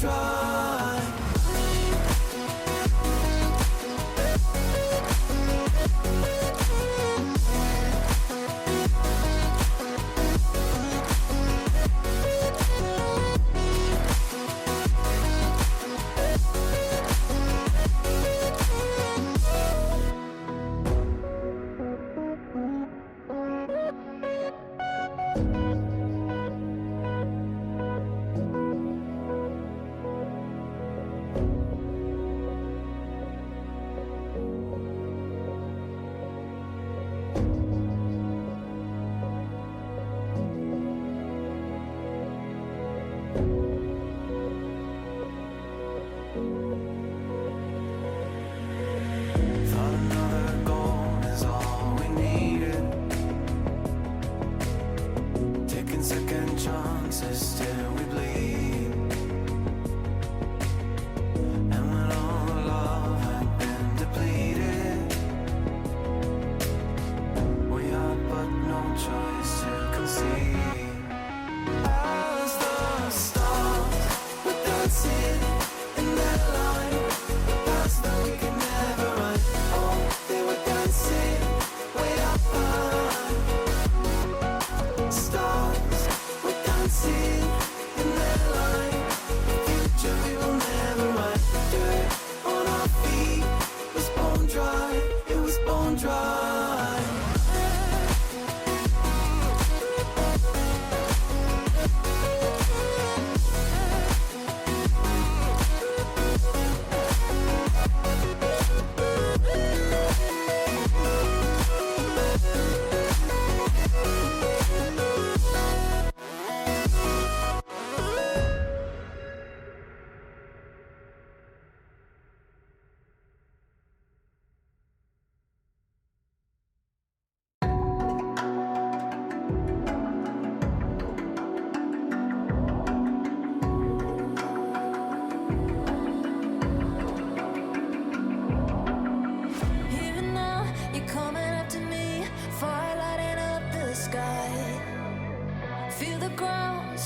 dry.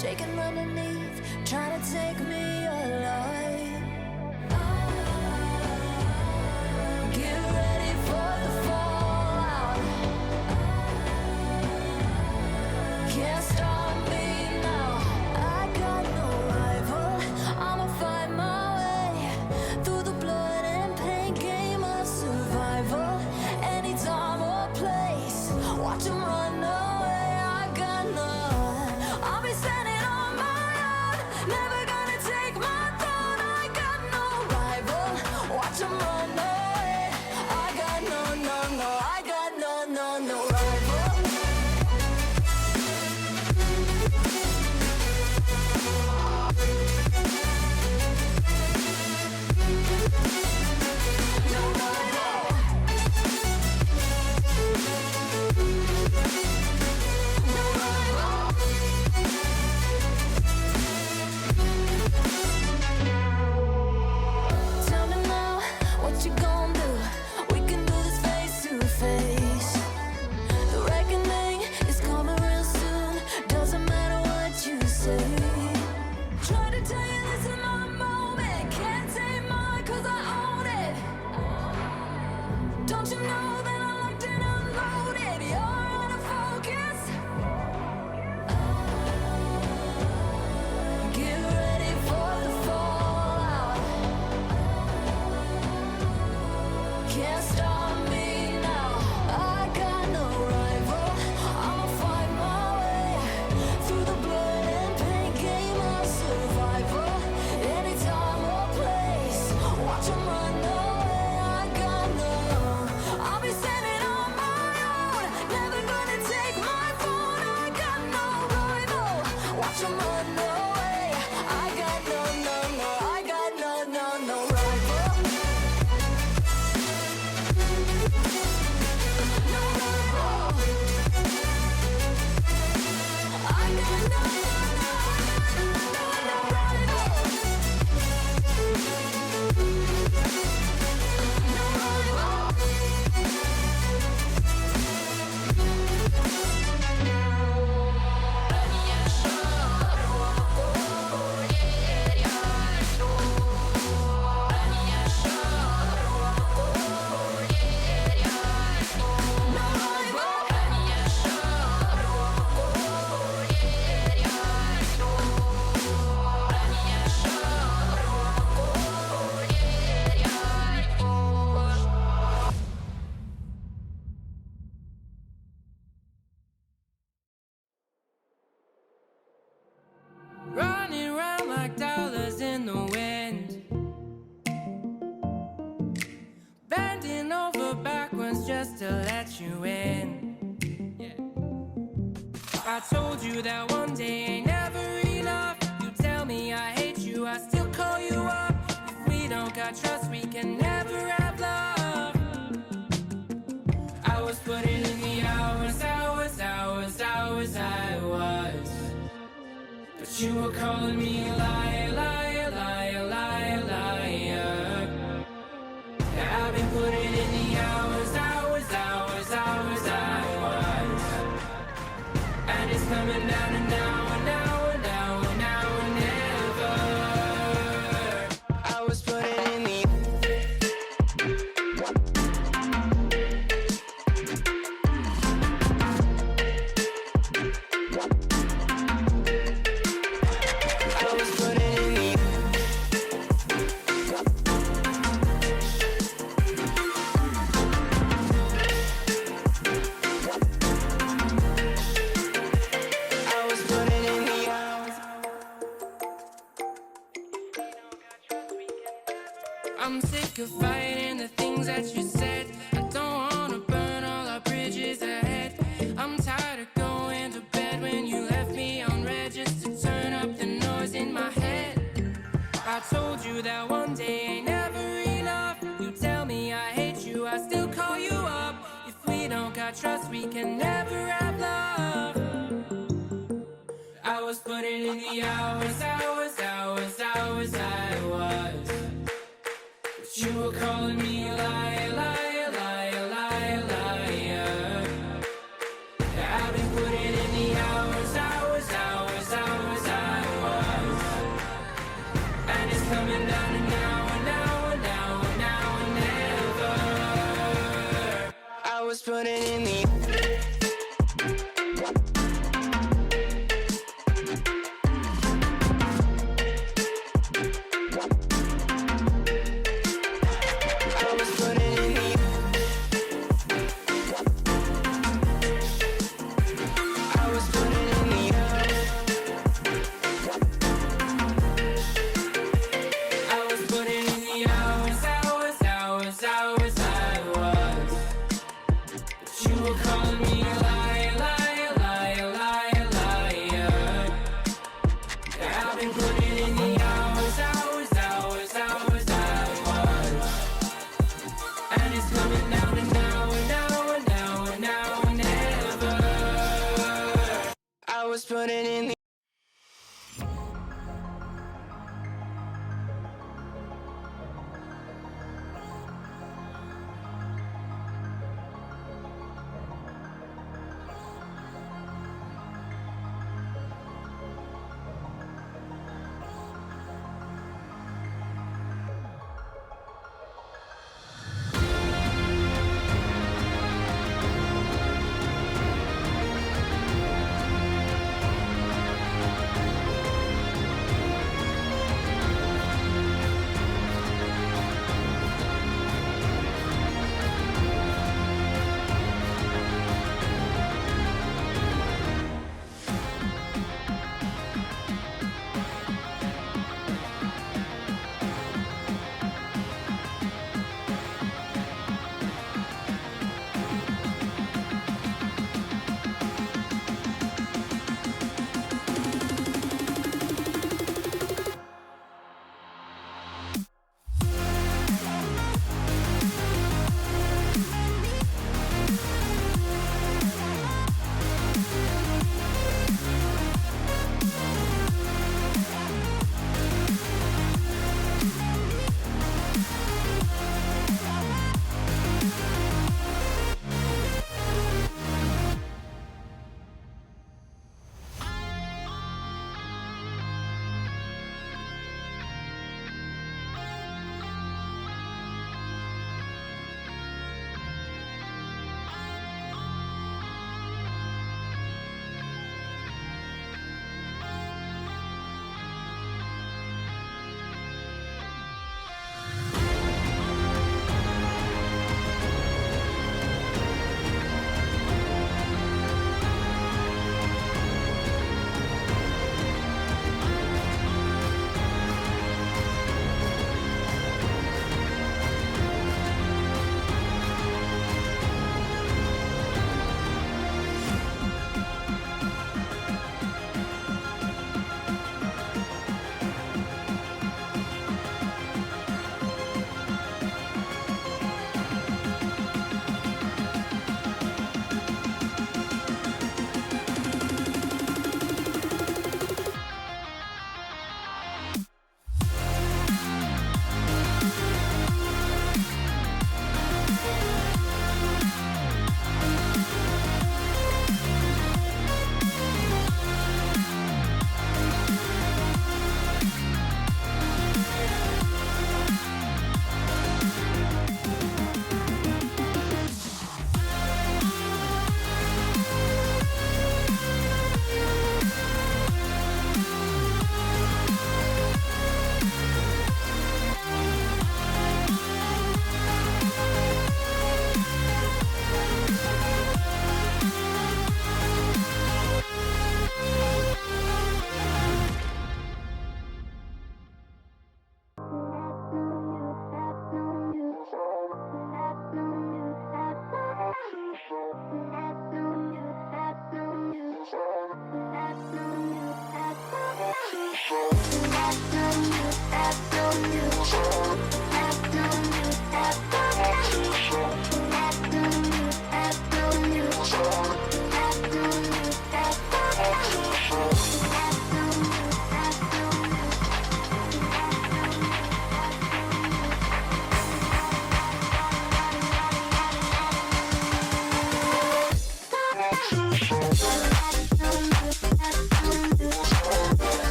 Shaking underneath, trying to take me alive. Get ready for the fallout. Can't stop me now. I got no rival. I'ma fight my way through the blood and pain game of survival. Any time or place, watch 'em run away. I got none. I'll be standing on my own, never gonna take my throne. I got no rival. Watch 'em run away. I got no, I got no rival. like dollars in the wind, bending over backwards just to let you in. I told you that one day ain't never enough. You tell me I hate you, I still call you up. If we don't got trust, we can never have love. I was putting in the hours, I was. But you were calling me a liar, liar, liar, liar, liar. I've been putting in the hours, I was. And it's coming down to now and now and now and now and never. I was putting in the I'm sick of fighting the things that you said. I don't wanna burn all our bridges ahead. I'm tired of going to bed when you left me on red just to turn up the noise in my head. I told you that one day ain't never enough. You tell me I hate you, I still call you up. If we don't got trust, we can never have love. I was putting in the hours, I was. But you were calling me a liar, liar, liar, liar, liar. I've been putting in the hours, I was. And it's coming down to now and now and now and now and never. I was putting in the putting in the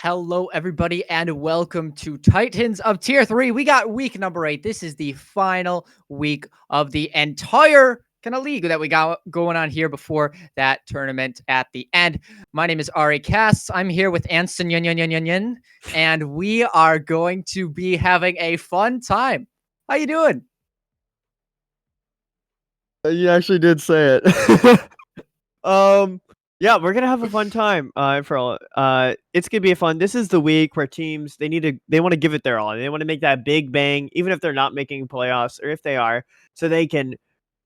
Hello, everybody, and welcome to Titans of Tier 3. We got week number 8. This is the final week of the entire kind of league that we got going on here before that tournament at the end. My name is Ari Cass. I'm here with Anson Yun Yun Yun Yun Yun, and we are going to be having a fun time. How you doing? You actually did say it. Yeah, we're gonna have a fun time. It's gonna be a fun. This is the week where teams they want to give it their all. They want to make that big bang, even if they're not making playoffs, or if they are, so they can,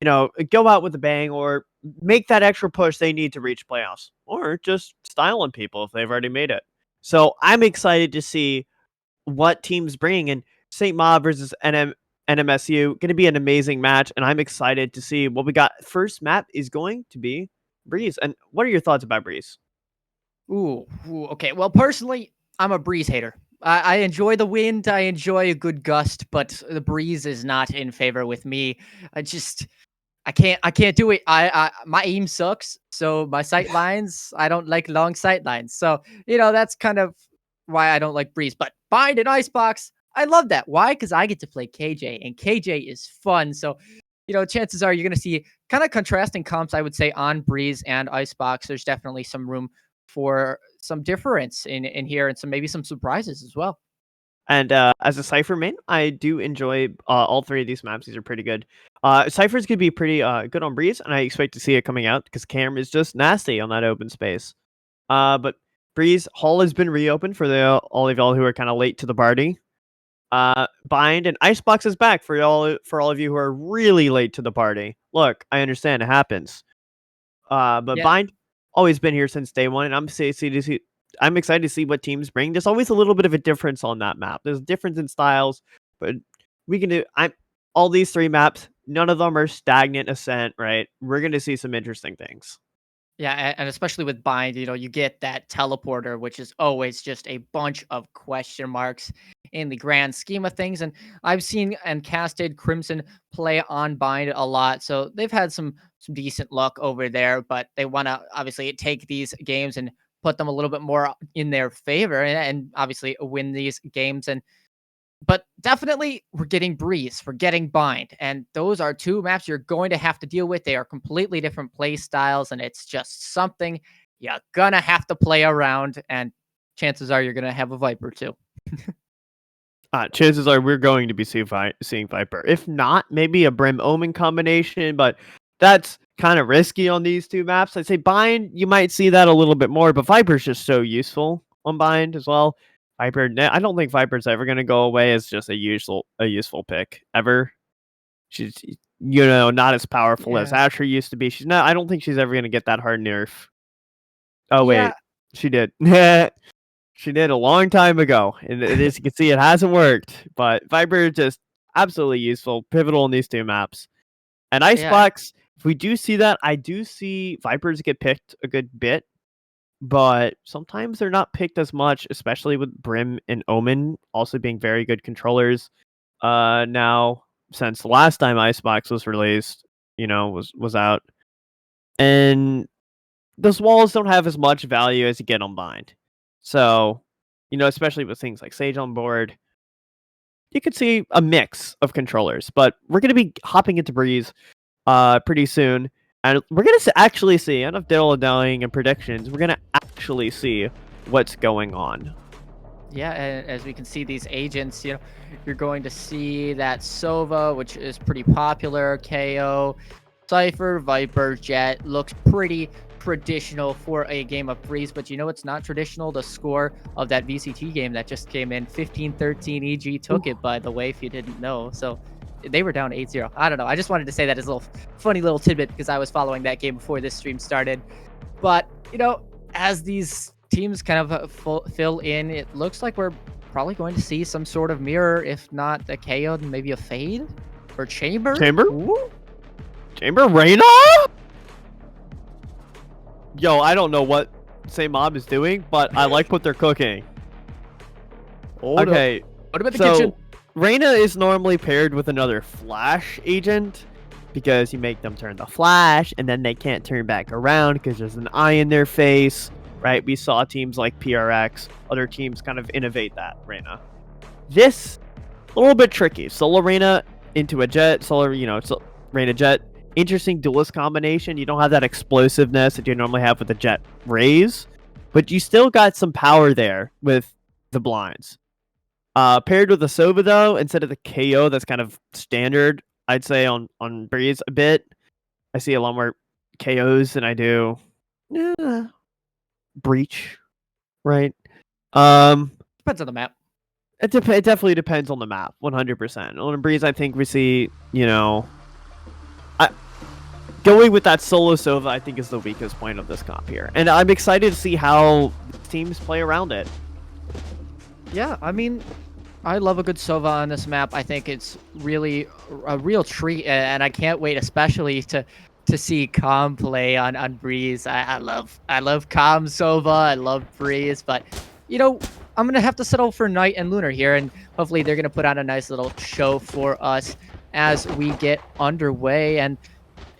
go out with a bang or make that extra push they need to reach playoffs, or just style on people if they've already made it. So I'm excited to see what teams bring, and St. Ma versus NMSU going to be an amazing match, and I'm excited to see what we got. First map is going to be Breeze. And what are your thoughts about Breeze? Okay. Well, personally, I'm a breeze hater. I enjoy the wind. I enjoy a good gust, but the breeze is not in favor with me. I can't do it. My aim sucks. So my sight lines, I don't like long sight lines. So, that's kind of why I don't like breeze. But bind and icebox, I love that. Why? Because I get to play KJ, and KJ is fun. So, chances are you're going to see kind of contrasting comps, I would say, on breeze and icebox. There's definitely some room for some difference in here, and maybe some surprises as well. And as a Cypher main, I do enjoy all three of these maps. These are pretty good. Cypher's going to be pretty good on Breeze, and I expect to see it coming out because Cam is just nasty on that open space. But Breeze Hall has been reopened for all of y'all who are kind of late to the party. Bind and Icebox is back for all of you who are really late to the party. Look, I understand it happens. But Yeah. Bind always been here since day one, and I'm excited to see what teams bring. There's always a little bit of a difference on that map. There's a difference in styles, but we can do. All these three maps. None of them are stagnant ascent, right? We're gonna see some interesting things. Yeah, and especially with bind, you get that teleporter, which is always just a bunch of question marks in the grand scheme of things. And I've seen and casted Crimson play on bind a lot, so they've had some decent luck over there. But they want to obviously take these games and put them a little bit more in their favor, and obviously win these games. But definitely, we're getting Breeze, we're getting Bind, and those are two maps you're going to have to deal with. They are completely different play styles, and it's just something you're gonna have to play around. And chances are you're gonna have a Viper too. Chances are we're going to be seeing Viper. If not, maybe a Brim Omen combination, but that's kind of risky on these two maps. I'd say Bind, you might see that a little bit more, but Viper's just so useful on Bind as well. I don't think Viper's ever going to go away as just a useful pick ever. She's not as powerful as Asher used to be. I don't think she's ever going to get that hard nerf. Oh wait, she did. She did a long time ago, and as you can see, it hasn't worked. But Viper is just absolutely useful, pivotal in these two maps. And Icebox, if we do see that, I do see Vipers get picked a good bit, but sometimes they're not picked as much, especially with Brim and Omen also being very good controllers. Now, since the last time Icebox was released, was out, and those walls don't have as much value as you get on Bind. So, especially with things like Sage on board, you could see a mix of controllers. But we're going to be hopping into Breeze pretty soon, and we're going to actually see, enough diddle-dallying and predictions, we're going to actually see what's going on. Yeah, and as we can see, these agents, you're going to see that Sova, which is pretty popular, KO, Cypher, Viper, Jet, looks pretty traditional for a game of Breeze. But it's not traditional. The score of that VCT game that just came in, 15-13, EG took it, by the way, if you didn't know. So they were down 8-0. I don't know. I just wanted to say that as a funny little tidbit because I was following that game before this stream started. But, as these teams kind of fill in, it looks like we're probably going to see some sort of mirror, if not a KO, then maybe a Fade or Chamber. Ooh. Chamber Reyna? Yo, I don't know what St. Mob is doing, but I like what they're cooking. Okay. What about the kitchen? Reyna is normally paired with another Flash agent because you make them turn the Flash, and then they can't turn back around because there's an eye in their face. right? We saw teams like PRX, other teams kind of innovate that Reyna. This, a little bit tricky. Solo Reyna into a Jet, Reyna Jet. Interesting duelist combination. You don't have that explosiveness that you normally have with the Jet Raze, but you still got some power there with the blinds. Paired with the Sova, though, instead of the KO that's kind of standard, I'd say on Breeze a bit. I see a lot more KOs than I do Breach, right? Depends on the map. It definitely depends on the map, 100%. On Breeze, I think we see, going with that solo Sova, I think, is the weakest point of this comp here. And I'm excited to see how teams play around it. Yeah, I mean, I love a good Sova on this map. I think it's really a real treat, and I can't wait, especially to see Calm play on Breeze. I love Calm Sova. I love Breeze, but I'm gonna have to settle for Knight and Lunar here, and hopefully they're gonna put on a nice little show for us as we get underway. And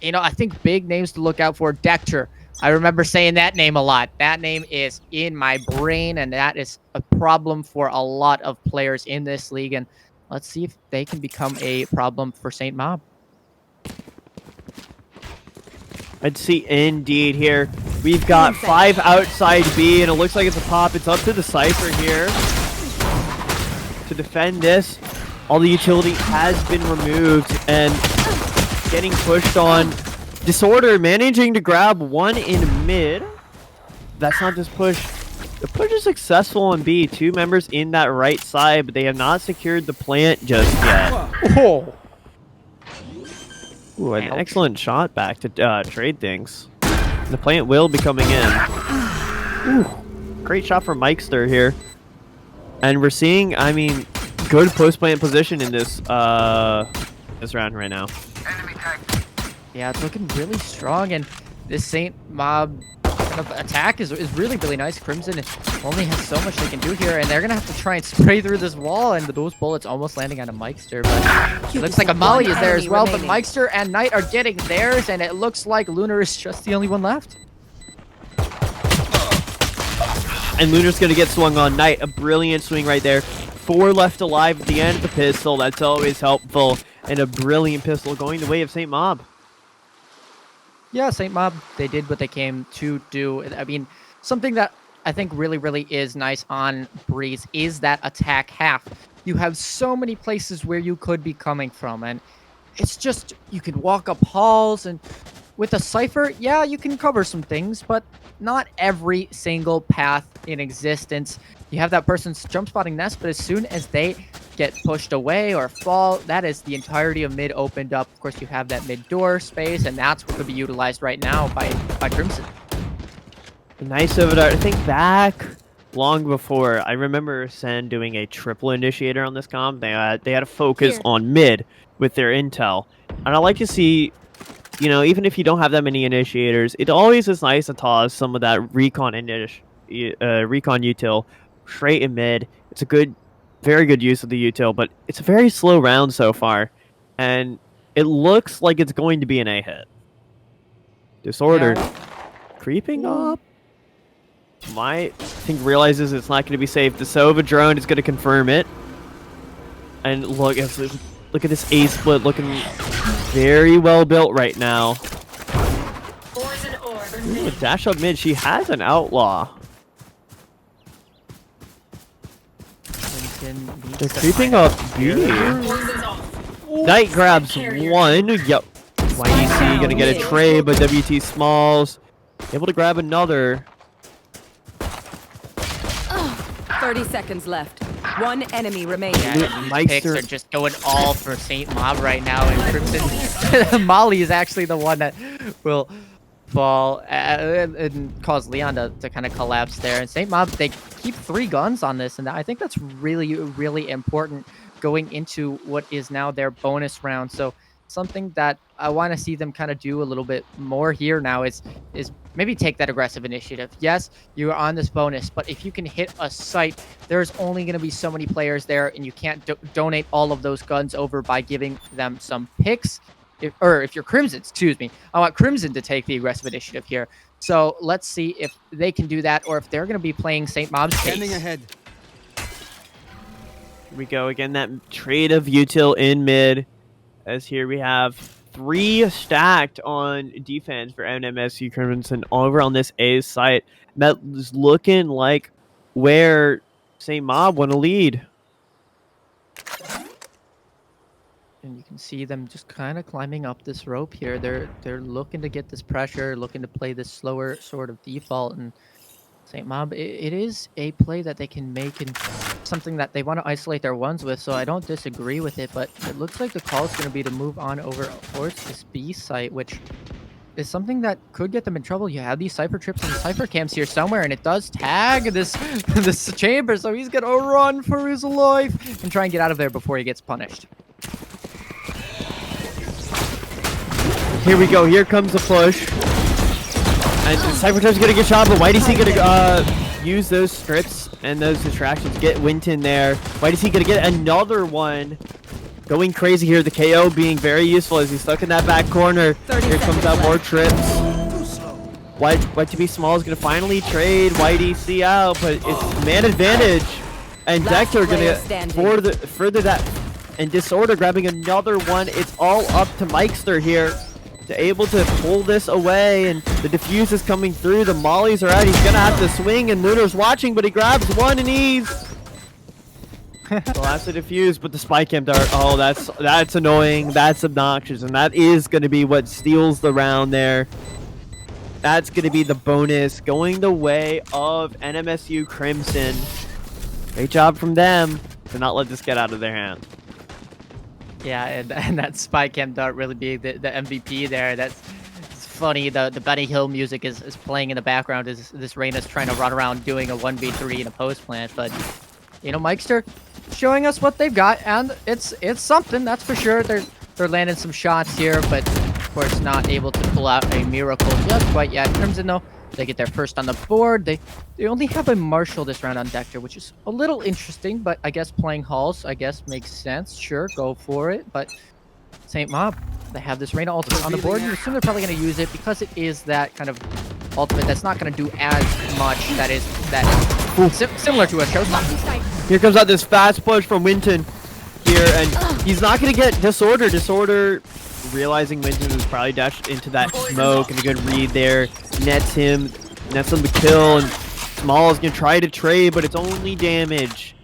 I think big names to look out for. Dector. I remember saying that name a lot. That name is in my brain, and that is a problem for a lot of players in this league. And let's see if they can become a problem for St. Mob. I'd see indeed here. We've got 5 outside B, and it looks like it's a pop. It's up to the Cypher here to defend this. All the utility has been removed, and getting pushed on. Disorder managing to grab one in mid. That's not just push. The push is successful on B. 2 members in that right side, but they have not secured the plant just yet. Oh. Ooh, an excellent shot back to trade things. The plant will be coming in. Ooh, great shot from Mikester here. And we're seeing, good post-plant position in this round right now. Yeah, it's looking really strong, and this St. Mob kind of attack is really, really nice. Crimson only has so much they can do here, and they're going to have to try and spray through this wall, and those bullets almost landing on a Mikester, but it looks like Amali is there as well, but Mikester and Knight are getting theirs, and it looks like Lunar is just the only one left. And Lunar's going to get swung on. Knight, a brilliant swing right there. 4 left alive at the end of the pistol. That's always helpful, and a brilliant pistol going the way of St. Mob. Yeah, St. Mob, they did what they came to do. I mean, something that I think really, really is nice on Breeze is that attack half. You have so many places where you could be coming from, and it's just, you can walk up halls, and with a Cypher, yeah, you can cover some things, but not every single path in existence. You have that person's jump spotting nest, but as soon as they get pushed away or fall, that is the entirety of mid opened up. Of course, you have that mid door space, and that's what could be utilized right now by Crimson. Nice over there. I think back long before, I remember Sen doing a triple initiator on this comp. They had a focus on mid with their intel, and I like to see, even if you don't have that many initiators, it always is nice to toss some of that recon util straight in mid. It's a very good use of the util, but it's a very slow round so far, and it looks like it's going to be an A hit. Disordered, creeping up. I think realizes it's not going to be safe. The Sova drone is going to confirm it, and look at this A split looking very well built right now. Ooh, dash up mid. She has an outlaw. They're creeping up B. Knight grabs one. Yep. YEC gonna get a trade, but WT Smalls able to grab another. 30 seconds left. 1 enemy remaining. Yeah, these picks are just going all for St. Mob right now, and Crimson Molly is actually the one that will fall and cause Leon to kind of collapse there. And St. Mob, they keep 3 guns on this, and I think that's really, really important going into what is now their bonus round. So something that I want to see them kind of do a little bit more here now is maybe take that aggressive initiative. Yes, you are on this bonus, but if you can hit a site, there's only going to be so many players there, and you can't donate all of those guns over by giving them some picks. If you're Crimson, excuse me, I want Crimson to take the aggressive initiative here So let's see if they can do that, or if they're going to be playing St. Mob's Standing case. ahead. Here we go again. That trade of util in mid. As here we have 3 stacked on defense for NMSU Crimson over on this A site. That is looking like where St. Mob want to lead. And you can see them just kind of climbing up this rope here. They're looking to get this pressure, looking to play this slower sort of default. And St. Mob, it is a play that they can make and something that they want to isolate their ones with. So I don't disagree with it, but it looks like the call is going to be to move on over towards this B site, which is something that could get them in trouble. You have these Cypher trips and Cypher camps here somewhere, and it does tag this this chamber, so he's gonna run for his life and try and get out of there before he gets punished. Here we go. Here comes the push. And Cypher Trip's gonna get shot, but YDC gonna use those strips and those distractions. Get Winton there. YDC gonna get another one. Going crazy here. The KO being very useful as he's stuck in that back corner. 30 Here comes seconds out more left. trips. YTB Small is gonna finally trade YDC out, but it's man advantage. And Last Dector player gonna standing. further that. And Disorder grabbing another one. It's all up to Mikester here to able to pull this away, and the defuse is coming through. The mollies are out. He's gonna have to swing, and Luna's watching, but he grabs one and he's the last to defuse. But the spike camp dart, oh, that's annoying. That's obnoxious, and that is gonna be what steals the round there. That's gonna be the bonus going the way of NMSU Crimson. Great job from them to not let this get out of their hands. Yeah, and that spy cam dart really being the MVP there. That's it's funny. The Benny Hill music is playing in the background as this Reyna's trying to run around doing a 1v3 in a post plant. But you know, Mikester showing us what they've got, and it's something, that's for sure. They're landing some shots here, but of course not able to pull out a miracle just quite yet. Crimson though, they get their first on the board. They only have a Marshall this round on Dector, which is a little interesting, but I guess playing Halls, I guess, makes sense. Sure, go for it. But St. Mob, they have this Reyna ultimate on the board. You assume they're probably going to use it because it is that kind of ultimate that's not going to do as much. That is similar to a showstopper. Here comes out this fast push from Winton here, and he's not going to get Disorder. Disorder, realizing Winton was probably dashed into that smoke, and a good read there. Nets him the kill, and Small is going to try to trade, but it's only damage.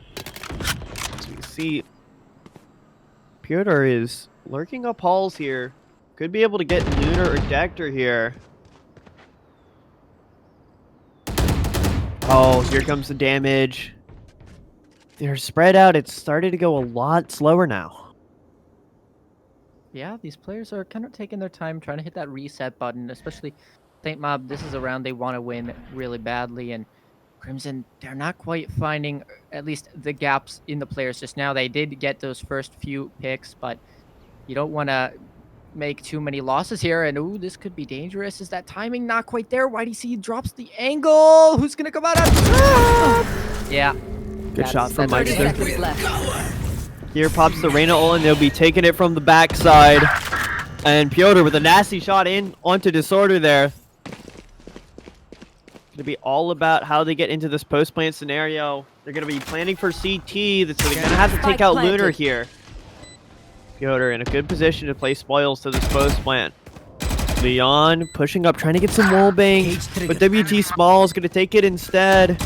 So you see, Pyotr is lurking up halls here. Could be able to get Lunar or Dector here. Oh, here comes the damage. They're spread out. It's started to go a lot slower now. Yeah, these players are kind of taking their time trying to hit that reset button, especially St. Mob. This is a round they want to win really badly, and Crimson, they're not quite finding at least the gaps in the players just now. They did get those first few picks, but you don't want to make too many losses here, and ooh, this could be dangerous. Is that timing not quite there? YDC drops the angle. Who's going to come out on top? Yeah. Good shot from 30 Mikester. seconds left. Here pops the Reyna ult, and they'll be taking it from the backside. And Pyotr with a nasty shot in onto Disorder there. Going to be all about how they get into this post-plant scenario. They're going to be planning for CT, so they're going to have to take out Lunar here. Pyotr in a good position to play spoils to this post-plant. Leon pushing up, trying to get some wallbang, but WT Small is going to take it instead.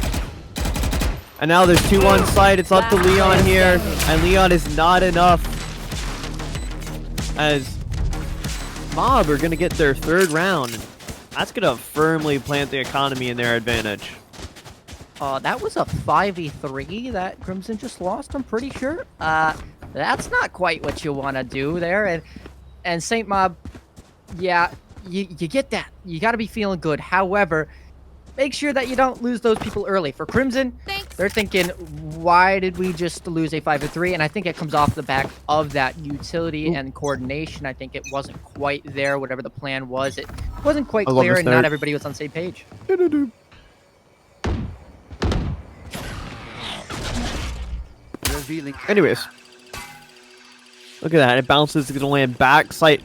And now there's 2 on site. It's up to Leon here, and Leon is not enough. As Mob are going to get their 3rd round. That's going to firmly plant the economy in their advantage. That was a 5v3 that Crimson just lost, I'm pretty sure. That's not quite what you want to do there. And St. Mob, yeah, you get that. You got to be feeling good. However, make sure that you don't lose those people early. For Crimson, they're thinking, why did we just lose a 5v3? And I think it comes off the back of that utility and coordination. I think it wasn't quite there, whatever the plan was. It wasn't quite clear, and not everybody was on the same page. Anyways. Look at that. It bounces. It's going to land back. Sight.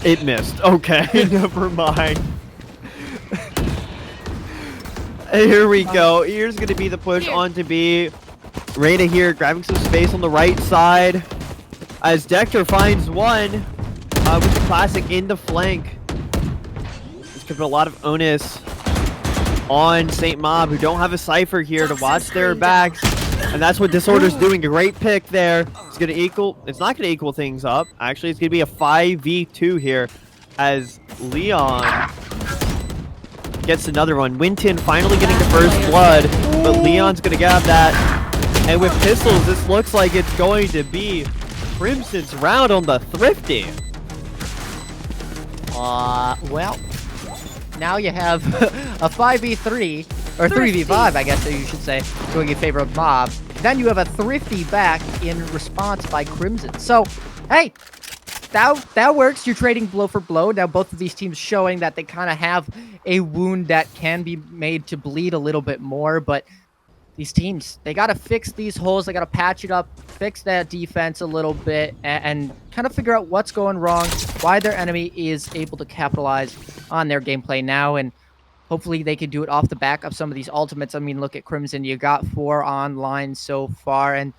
It missed. Okay, never mind. Here we go. Here's going to be the push on to B. Reyna here grabbing some space on the right side. As Dector finds one with the classic in the flank. This could put a lot of onus on St. Mob, who don't have a Cypher here to watch their backs. And that's what Disorder's doing. A great pick there. It's going to equal... It's not going to equal things up. Actually, it's going to be a 5v2 here as Leon gets another one. Winton finally getting the first blood, but Leon's going to grab that. And with pistols, this looks like it's going to be Crimson's round on the Thrifty. Well, now you have a 5v3, or 3v5, I guess you should say, going in favor of Mob. Then you have a Thrifty back in response by Crimson. So, hey, that works. You're trading blow for blow. Now both of these teams showing that they kind of have a wound that can be made to bleed a little bit more, but these teams, they got to fix these holes. They got to patch it up, fix that defense a little bit, and kind of figure out what's going wrong, why their enemy is able to capitalize on their gameplay now, and hopefully they can do it off the back of some of these ultimates. I mean, look at Crimson. You got 4 online so far, and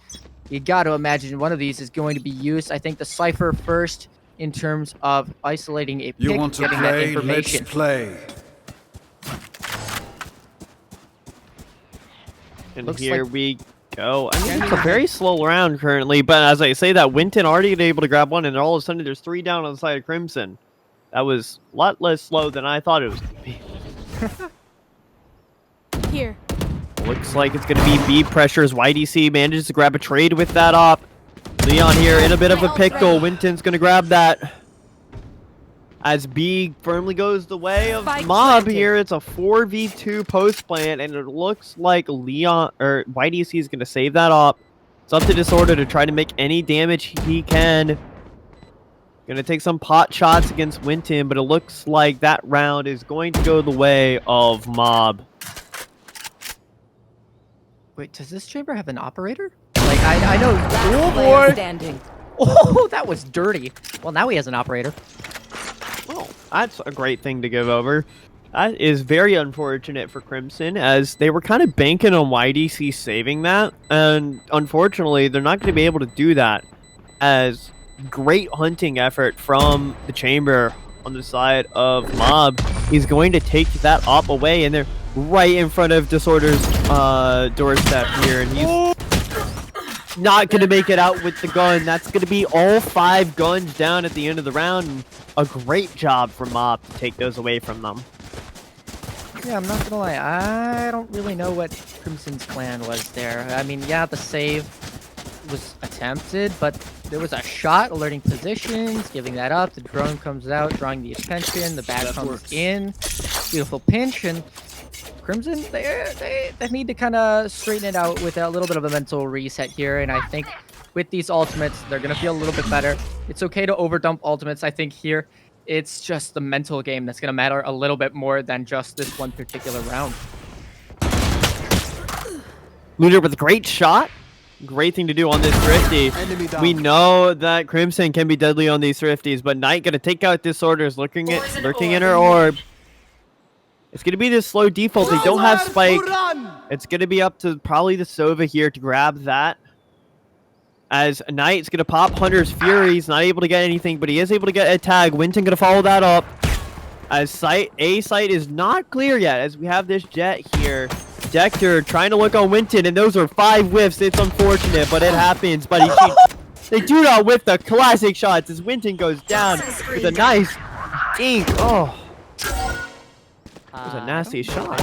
you got to imagine one of these is going to be used. I think the Cypher first in terms of isolating a pick, You want to getting that play? information. Let's play. And Looks here like- we go. I mean, it's a very slow round currently, but as I say that, Winton already able to grab one, and all of a sudden there's 3 down on the side of Crimson. That was a lot less slow than I thought it was going to be. Here. Looks like it's going to be B pressures. YDC manages to grab a trade with that op. Leon here in a bit of a pickle. Winton's going to grab that. As B firmly goes the way of Spike Mob planted. here, it's a 4v2 post plant, and it looks like Leon or YDC is going to save that op. It's up to Disorder to try to make any damage he can. Gonna take some pot shots against Winton, but it looks like that round is going to go the way of Mob. Wait, does this chamber have an operator? Like, I know. Last player standing. Oh, that was dirty. Well, now he has an operator. Well, that's a great thing to give over. That is very unfortunate for Crimson, as they were kind of banking on YDC saving that, and unfortunately, they're not going to be able to do that, as great hunting effort from the chamber on the side of Mob is going to take that op away, and they're right in front of Disorder's doorstep here, and he's not going to make it out with the gun. That's going to be all 5 guns down at the end of the round, and a great job from Mob to take those away from them. Yeah, I'm not gonna lie. I don't really know what Crimson's plan was there. I mean, yeah, the save was attempted, but there was a shot alerting positions, giving that up. The drone comes out, drawing the attention. The bag comes in. Beautiful pinch, and Crimson, they need to kind of straighten it out with a little bit of a mental reset here, and I think with these ultimates, they're going to feel a little bit better. It's okay to overdump ultimates. I think here, it's just the mental game that's going to matter a little bit more than just this one particular round. Lunar with a great shot. Great thing to do on this Thrifty. We know that Crimson can be deadly on these Thrifties, but Knight going to take out Disorders, lurking in her orb. It's going to be this slow default. They don't have Spike. It's going to be up to probably the Sova here to grab that. As Knight's going to pop Hunter's Fury. He's not able to get anything, but he is able to get a tag. Winton going to follow that up. As A site is not clear yet, as we have this jet here. Dector trying to look on Winton, and those are 5 whiffs. It's unfortunate, but it happens. But they do not whiff the classic shots as Winton goes down with a nice dink. Oh. That was a nasty shot.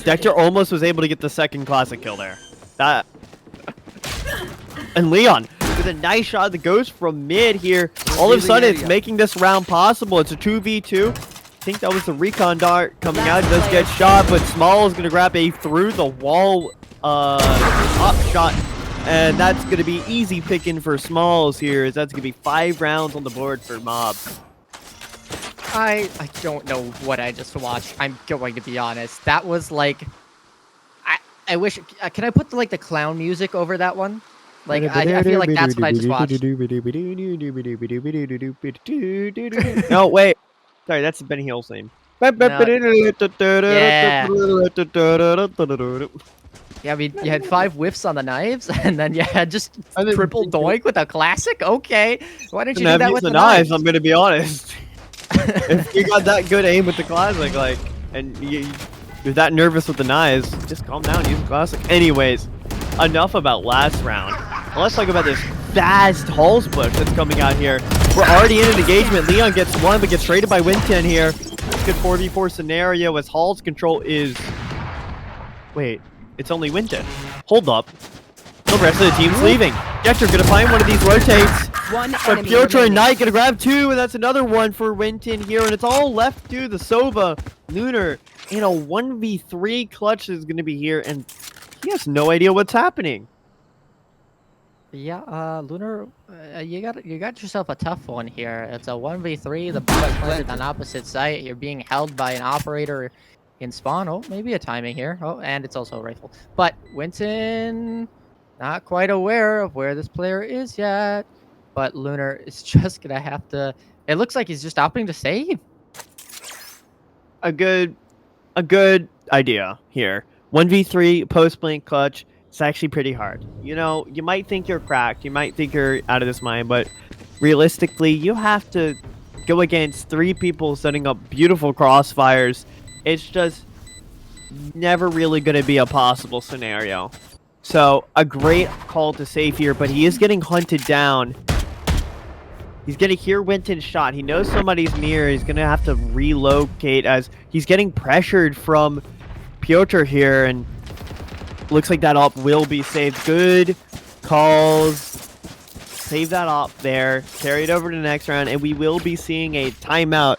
Dector almost was able to get the second classic kill there. That. And Leon with a nice shot that goes from mid here. All of a sudden, it's making this round possible. It's a 2v2. I think that was the recon dart coming out. It does get shot, but Small is going to grab a through the wall up shot. And that's going to be easy picking for Smalls here, as that's going to be 5 rounds on the board for Mob. I don't know what I just watched. I'm going to be honest. That was like, I wish. Can I put the clown music over that one? Like, I feel like that's what I just watched. No, wait. Sorry, that's the Benny Hill theme. Yeah, I mean, you had 5 whiffs on the knives, and then you had just And then triple you- doink with a classic? Okay. Why didn't you do Never that use with the the knives, knives? I'm gonna be honest. If you got that good aim with the classic, like, and you're that nervous with the knives, just calm down, use the classic. Anyways, enough about last round. Let's talk about this fast Halls push that's coming out here. We're already in an engagement. Leon gets one, but gets traded by Winton here. Good 4v4 scenario as Hall's control is... Wait, it's only Winton. Hold up. The rest of the team's leaving. Dexter gonna find one of these rotates. One But enemy Piotr and remaining. Knight gonna grab 2, and that's another one for Winton here. And it's all left to the Sova. Lunar in a 1v3 clutch is gonna be here, and he has no idea what's happening. Yeah, Lunar, you got yourself a tough one here. It's a 1v3. The ball is planted on opposite site. You're being held by an operator in spawn. Oh, maybe a timing here. Oh, and it's also a rifle. But Winton, not quite aware of where this player is yet. But Lunar is just gonna have to. It looks like he's just opting to save. A good idea here. 1v3 post blink clutch. It's actually pretty hard. You know, you might think you're cracked, you might think you're out of this mind, but realistically, you have to go against 3 people setting up beautiful crossfires. It's just never really going to be a possible scenario. So, a great call to save here, but he is getting hunted down. He's going to hear Winton's shot. He knows somebody's near. He's going to have to relocate as he's getting pressured from Piotr here, and looks like that op will be saved. Good calls. Save that op there. Carry it over to the next round, and we will be seeing a timeout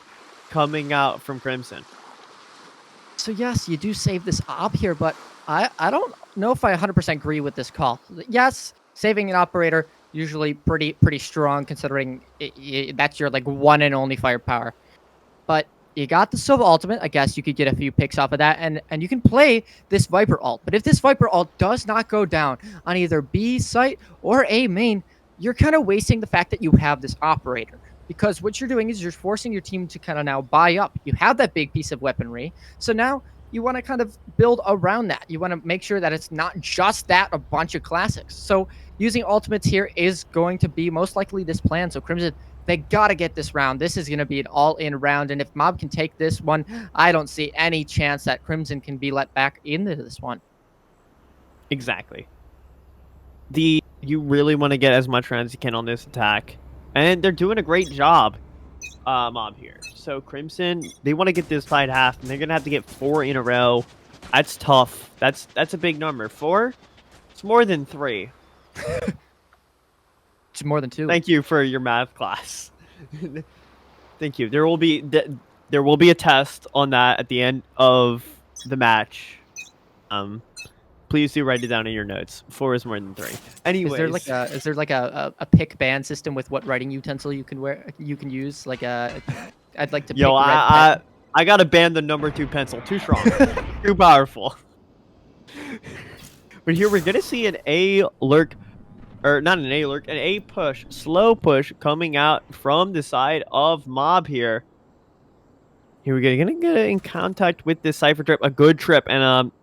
coming out from Crimson. So yes, you do save this op here, but I don't know if I 100% agree with this call. Yes, saving an operator usually pretty strong considering that's your like one and only firepower. But you got the Sova ultimate. I guess you could get a few picks off of that, and you can play this Viper ult. But if this Viper ult does not go down on either B site or A main, you're kind of wasting the fact that you have this operator. Because what you're doing is you're forcing your team to kind of now buy up. You have that big piece of weaponry, so now you want to kind of build around that. You want to make sure that it's not just that a bunch of classics. So using ultimates here is going to be most likely this plan. So Crimson, they got to get this round. This is going to be an all-in round. And if Mob can take this one, I don't see any chance that Crimson can be let back into this one. Exactly. You really want to get as much rounds as you can on this attack. And they're doing a great job, Mob here. So Crimson, they want to get this tied half, and they're going to have to get 4 in a row. That's tough. That's a big number. 4? It's more than 3. It's more than 2. Thank you for your math class. Thank you. There will be a test on that at the end of the match. Please do write it down in your notes. 4 is more than 3. Anyways, is there like a pick ban system with what writing utensil you can use? Like I'd like to pick yo, red I gotta ban the number 2 pencil. Too strong. Too powerful. But here we're gonna see an A lurk, or not an A lurk, an A push, slow push coming out from the side of Mob here. Here we're gonna get in contact with this Cypher trip, a good trip, and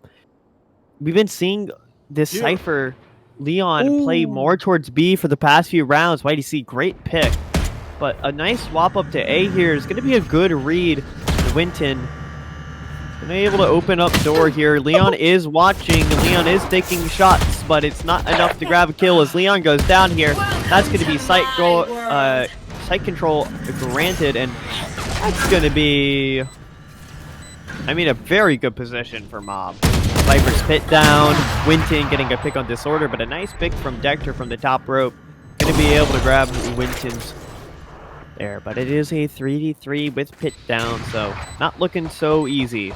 we've been seeing this Cypher Leon play more towards B for the past few rounds. YDC, great pick. But a nice swap up to A here is going to be a good read. Winton going to be able to open up door here. Leon is watching. Leon is taking shots, but it's not enough to grab a kill as Leon goes down here. That's going to be site control granted, and that's going to be, I mean, a very good position for Mob. Viper's pit down. Winton getting a pick on Disorder, but a nice pick from Dexter from the top rope. Going to be able to grab Winton's there, but it is a 3v3 with pit down, so not looking so easy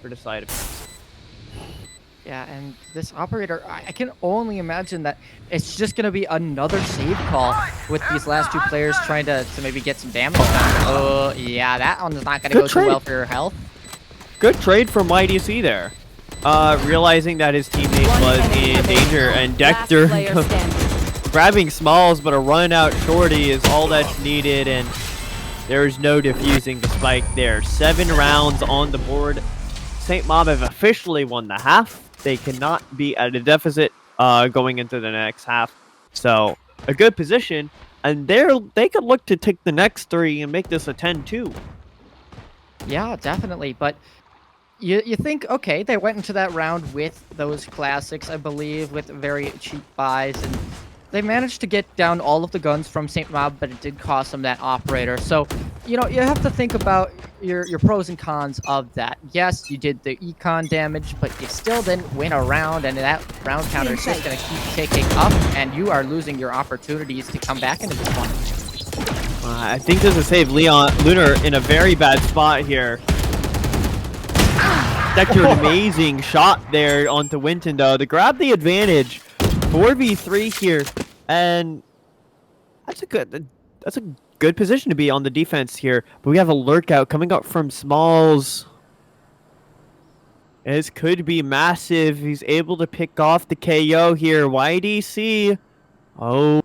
for the side of it. Yeah, and this operator, I can only imagine that it's just going to be another save call with these last 2 players trying to maybe get some damage done. Oh, yeah, that one's not going to go too well for your health. Good trade from YDC there. Realizing that his teammate was in danger, and Dexter grabbing Smalls, but a run out shorty is all that's needed, and there's no defusing the spike there. 7 rounds on the board. St. Mob have officially won the half. They cannot be at a deficit going into the next half. So a good position, and they could look to take the next 3 and make this a 10-2. Yeah, definitely. But you think, okay, they went into that round with those classics, I believe, with very cheap buys, and they managed to get down all of the guns from St. Mob, but it did cost them that operator. So, you have to think about your pros and cons of that. Yes, you did the econ damage, but you still didn't win a round, and that round counter is just going to keep ticking up, and you are losing your opportunities to come back into this one. I think this has saved Lunar in a very bad spot here. Sector an amazing shot there onto Winton, though, to grab the advantage. 4v3 here, and that's a good position to be on the defense here. But we have a lurkout coming up from Smalls. This could be massive. He's able to pick off the KO here. YDC. Oh,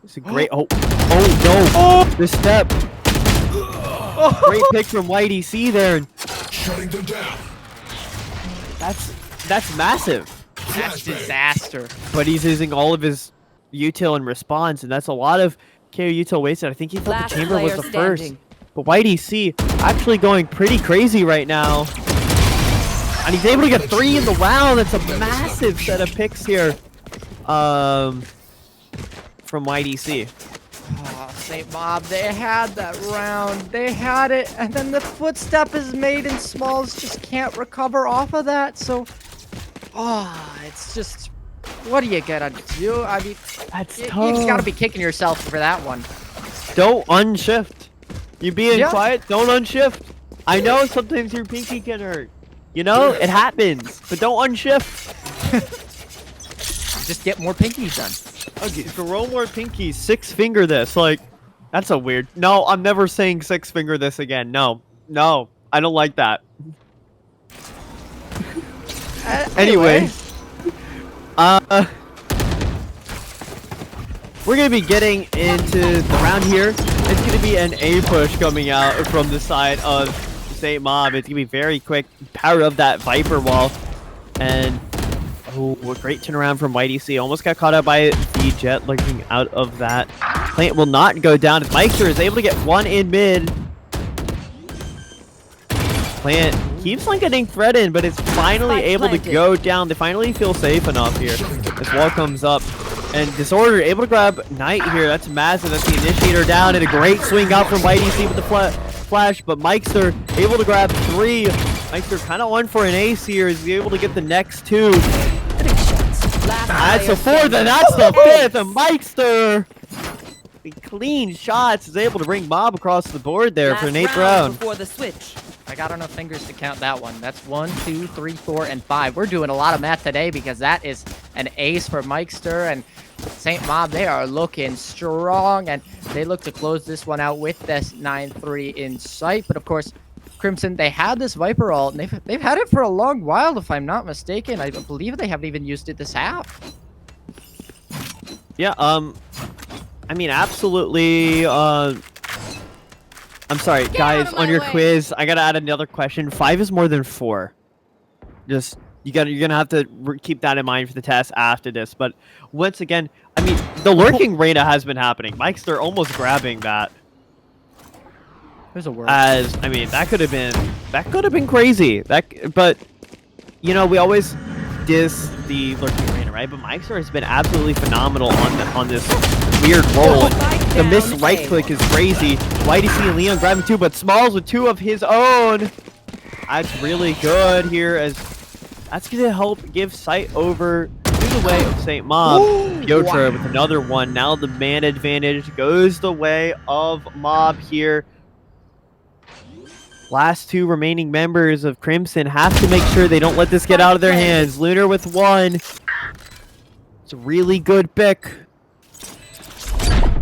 it's a great. Oh no! The step. Great pick from YDC there. Shutting them down. That's massive. That's disaster. But he's using all of his util in response, and that's a lot of KO util wasted. I think he thought Last the chamber was the player first. standing. But YDC actually going pretty crazy right now. And he's able to get 3 in the round. That's a massive set of picks here from YDC. Oh, St. Mob, they had that round. They had it, and then the footstep is made, and Smalls just can't recover off of that. So, it's just, what do you gotta do? I mean, That's you tough. just gotta be kicking yourself for that one. Don't unshift. You being Yeah. quiet, don't unshift. I know sometimes your pinky can hurt. It happens. But don't unshift. Just get more pinkies done. Okay, throw more pinkies. 6-finger this. Like, that's a weird. No, I'm never saying 6-finger this again. No, I don't like that. Anyway, we're gonna be getting into the round here. It's gonna be an A push coming out from the side of St. Mob. It's gonna be very quick. Power of that Viper wall, and oh, a great turnaround from YDC. Almost got caught up by the Jet looking out of that. Plant will not go down as Meister is able to get 1 in mid. Plant keeps on getting threatened, but it's finally able to go down. They finally feel safe enough here. This wall comes up, and Disorder able to grab Knight here. That's massive. That's the initiator down, and a great swing out from YDC with the flash, but Meister able to grab 3. Meister kind of won for an ace here. Is he able to get the next 2? That's the 4th, and that's the 5th, and Meister, the clean shots, is able to bring Mob across the board there for an 8th round. Before the switch. I got enough fingers to count that one. That's 1, 2, 3, 4, and 5. We're doing a lot of math today because that is an ace for Meister, and St. Mob, they are looking strong, and they look to close this one out with this 9-3 in sight. But of course, Crimson, they had this Viper ult, and they've had it for a long while, if I'm not mistaken. I believe they haven't even used it this half. Yeah, I mean, absolutely, I'm sorry, guys, on your quiz, I gotta add another question. 5 is more than 4. Just, you're gonna have to keep that in mind for the test after this. But once again, I mean, the lurking Reyna has been happening. Mike's almost grabbing that. There's a word. As, I mean, that could have been crazy. But, we always diss the lurking Reyna, right? But Mike's has been absolutely phenomenal on this weird roll. The missed right click is crazy. YDC and Leon grabbing 2, but Smalls with 2 of his own. That's really good here, as that's going to help give sight over to the way of St. Mob. Yotra with another one. Now the man advantage goes the way of Mob here. Last 2 remaining members of Crimson have to make sure they don't let this get out of their hands. Lunar with 1. It's a really good pick.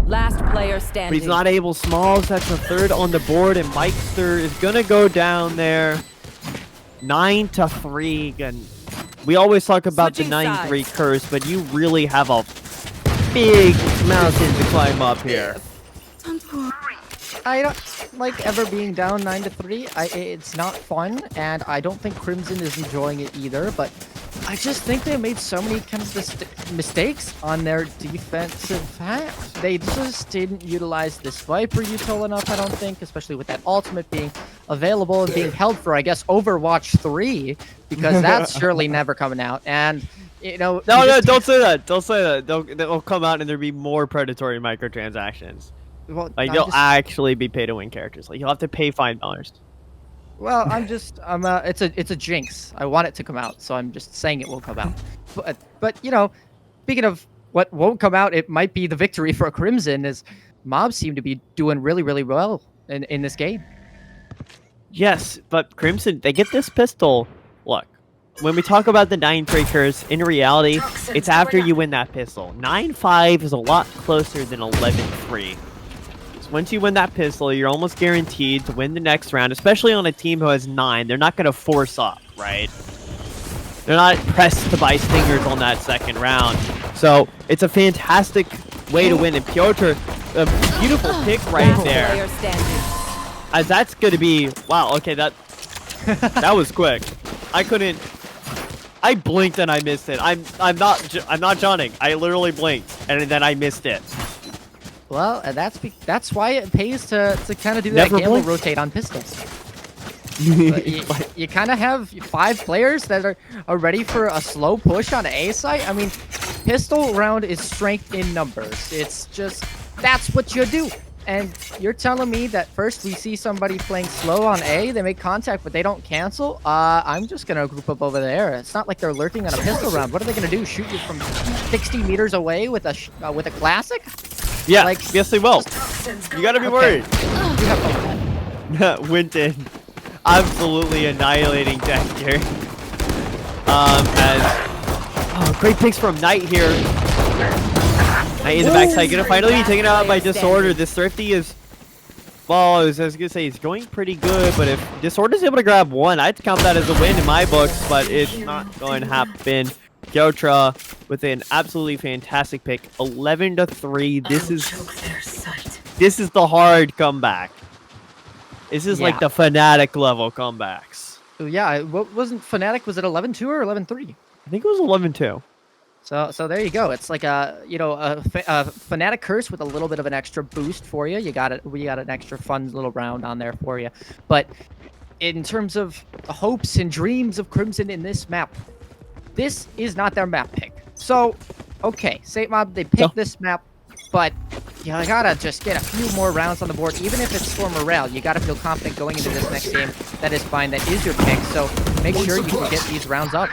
Last player standing. But he's not able. Smalls, that's the 3rd on the board, and Meister is gonna go down there. 9-3. And we always talk about Switching the 9-3 curse, but you really have a big mountain to climb up here. I don't like ever being down 9-3. It's not fun, and I don't think Crimson is enjoying it either. But I just think they made so many kind of mistakes on their defensive half. They just didn't utilize this Viper util enough, I don't think, especially with that ultimate being available and being held for, I guess, Overwatch 3, because that's surely never coming out. And No, don't say that. Don't say that. They'll come out and there'll be more predatory microtransactions. Well, Like, they'll actually be pay-to-win characters. Like, you'll have to pay $5. Well, it's a jinx. I want it to come out, so I'm just saying it will come out. But speaking of what won't come out, it might be the victory for Crimson, as mobs seem to be doing really, really well in this game. Yes, but Crimson, they get this pistol. Look, when we talk about the 9-3 curse, in reality, it's after you win that pistol. 9-5 is a lot closer than 11-3. Once you win that pistol, you're almost guaranteed to win the next round, especially on a team who has 9. They're not going to force up, right? They're not pressed to buy stingers on that second round. So it's a fantastic way to win. And Piotr, a beautiful pick right there. As that's going to be... Wow, okay, that was quick. I blinked and I missed it. I'm not Johnning. I literally blinked and then I missed it. Well, that's why it pays to kind of do that gamble rotate on pistols. you kind of have 5 players that are ready for a slow push on A site. I mean, pistol round is strength in numbers. It's just, that's what you do. And you're telling me that first we see somebody playing slow on A, they make contact, but they don't cancel? I'm just going to group up over there. It's not like they're lurking on a pistol round. What are they going to do? Shoot you from 60 meters away with a classic? Yeah, like, yes they will. You got to be worried. Winton absolutely annihilating Dexter. Great picks from Knight here. Knight in the backside, gonna finally be taken out by Disorder. This Thrifty is, well, I was gonna say he's going pretty good, but if Disorder's able to grab 1, I'd count that as a win in my books, but it's not going to happen. Piotr with an absolutely fantastic pick, 11-3. This is the hard comeback. This is like the Fnatic level comebacks. Yeah, what wasn't Fnatic? Was it 11-2 or 11-3? I think it was 11-2. So there you go. It's like a Fnatic curse with a little bit of an extra boost for you. We got an extra fun little round on there for you. But in terms of the hopes and dreams of Crimson in this map, this is not their map pick. So, okay, Saint Mob, they picked this map, but you gotta just get a few more rounds on the board. Even if it's for morale, you gotta feel confident going into this next game. That is fine. That is your pick. So make sure you can get these rounds up.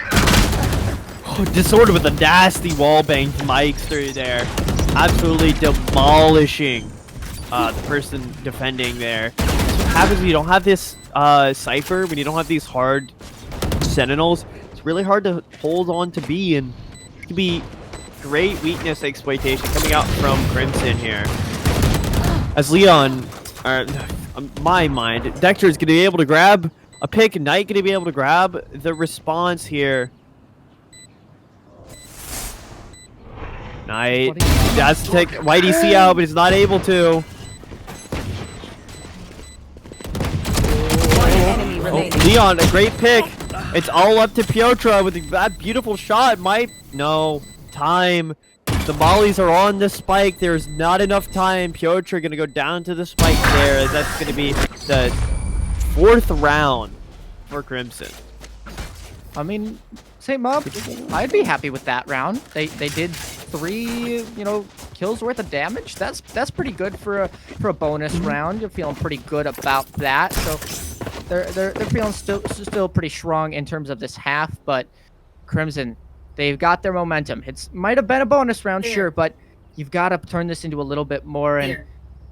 Oh, Disorder with a nasty wallbang Mike through there. Absolutely demolishing the person defending there. What happens when you don't have this Cypher, when you don't have these hard Sentinels, it's really hard to hold on to B, and it can be great weakness exploitation coming out from Crimson here. As Leon, my mind, Dexter is going to be able to grab a pick, Knight going to be able to grab the response here. Knight has to take YDC out, but he's not able to. Leon, a great pick. It's all up to Piotr with that beautiful shot. No time. The mollies are on the spike. There's not enough time. Piotr gonna go down to the spike there, as that's gonna be the 4th round for Crimson. I mean, Saint Mob, I'd be happy with that round. They did 3, kills worth of damage. That's pretty good for a bonus round. You're feeling pretty good about that. So they're feeling still pretty strong in terms of this half. But Crimson, they've got their momentum. It might have been a bonus round, sure, but you've got to turn this into a little bit more. And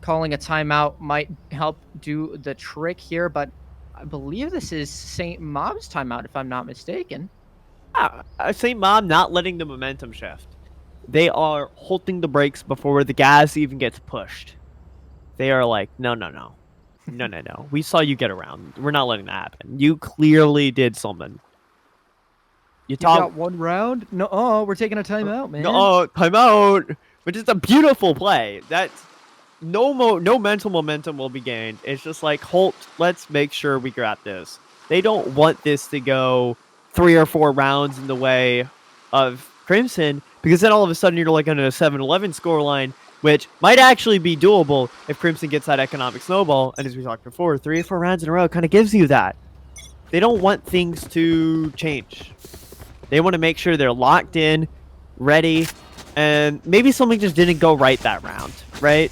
calling a timeout might help do the trick here. But I believe this is Saint Mob's timeout, if I'm not mistaken. Saint Mob not letting the momentum shift. They are holding the brakes before the gas even gets pushed. They are like, no. We saw you get around. We're not letting that happen. You clearly did something. You got 1 round? No, we're taking a timeout, man. No, timeout. which is a beautiful play. That's no mental momentum will be gained. It's just like, Holt, let's make sure we grab this. They don't want this to go 3 or 4 rounds in the way of Crimson, because then all of a sudden you're like on a 7-11 scoreline, which might actually be doable if Crimson gets that economic snowball. And as we talked before, 3 or 4 rounds in a row kind of gives you that. They don't want things to change. They want to make sure they're locked in, ready, and maybe something just didn't go right that round, right?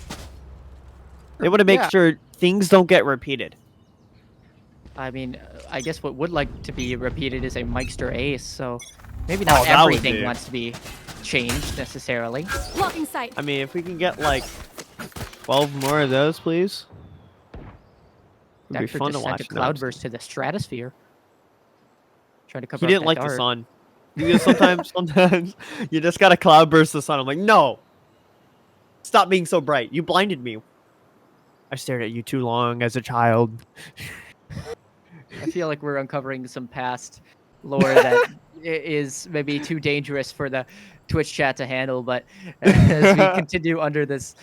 They want to make sure things don't get repeated. I mean, I guess what would like to be repeated is a Mikester ace, so maybe not everything wants to be changed necessarily. Blocking sight. I mean, if we can get like 12 more of those, please. It'd be Dexter fun to just sent watch. a cloudburst to the stratosphere. Trying to cover He up didn't that like dart. the sun. Because sometimes you just gotta cloudburst the sun. I'm like, no! Stop being so bright. You blinded me. I stared at you too long as a child. I feel like we're uncovering some past lore that is maybe too dangerous for the Twitch chat to handle. But as we continue under this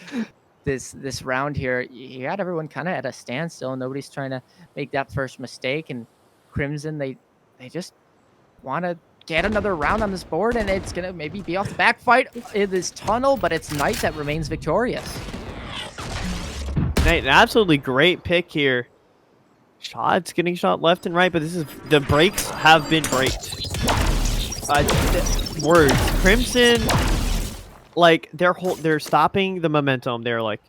round here, you got everyone kind of at a standstill. Nobody's trying to make that first mistake, and Crimson they just want to get another round on this board, and it's gonna maybe be off the back fight in this tunnel, but it's Knight that remains victorious. Knight, an absolutely great pick here. Shots getting shot left and right, but this is the brakes have been braked. Words. Crimson, like they're stopping the momentum. They're like,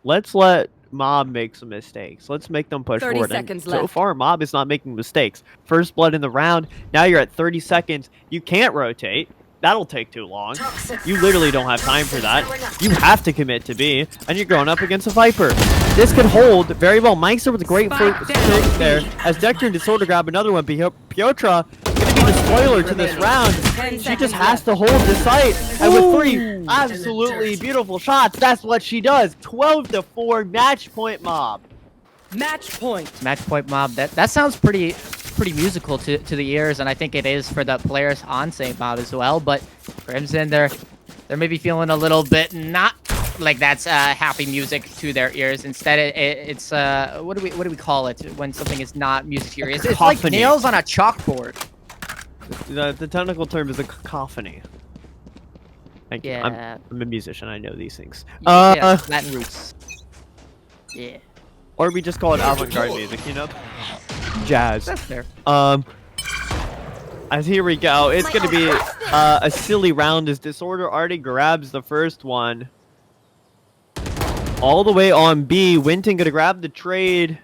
let's let Mob make some mistakes. Let's make them push 30 forward. seconds And so left. far, Mob is not making mistakes. First blood in the round. Now you're at 30 seconds. You can't rotate. That'll take too long. You literally don't have time for that. You have to commit to B, and you're going up against a Viper. This could hold very well. Mikester with a great first pick there, as Dexter and Disorder grab another one. Piotra going to be the spoiler to this round. She just has to hold the site, and with 3 absolutely beautiful shots, that's what she does. 12-4, match point Mob. Match point. Match point Mob. That sounds pretty musical to the ears, and I think it is for the players on St. Mob as well. But Crimson, they're maybe feeling a little bit not like that's happy music to their ears. Instead, it's what do we call it when something is not music to your ears? It's like Cacophony. nails on a chalkboard. The technical term is a cacophony. Thank you. Yeah. I'm a musician. I know these things. Yeah, Latin roots. Yeah, Or we just call it avant-garde music, you know? Jazz. that's fair. As here we go. It's going to be a silly round as Disorder already grabs the first one. All the way on B. Winton going to grab the trade.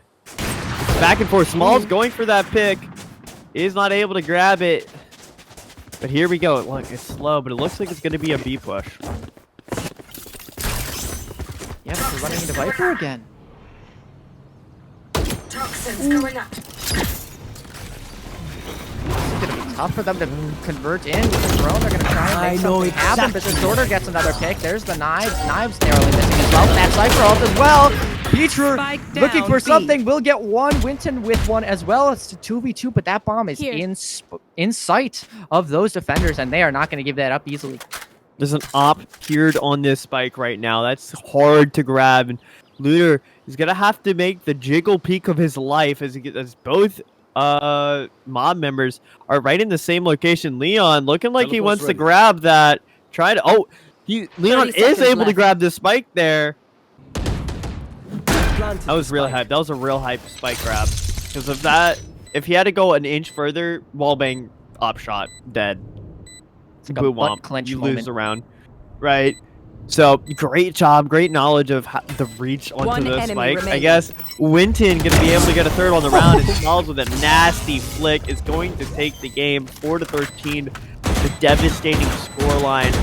Back and forth. Smalls going for that pick. He's not able to grab it. But here we go. Look, it's slow, but it looks like it's going to be a B push. Yeah, but they're running into Viper again. Toxins going up. It's gonna be tough for them to convert in with the drone. They're gonna try and make something happen, but Disorder gets another pick. There's the knives. Knives narrowly missing as well. That Cypher ult as well. Petra Spike looking down for B. something. Will get one. Winton with one as well. It's a 2v2, but that bomb is Here. in sight of those defenders, and they are not going to give that up easily. There's an op tiered on this spike right now. That's hard to grab. And Looter is going to have to make the jiggle peak of his life as both mob members are right in the same location. Leon looking like he wants to grab that. Leon 30 is seconds able to left. grab this spike there. That was real hype. That was a real hype spike grab. Because of that, if he had to go an inch further, wallbang, op shot, dead. It's like a Boo butt womp. clench You moment. lose the round. Right. So, great job. Great knowledge of the reach onto One the enemy spike. I remaining. guess Winton going to be able to get a third on the round. And Smalls with a nasty flick is going to take the game 4-13. The devastating scoreline.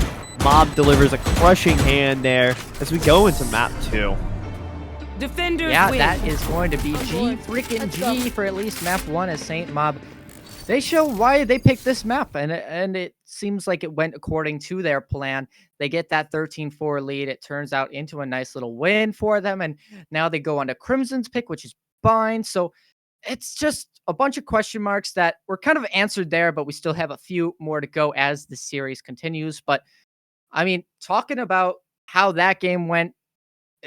Mob delivers a crushing hand there as we go into map 2. Defenders Yeah, win. that is going to be G freaking G for at least map 1 as Saint Mob. They show why they picked this map, and it seems like it went according to their plan. They get that 13-4 lead. It turns out into a nice little win for them, and now they go on to Crimson's pick, which is Bind. So it's just a bunch of question marks that were kind of answered there, but we still have a few more to go as the series continues. But I mean, talking about how that game went,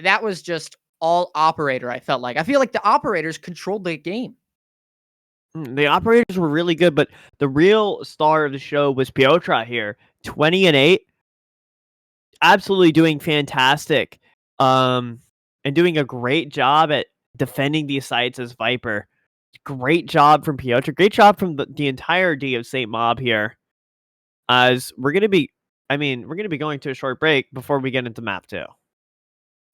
that was just all operator, I felt like. I feel like the operators controlled the game. The operators were really good, but the real star of the show was Piotr here. 20-8. Absolutely doing fantastic. And doing a great job at defending these sites as Viper. Great job from Piotr. Great job from the entirety of St. Mob here. As we're gonna be going to a short break before we get into map 2.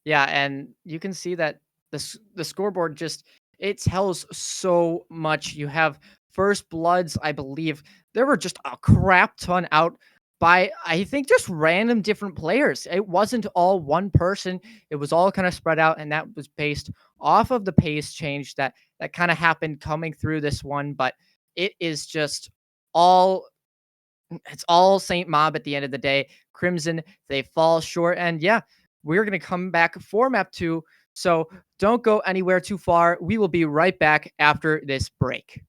Yeah, and you can see that the scoreboard just it tells so much. You have first bloods, I believe. There were just a crap ton out by I think just random different players. It wasn't all one person. It was all kind of spread out, and that was based off of the pace change that kind of happened coming through this one. But it is just all it's all Saint Mob at the end of the day. Crimson, they fall short. And yeah, we're going to come back for map 2. So don't go anywhere too far. We will be right back after this break.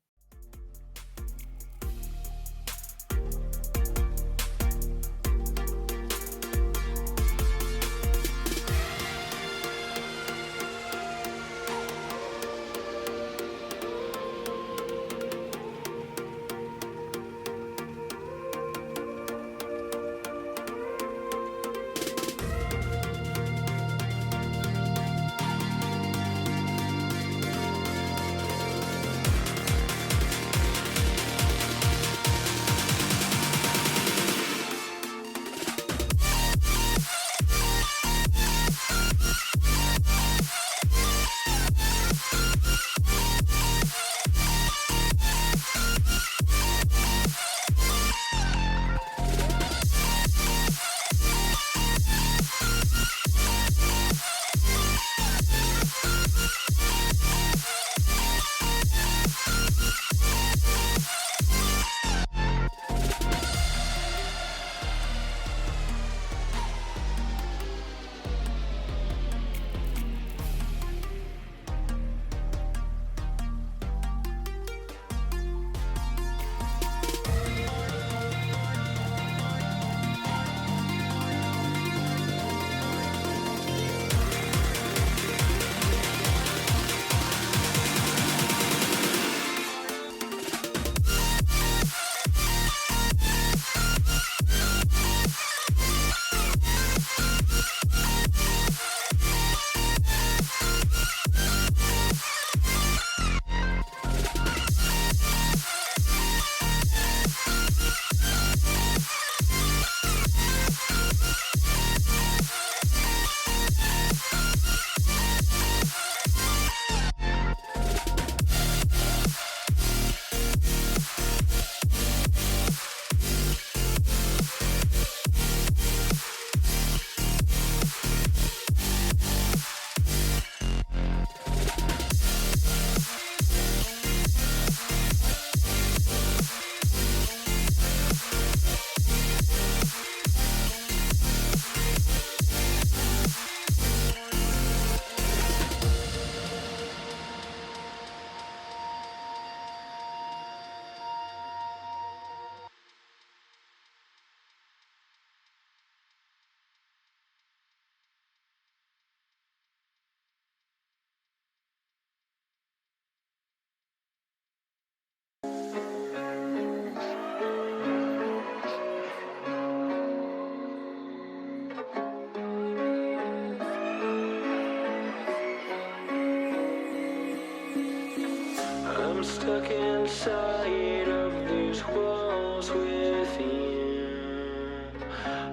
I'm stuck inside of these walls within.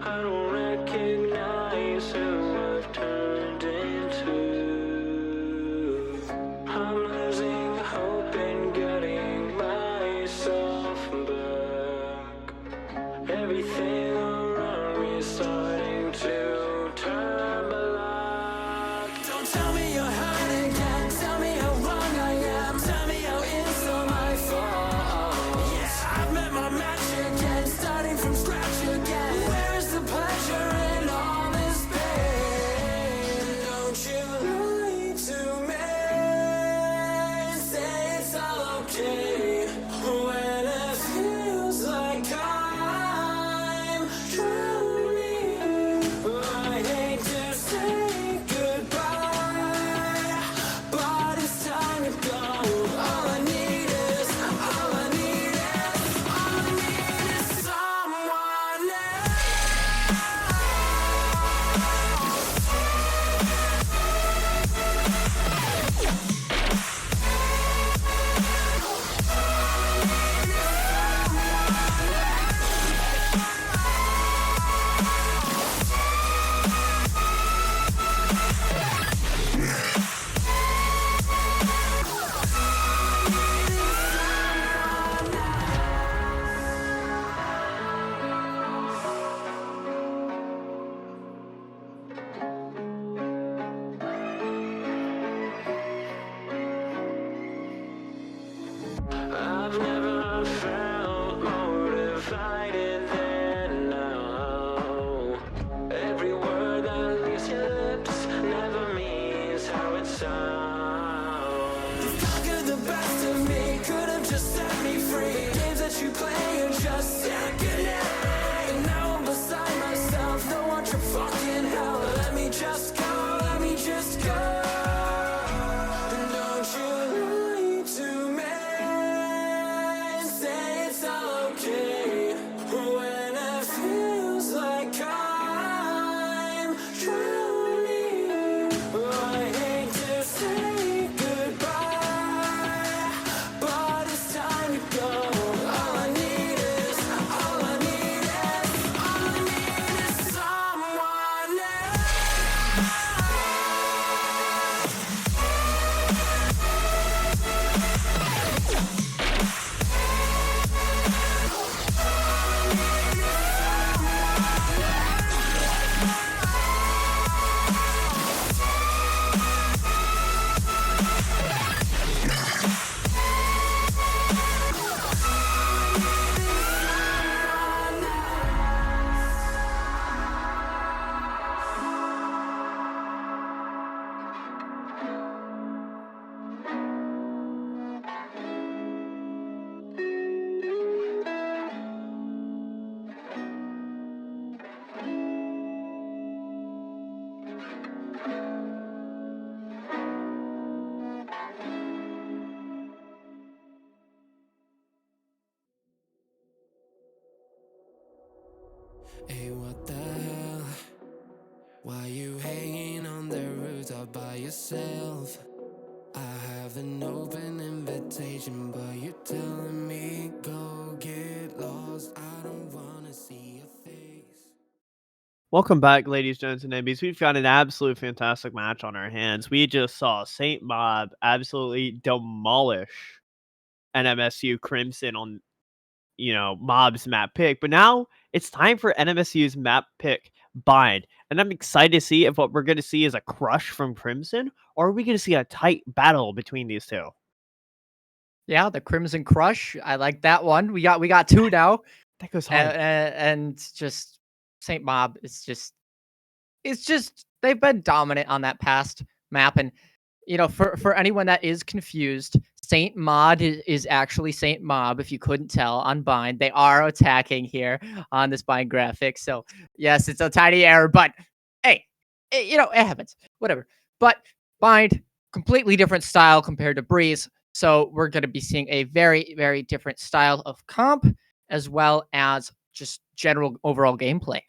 I don't recognize who I've turned into. I'm losing hope and getting myself back. Everything around me is starting to turn black. Don't tell me you're hurt again. Tell me how wrong I am. Tell me how it's all my fault. Yeah, I've met my match again. I felt more divided than now. Every word that leaves your lips never means how it sounds. You conquered the best of me, could have just set me free. Games that you play are just second hand. And now I'm beside myself, no one your fucking hell. Let me just go, let me just go. And don't you lie to me, say it's all okay. When it feels like I'm drowning, I hate to say goodbye, but it's time to go. All I need is someone else. Hey, what the hell? Why you hanging on the rooftop by yourself? I have an open invitation, but you're telling me go get lost. I don't wanna see your face. Welcome back, ladies, gents, and NBs. We've got an absolute fantastic match on our hands. We just saw Saint Mob absolutely demolish NMSU Crimson on, Mob's map pick. But now it's time for NMSU's map pick, Bind. And I'm excited to see if what we're going to see is a crush from Crimson, or are we going to see a tight battle between these two? Yeah, the Crimson Crush. I like that one. We got two now. That goes hard. And just Saint Mob. It's just they've been dominant on that past map. And for anyone that is confused, Saint Mod is actually Saint Mob. If you couldn't tell on Bind, they are attacking here on this Bind graphic. So yes, it's a tiny error, but hey, it happens. Whatever. But Bind, completely different style compared to Breeze. So we're going to be seeing a very, very different style of comp, as well as just general overall gameplay.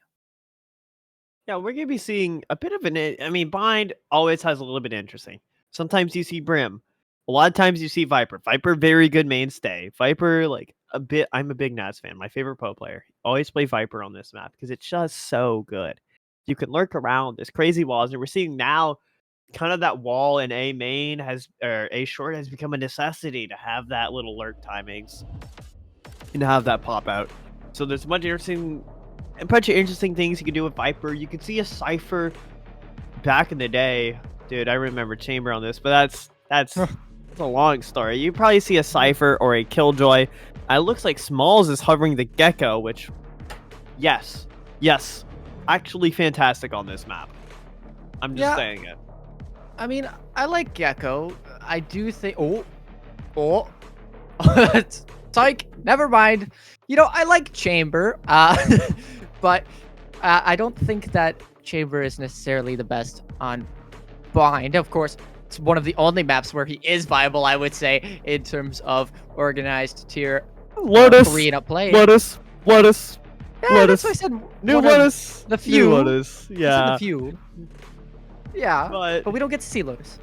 Yeah, we're going to be seeing a bit of Bind always has a little bit interesting. Sometimes you see Brim. A lot of times you see Viper. Viper, very good mainstay. Viper, I'm a big Nats fan. My favorite Poe player. Always play Viper on this map because it's just so good. You can lurk around. There's crazy walls. And we're seeing now kind of that wall in A main A short has become a necessity to have that little lurk timings and to have that pop out. So there's a bunch of interesting things you can do with Viper. You can see a Cypher back in the day. Dude, I remember Chamber on this, but that's a long story. You probably see a Cypher or a Killjoy. It looks like Smalls is hovering the Gecko, which, yes, actually fantastic on this map. I'm just saying it. I mean, I like Gecko. I do think... Oh. Psych, never mind. I like Chamber, but I don't think that Chamber is necessarily the best on Bind. Of course, it's one of the only maps where he is viable, I would say, in terms of organized tier arena play. Lotus. Yeah, that's what I said. New Lotus. The few. New Lotus. Yeah. The few. Yeah, but we don't get to see Lotus.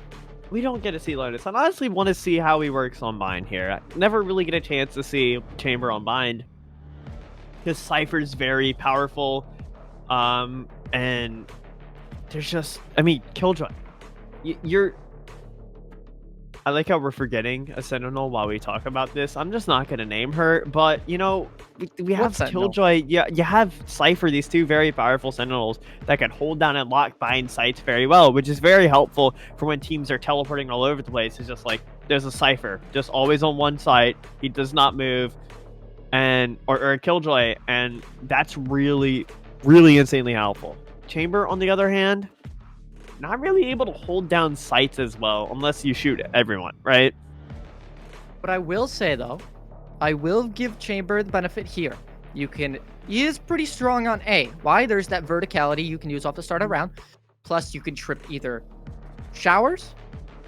We don't get to see Lotus. I honestly want to see how he works on Bind here. I never really get a chance to see Chamber on Bind. His Cypher's very powerful. And there's just... Killjoy. I like how we're forgetting a Sentinel while we talk about this. I'm just not going to name her, but, we have Killjoy. Yeah, you have Cypher, these two very powerful Sentinels that can hold down and lock Bind sites very well, which is very helpful for when teams are teleporting all over the place. It's just like, there's a Cypher, just always on one site. He does not move. or a Killjoy, and that's really, really insanely helpful. Chamber, on the other hand, not really able to hold down sights as well unless you shoot everyone, right? But I will say though, I will give Chamber the benefit here. He is pretty strong on A. Why? There's that verticality you can use off the start of round. Plus, you can trip either showers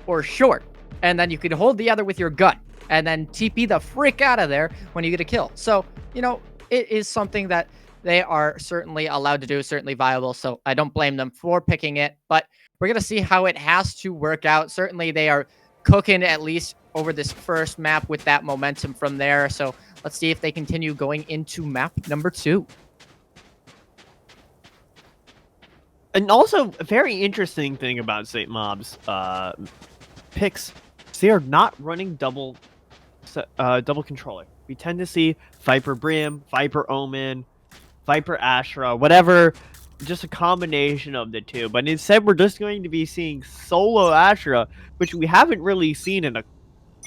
or short, and then you can hold the other with your gun, and then TP the frick out of there when you get a kill. So, you know, it is something that they are certainly allowed to do, certainly viable. So I don't blame them for picking it, but we're going to see how it has to work out. Certainly they are cooking at least over this first map with that momentum from there. So let's see if they continue going into map number 2. And also, a very interesting thing about St. Mob's picks, they are not running double controller. We tend to see Viper Brim, Viper Omen, Viper Astra, whatever, just a combination of the two. But instead, we're just going to be seeing solo Astra, which we haven't really seen in a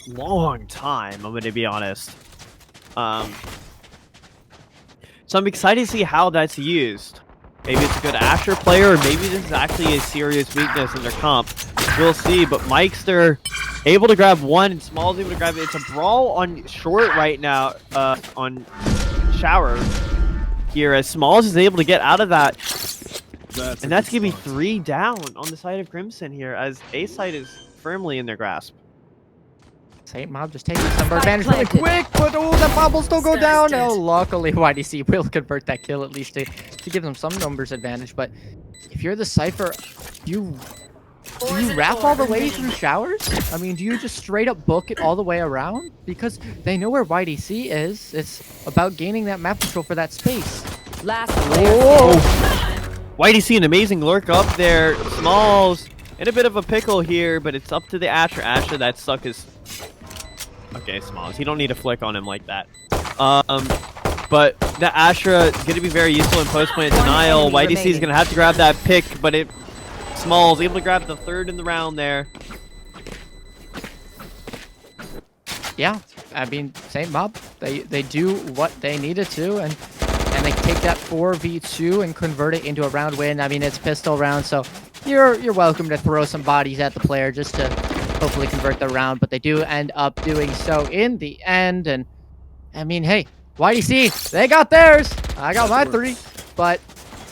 long time, I'm going to be honest. So I'm excited to see how that's used. Maybe it's a good Asher player, or maybe this is actually a serious weakness in their comp. We'll see, but Mikester able to grab one, and Small's able to grab it. It's a brawl on short right now, on Shower here, as Smalls is able to get out of that. And that's going to be 3 down on the side of Crimson here, as A side is firmly in their grasp. St. Mob just taking some advantage really quick, but oh, that bomb will still go down. Oh, luckily YDC will convert that kill, at least to give them some numbers advantage. But if you're the Cypher, do you wrap all the way through showers? I mean, do you just straight up book it all the way around? Because they know where YDC is. It's about gaining that map control for that space. Last player. YDC, an amazing lurk up there. Smalls in a bit of a pickle here, but it's up to the Asher. Asher, that stuck his... Okay, Smalls. You don't need to flick on him like that. But the Astra is going to be very useful in post-plant denial. YDC is going to have to grab that pick, but Smalls able to grab the 3rd in the round there. Yeah, I mean, St. Mob, they do what they needed to, and they take that 4v2 and convert it into a round win. I mean, it's pistol round, so you're welcome to throw some bodies at the player just to hopefully convert the round, but they do end up doing so in the end. And I mean, hey, YDC, they got theirs. I got my 3, but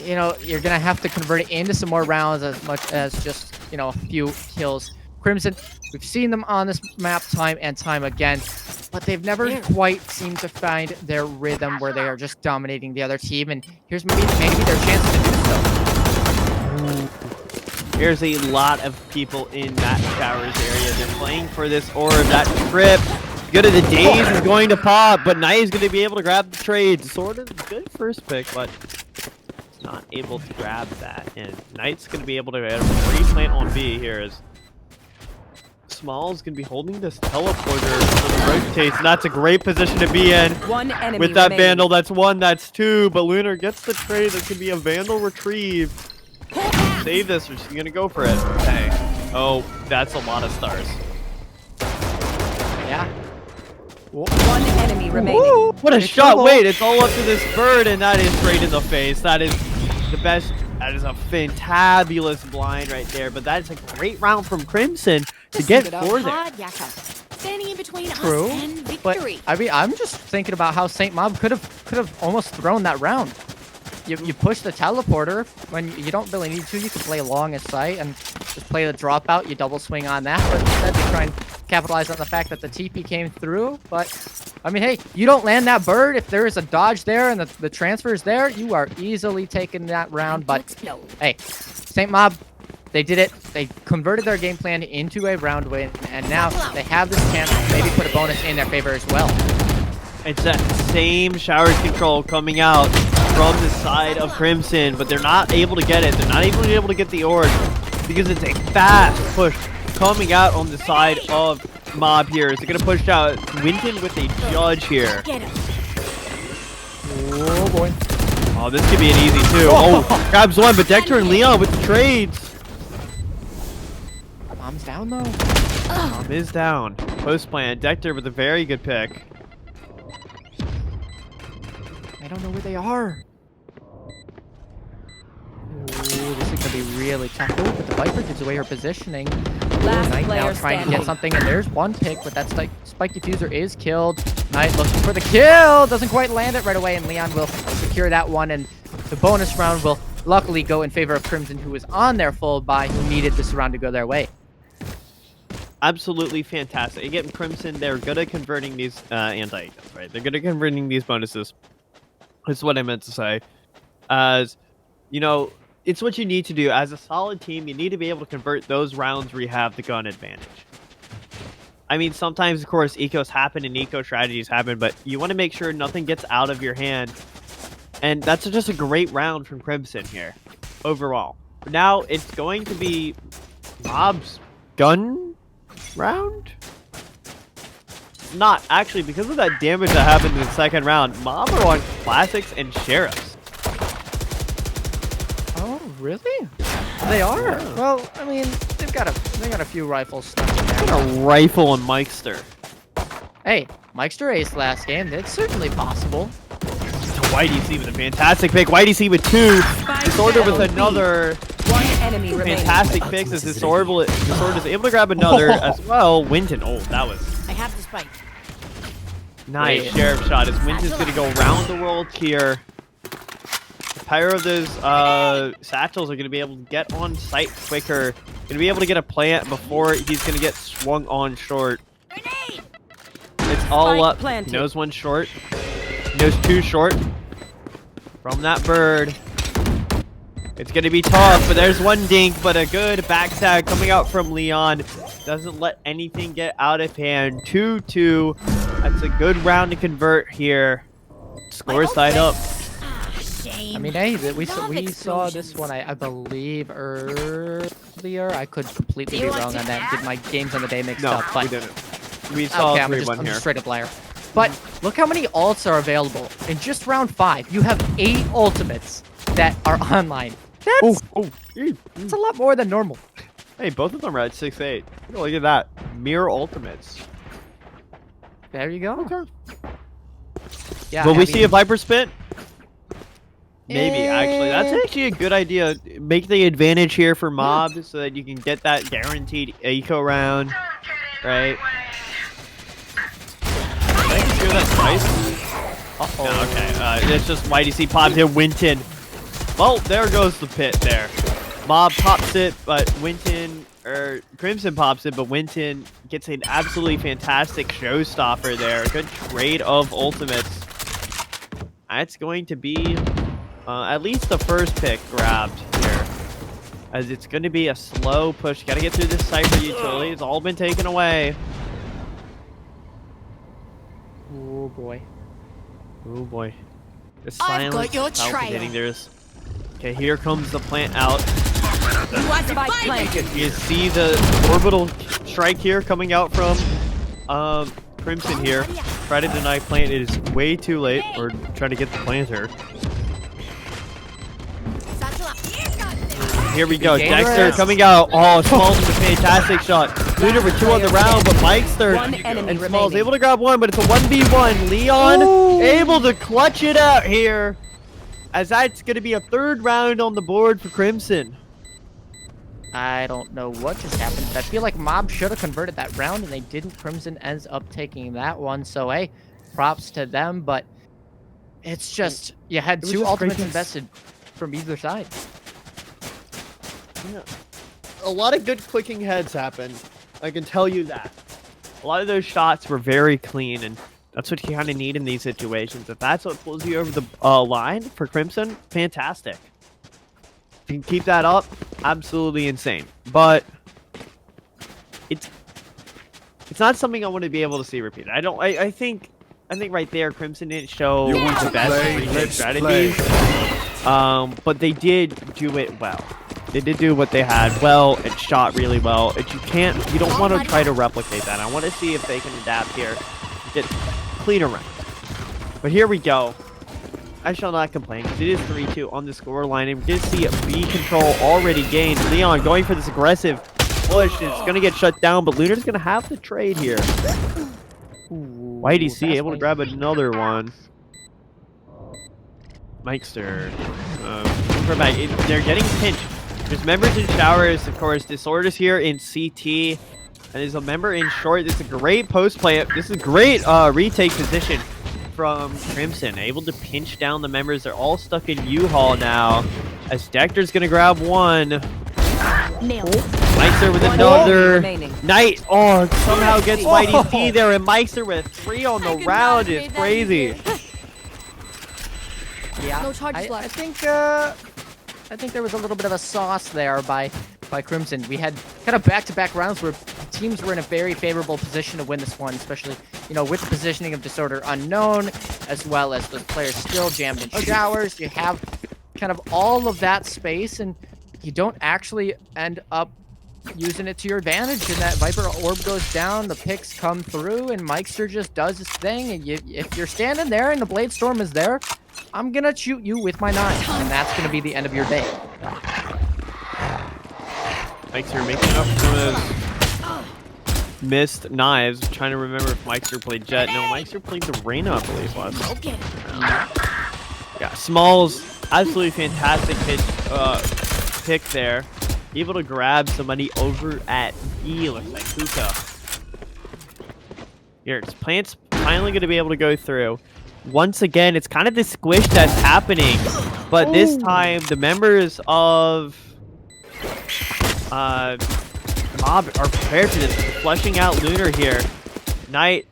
you know, you're gonna have to convert it into some more rounds as much as just, you know, a few kills. Crimson, we've seen them on this map time and time again, but they've never quite seemed to find their rhythm where they are just dominating the other team. And here's maybe their chance to do so. There's a lot of people in that Showers area. They're playing for this orb. That trip, good at the days, is going to pop, but Knight is going to be able to grab the trade. Sort of good first pick, but it's not able to grab that. And Knight's going to be able to replant on B here, as Small's going to be holding this teleporter on the rotate. So that's a great position to be in. One enemy with that remaining. Vandal. That's 1, that's 2, but Lunar gets the trade. That could be a Vandal retrieve. Save this, we're just gonna go for it. Okay. Oh, that's a lot of stars. Yeah. One enemy remaining. Woo, what a It's shot. trouble. Wait, it's all up to this bird, and that is straight in the face. That is the best. That is a fantabulous blind right there, but that is a great round from Crimson to get 4 there. Standing in between True, us and but victory. I mean, I'm just thinking about how St. Mob could have almost thrown that round. You push the teleporter when you don't really need to. You can play long as sight and just play the dropout. You double swing on that, but instead they try and capitalize on the fact that the TP came through. But I mean, hey, you don't land that bird if there is a dodge there and the transfer is there. You are easily taking that round. But hey, St. Mob, they did it. They converted their game plan into a round win, and now they have this chance to maybe put a bonus in their favor as well. It's that same Showers control coming out from the side of Crimson, but they're not able to get it. They're not even able to get the orb because it's a fast push coming out on the side of Mob here. They're going to push out Winton with a judge here. Oh boy. Oh, this could be an easy 2. Oh, grabs 1, but Dector and Leon with the trades. Mom's down though. Mom is down. Post plan. Dector with a very good pick. don't know where they are. Ooh, this is gonna be really tough. Oh, but the Viper gives away her positioning. Last Knight player now trying to standing. get something, and there's one pick, but that spike diffuser is killed. Knight looking for the kill, doesn't quite land it right away, and Leon will secure that one, and the bonus round will luckily go in favor of Crimson, who is on their full buy, who needed this round to go their way. Absolutely fantastic. Again, Crimson, they're good at converting these anti-agents, right? They're good at converting these bonuses. That's what I meant to say. As, you know, it's what you need to do. As a solid team, you need to be able to convert those rounds where you have the gun advantage. I mean, sometimes, of course, ecos happen and eco strategies happen, but you want to make sure nothing gets out of your hand. And that's just a great round from Crimson here, overall. Now, it's going to be Mob's gun round? Not, actually, because of that damage that happened in the second round, Mob are on Classics and Sheriffs. Oh, really? They are? Yeah. Well, I mean, they got a few rifles stuck in there. And a rifle and Mikester. Hey, Mikester ace last game. It's certainly possible. To YDC with a fantastic pick. YDC with 2. Disorder with another One enemy remaining. fantastic picks as Disorder is able to grab another as well. Winton. Oh, that was I have the spike. nice. Wait. Sheriff shot as Winton's going to go round the world here. The power of those satchels are going to be able to get on site quicker. Going to be able to get a plant before he's going to get swung on short. Grenade! It's all Spike up. planted. He knows one short. He knows 2 short. From that bird. It's going to be tough, but there's one dink, but a good backstab coming out from Leon. Doesn't let anything get out of hand. 2-2. That's a good round to convert here. Score side up. Ah, shame. I mean, hey, we saw Explosions. this one, I believe, earlier. I could completely Do be you want wrong to on that. Get my games on the day mixed No, up. But we didn't. We saw okay, 3-1 I'm here. just straight up liar. But look how many ults are available. In just round 5, you have 8 ultimates that are online. That's a lot more than normal. Hey, both of them are at 6-8. Look at that. Mirror ultimates. There you go. Okay. Yeah, Will I we mean, see a Viper spin? Maybe, actually. That's actually a good idea. Make the advantage here for Mob so that you can get that guaranteed eco round. Right? Did I just hear that twice? Uh-oh. No, okay. It's just YDC pops here. Winton. Well, there goes the pit there. Mob pops it, but Crimson pops it, but Winton gets an absolutely fantastic showstopper there. A good trade of ultimates. That's going to be at least the first pick grabbed here. As it's going to be a slow push. Got to get through this Cypher utility. It's all been taken away. Oh boy. Oh boy. The I've got silence your is palpitating. trail. Okay, here comes the plant out. Spike planted. You see the orbital strike here coming out from Crimson here. Try to deny plant. It is way too late. Or try to get the planter. Satchel up. Here goes. Here we go. Dangerous. Dexter coming out. Oh, Smalls with a fantastic shot. Lunar with 2 on the round, but Mike's third. One enemy And Smalls remaining. able to grab 1, but it's a 1v1. Leon able to clutch it out here. As that's going to be a 3rd round on the board for Crimson. I don't know what just happened, but I feel like Mob should have converted that round, and they didn't. Crimson ends up taking that one, so hey, props to them, but it's just, you had It was 2 just ultimates great. invested from either side. Yeah. A lot of good clicking heads happened. I can tell you that. A lot of those shots were very clean, and that's what you kind of need in these situations. If that's what pulls you over the line for Crimson, fantastic. If you can keep that up, absolutely insane. But it's not something I want to be able to see repeated. I think right there, Crimson didn't show the best free strategies. But they did do it well. They did do what they had well and shot really well. And you don't want to try to replicate that. I want to see if they can adapt here, get clean around. But here we go. I shall not complain. It is 3-2 on the score line. And we did see a B control already gained. Leon going for this aggressive push. It's going to get shut down, but Lunar's going to have the trade here. Ooh, YDC that's able to funny. grab another one. Meister. They're getting pinched. There's members in showers, of course. Disorder's here in CT. And there's a member in short. This is a great post play. This is a great retake position from Crimson. Able to pinch down the members. They're all stuck in U-Haul now. As Dector's going to grab one. Nailed it. Meister with One another. remaining. Knight, somehow gets Mighty C there. And Meister with 3 on the round is crazy. Yeah, No charges I left. think there was a little bit of a sauce there by Crimson. We had kind of back-to-back rounds where teams were in a very favorable position to win this one, especially, you know, with the positioning of Disorder unknown, as well as those players still jammed in showers. You have kind of all of that space, and you don't actually end up using it to your advantage, and that Viper orb goes down, the picks come through, and Meister just does his thing, and if you're standing there and the Blade Storm is there, I'm gonna shoot you with my knife, and that's gonna be the end of your day. Meister making up some of those missed knives. Trying to remember if Meister played Jet. No, Meister played the Reyna, I believe, last time. Okay. Yeah, Smalls, absolutely fantastic pick there. Able to grab somebody over at B, looks like Hookah. Here, it's Plant's finally going to be able to go through. Once again, it's kind of this squish that's happening, but this time the members of Mob are prepared for this. Flushing out Lunar here. Knight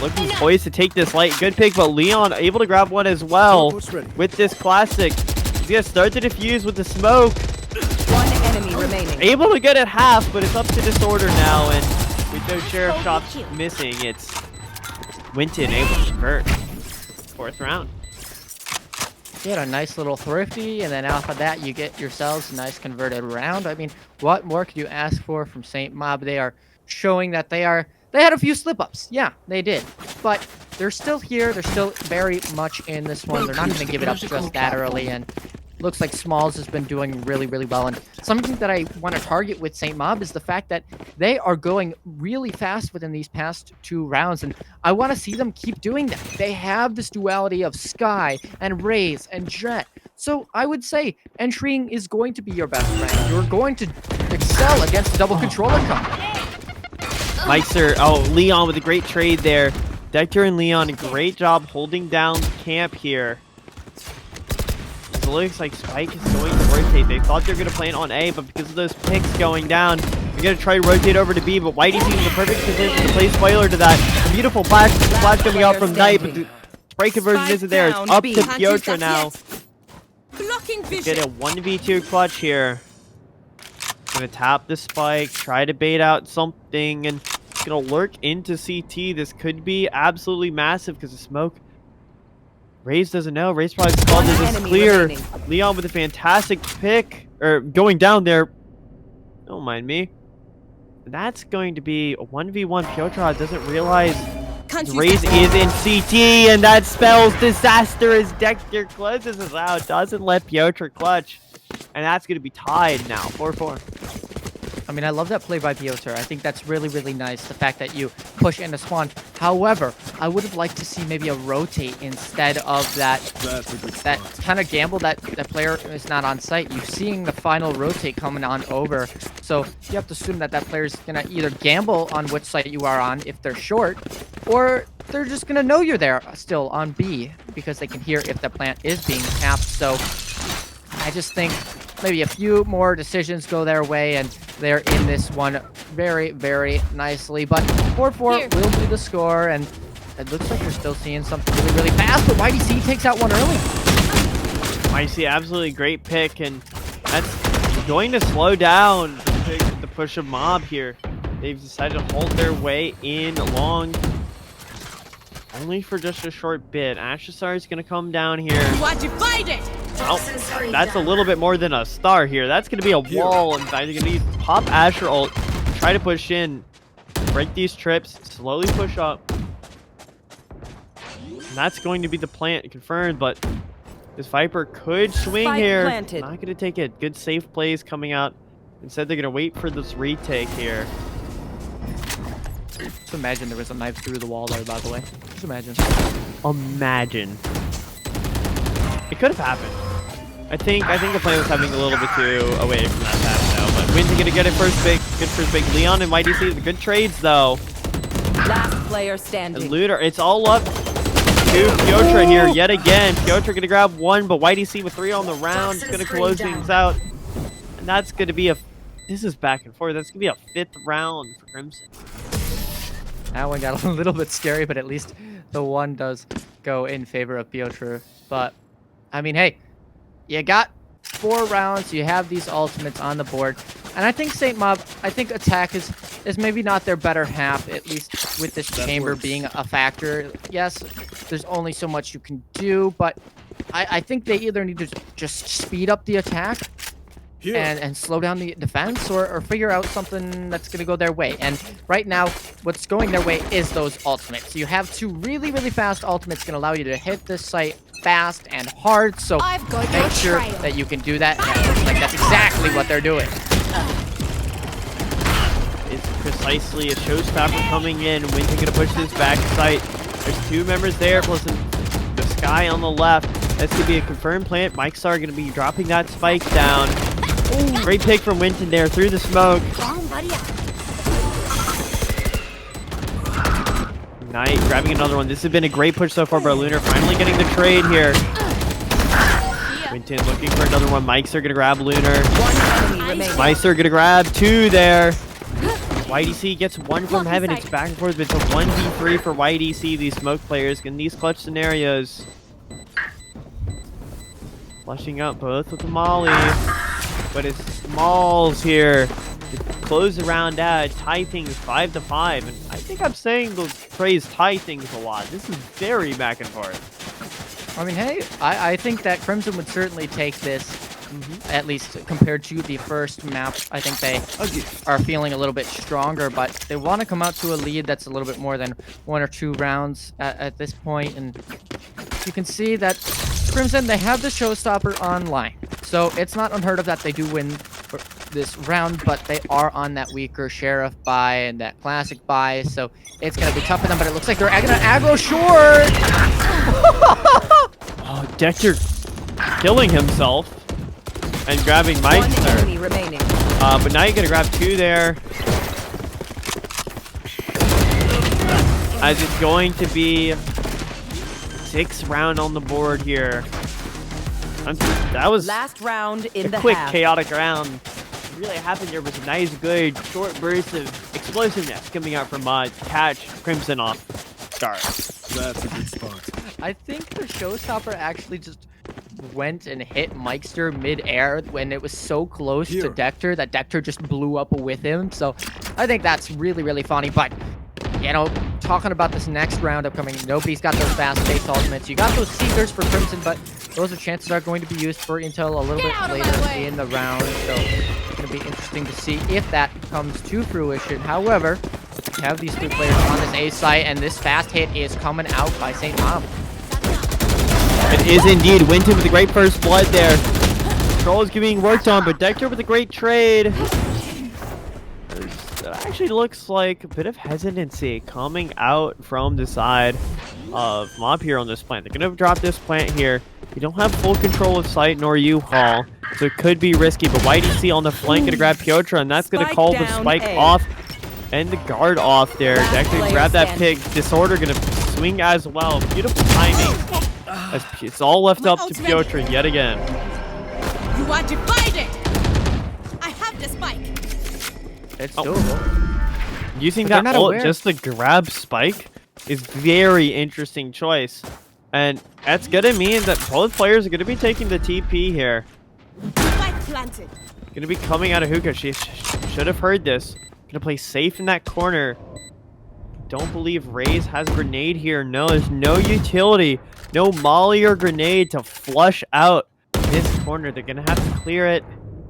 looking poised to take this light. Good pick, but Leon able to grab one as well with this classic. He's going to start to defuse with the smoke. One enemy remaining. Able to get it half, but it's up to Disorder now, and with no sheriff shots missing, it's Winton able to convert. 4th round. You had a nice little thrifty, and then off of that, you get yourselves a nice converted round. I mean, what more could you ask for from Saint Mob? They are showing that they had a few slip-ups. Yeah, they did. But they're still here. They're still very much in this one. They're not going to give it up just that early, and looks like Smalls has been doing really, really well. And something that I want to target with Saint Mob is the fact that they are going really fast within these past 2 rounds. And I want to see them keep doing that. They have this duality of Sky and Raze and Jet. So I would say entering is going to be your best friend. You're going to excel against double controller comp. Meister, Leon with a great trade there. Dector and Leon, a great job holding down camp here. It looks like Spike is going to rotate. They thought they were going to plant on A, but because of those picks going down, they're going to try to rotate over to B, but Whitey's in the perfect position to play spoiler to that. A beautiful flash coming out from Knight, but the spray conversion isn't there. It's up to Piotr now. Blocking vision. Get a 1v2 clutch here. Gonna tap the spike, try to bait out something, and gonna lurk into CT. This could be absolutely massive because of smoke. Raze doesn't know. Raze probably called this is clear. remaining. Leon with a fantastic pick, or going down there. Don't mind me. That's going to be a 1v1. Piotr doesn't realize Raze is in CT, and that spells disaster as Dector closes us out. Doesn't let Piotr clutch. And that's going to be tied now, 4-4. I mean, I love that play by Piotr. I think that's really, really nice, the fact that you push into spawn. However, I would have liked to see maybe a rotate instead of that kind of gamble that player is not on site. You're seeing the final rotate coming on over. So you have to assume that player is going to either gamble on which site you are on if they're short, or they're just going to know you're there still on B because they can hear if the plant is being tapped. So I just think maybe a few more decisions go their way, and they're in this one very, very nicely. But 4-4 will be the score, and it looks like we're still seeing something really, really fast. But YDC takes out one early. YDC, absolutely great pick, and that's going to slow down the push of Mob here. They've decided to hold their way in long, only for just a short bit. Ashasar is going to come down here. Why'd you find it? Oh, that's a little bit more than a star here. That's going to be a wall. In fact, they're going to need pop Asher ult, try to push in, break these trips, slowly push up. And that's going to be the plant confirmed, but this Viper could swing Spike here. planted. Not going to take it. Good safe plays coming out. Instead, they're going to wait for this retake here. Just imagine there was a knife through the wall there, by the way. Just imagine. Imagine. It could have happened. I think the plan was having a little bit too away from that pass now. But Winton gonna get it first pick. Good first pick. Leon and YDC, the good trades though. Last player And standing. Looter, it's all up to Piotr here yet again. Piotr gonna grab one, but YDC with 3 on the round is gonna close things out. And that's gonna be this is back and forth. That's gonna be a 5th round for Crimson. That one got a little bit scary, but at least the one does go in favor of Piotr. But, I mean, hey, you got 4 rounds. You have these ultimates on the board. And I think St. Mob, I think attack is maybe not their better half, at least with this chamber being a factor. Yes, there's only so much you can do, but I think they either need to just speed up the attack and slow down the defense, or figure out something that's going to go their way. And right now, what's going their way is those ultimates. You have 2 really, really fast ultimates going to allow you to hit this site fast and hard, so I've got make your sure trail. that you can do that. And it looks like that's exactly what they're doing. It's precisely a showstopper coming in. Winton gonna push this back site. There's 2 members there, plus the Sky on the left. That's gonna be a confirmed plant. Mike Star gonna be dropping that spike down. Ooh, great pick from Winton there through the smoke. Knight grabbing another one. This has been a great push so far by Lunar. Finally getting the trade here. Winton looking for another one. Mikes are gonna grab Lunar. One enemy remaining. Meister gonna grab 2 there. YDC gets 1 from heaven. It's back and forth. It's a 1v3 for YDC. These smoke players in these clutch scenarios. Flushing out both with the molly. But it's Smalls here to close the round out, tie things 5-5. And I think I'm saying the phrase tie things a lot. This is very back and forth. I mean, hey, I think that Crimson would certainly take this, at least compared to the first map. I think they are feeling a little bit stronger, but they want to come out to a lead that's a little bit more than 1 or 2 rounds at this point. And you can see that Crimson, they have the showstopper online. So it's not unheard of that they do win this round, but they are on that weaker Sheriff buy and that classic buy. So it's going to be tough for them, but it looks like they're going to aggro short. Oh, Dector killing himself and grabbing One Meister. enemy remaining. But now you're gonna grab 2 there. As it's going to be 6th round on the board here. That was Last round in a the quick, half. chaotic round. What really happened there was a nice, good, short burst of explosiveness coming out from catch Crimson off guard. That's a good spot. I think the showstopper actually just went and hit Mikester mid-air when it was so close to Dector that Dector just blew up with him. So I think that's really, really funny. But, you know, talking about this next round upcoming, nobody's got those fast-paced ultimates. You got those Seekers for Crimson, but those chances are going to be used for intel a little bit later in the round. So it's going to be interesting to see if that comes to fruition. However, we have these 2 players on this A site, and this fast hit is coming out by St. Mob. It is indeed Winton with a great first blood there. Troll is being worked on, but Dector with a great trade. It actually looks like a bit of hesitancy coming out from the side of Mob here on this plant. They're going to drop this plant here. You don't have full control of site nor U-Haul, so it could be risky. But YDC on the flank going to grab Piotr, and that's going to Spike call the down spike A. off and the guard off there. Last Dector player grab that standing. pick. Disorder going to swing as well. Beautiful timing. As it's all left up to Piotr yet again. You are divided. I have the spike. It's Oh. doable. Using But they're that not ult aware. just to grab Spike is very interesting choice. And that's going to mean that both players are going to be taking the TP here. Spike planted. Going to be coming out of hookah. She should have heard this. Going to play safe in that corner. Don't believe Raze has a grenade here. No, there's no utility. No molly or grenade to flush out this corner. They're going to have to clear it.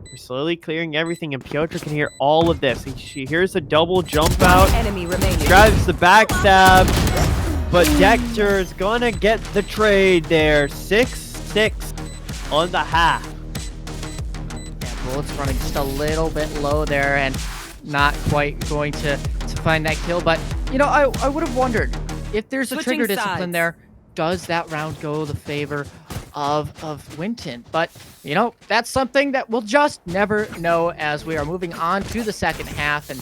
They're slowly clearing everything, and Piotr can hear all of this. She hears a double jump out. One enemy remaining. Grabs the backstab, but Dector is gonna get the trade there. 6-6 on the half. Yeah, Bullets running just a little bit low there and not quite going to find that kill. But, you know, I would have wondered if there's a Switching trigger discipline sides. there, does that round go the favor of Winton. But, you know, that's something that we'll just never know as we are moving on to the second half. And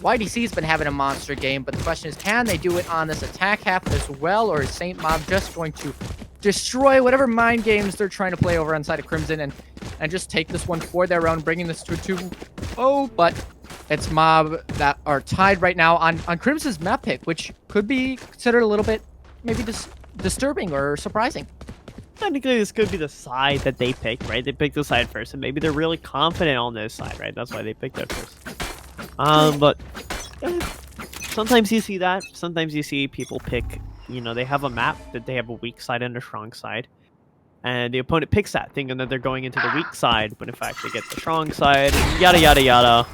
YDC's been having a monster game, but the question is, can they do it on this attack half as well, or is St. Mob just going to destroy whatever mind games they're trying to play over on side of Crimson and just take this one for their own, bringing this to a 2-0, but it's Mob that are tied right now on Crimson's map pick, which could be considered a little bit maybe disturbing or surprising. Technically, this could be the side that they picked, right? They picked the side first, and maybe they're really confident on this side, right? That's why they picked it first. But sometimes you see that. Sometimes you see people pick, you know, they have a map that they have a weak side and a strong side. And the opponent picks that, thinking that they're going into the weak side, but in fact they get the strong side, yada, yada, yada.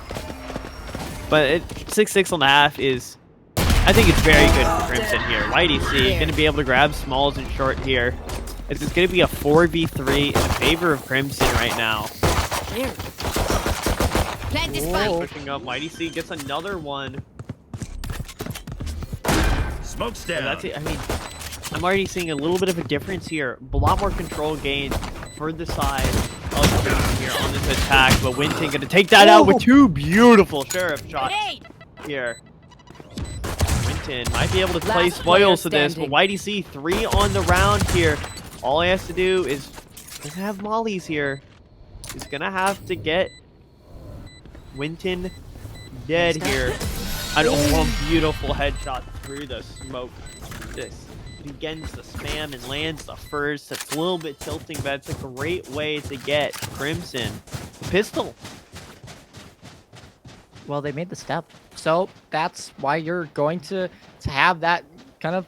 But 6-6 on the half is, I think it's very good for Crimson here. YDC going to be able to grab smalls and short here. It's going to be a 4v3 in favor of Crimson right now. Plant this spike. Pushing up, YDC gets another one. Smoke's down. And that's it. I mean, I'm already seeing a little bit of a difference here. A lot more control gain for the side of Crimson here on this attack. But Winton going to take that out with two beautiful Sheriff shots here. Winton might be able to play spoils to this, but YDC 3 on the round here. All he has to do is have mollies here. He's going to have to get Winton dead here. And one beautiful headshot through the smoke. This begins to spam and lands the first. It's a little bit tilting, but it's a great way to get Crimson the pistol. Well, they made the step. So that's why you're going to have that kind of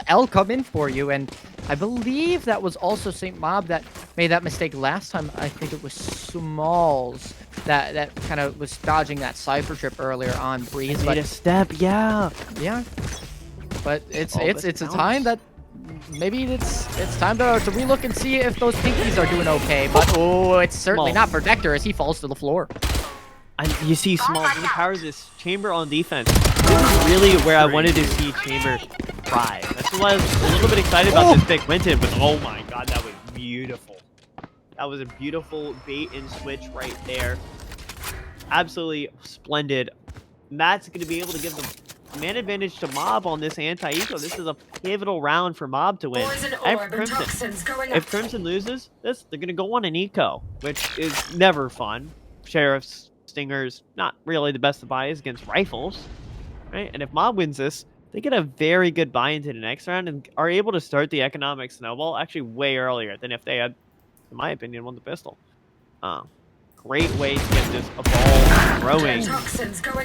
L come in for you. And I believe that was also St. Mob that made that mistake last time. I think it was Smalls that kind of was dodging that Cypher trip earlier on Breeze. Made a step, yeah. Yeah. But it's a time that maybe it's time to relook and see if those pinkies are doing okay. But oh, it's certainly not for Vector as he falls to the floor. And you see Smalls really powers this Chamber on defense. This is really where I wanted to see Chamber thrive. That's why I was a little bit excited about this pick Winton, but oh my god, that was beautiful. That was a beautiful bait and switch right there. Absolutely splendid. Matt's going to be able to give the man advantage to Mob on this anti-eco. This is a pivotal round for Mob to win. If Crimson loses this, they're going to go on an eco, which is never fun. Sheriff's Stingers, not really the best of buys against rifles, right? And if Mob wins this, they get a very good buy into the next round and are able to start the economic snowball actually way earlier than if they had, in my opinion, won the pistol. Great way to get this a ball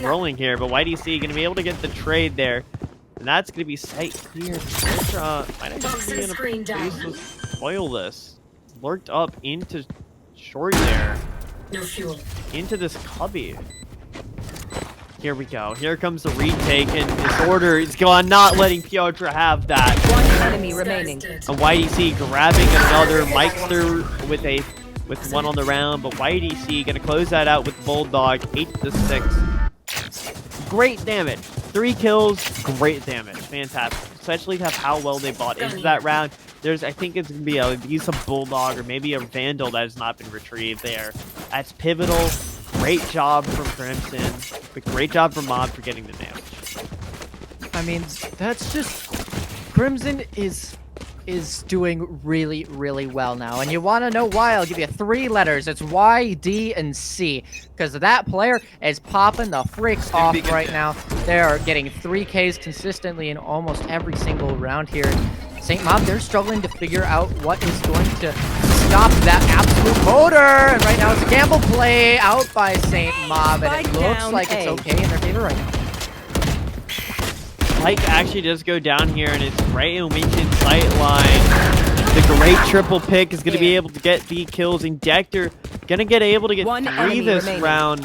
rolling here, but YDC going to be able to get the trade there, and that's going to be sight clear. Might actually be in a place to spoil this. Lurked up into short there. No fuel. Into this cubby. Here we go. Here comes the retake, and Disorder is going, not letting Piotr have that. One enemy remaining. A YDC grabbing another Mikester with one on the round, but YDC gonna close that out with Bulldog 8-6. Great damage. 3 kills, great damage. Fantastic. Especially to have how well they bought into that round. I think it's gonna be a use of Bulldog or maybe a Vandal that has not been retrieved there. That's pivotal. Great job from Crimson, but great job from Mob for getting the damage. I mean, that's just Crimson is doing really, really well now. And you want to know why? I'll give you 3 letters. It's Y, D, and C. Because that player is popping the freaks off right now. They're getting 3Ks consistently in almost every single round here. St. Mob, they're struggling to figure out what is going to stop that absolute motor. And right now it's a gamble play out by St. Mob. And it looks like it's okay in their favor right now. Spike actually does go down here, and it's right in Winton's sight line. The great triple pick is going to be able to get the kills. Injector going to get able to get 3 this round.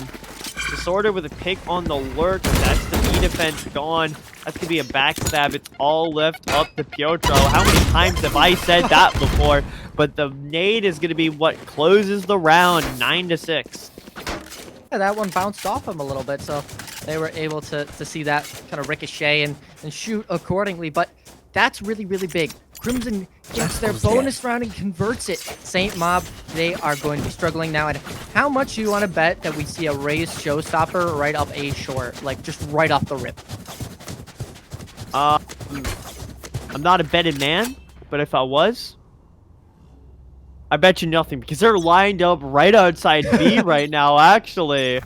Disorder with a pick on the lurk. That's the B defense gone. That's going to be a backstab. It's all left up to Piotr. How many times have I said that before? But the nade is going to be what closes the round, 9-6. Yeah, that one bounced off him a little bit, so they were able to see that kind of ricochet and shoot accordingly. But that's really, really big Crimson gets their bonus round and converts it. Saint Mob, they are going to be struggling now. And how much do you want to bet that we see a raised showstopper right up A short, like just right off the rip? I'm not a betted man, but if I was, I bet you nothing because they're lined up right outside B right now, actually.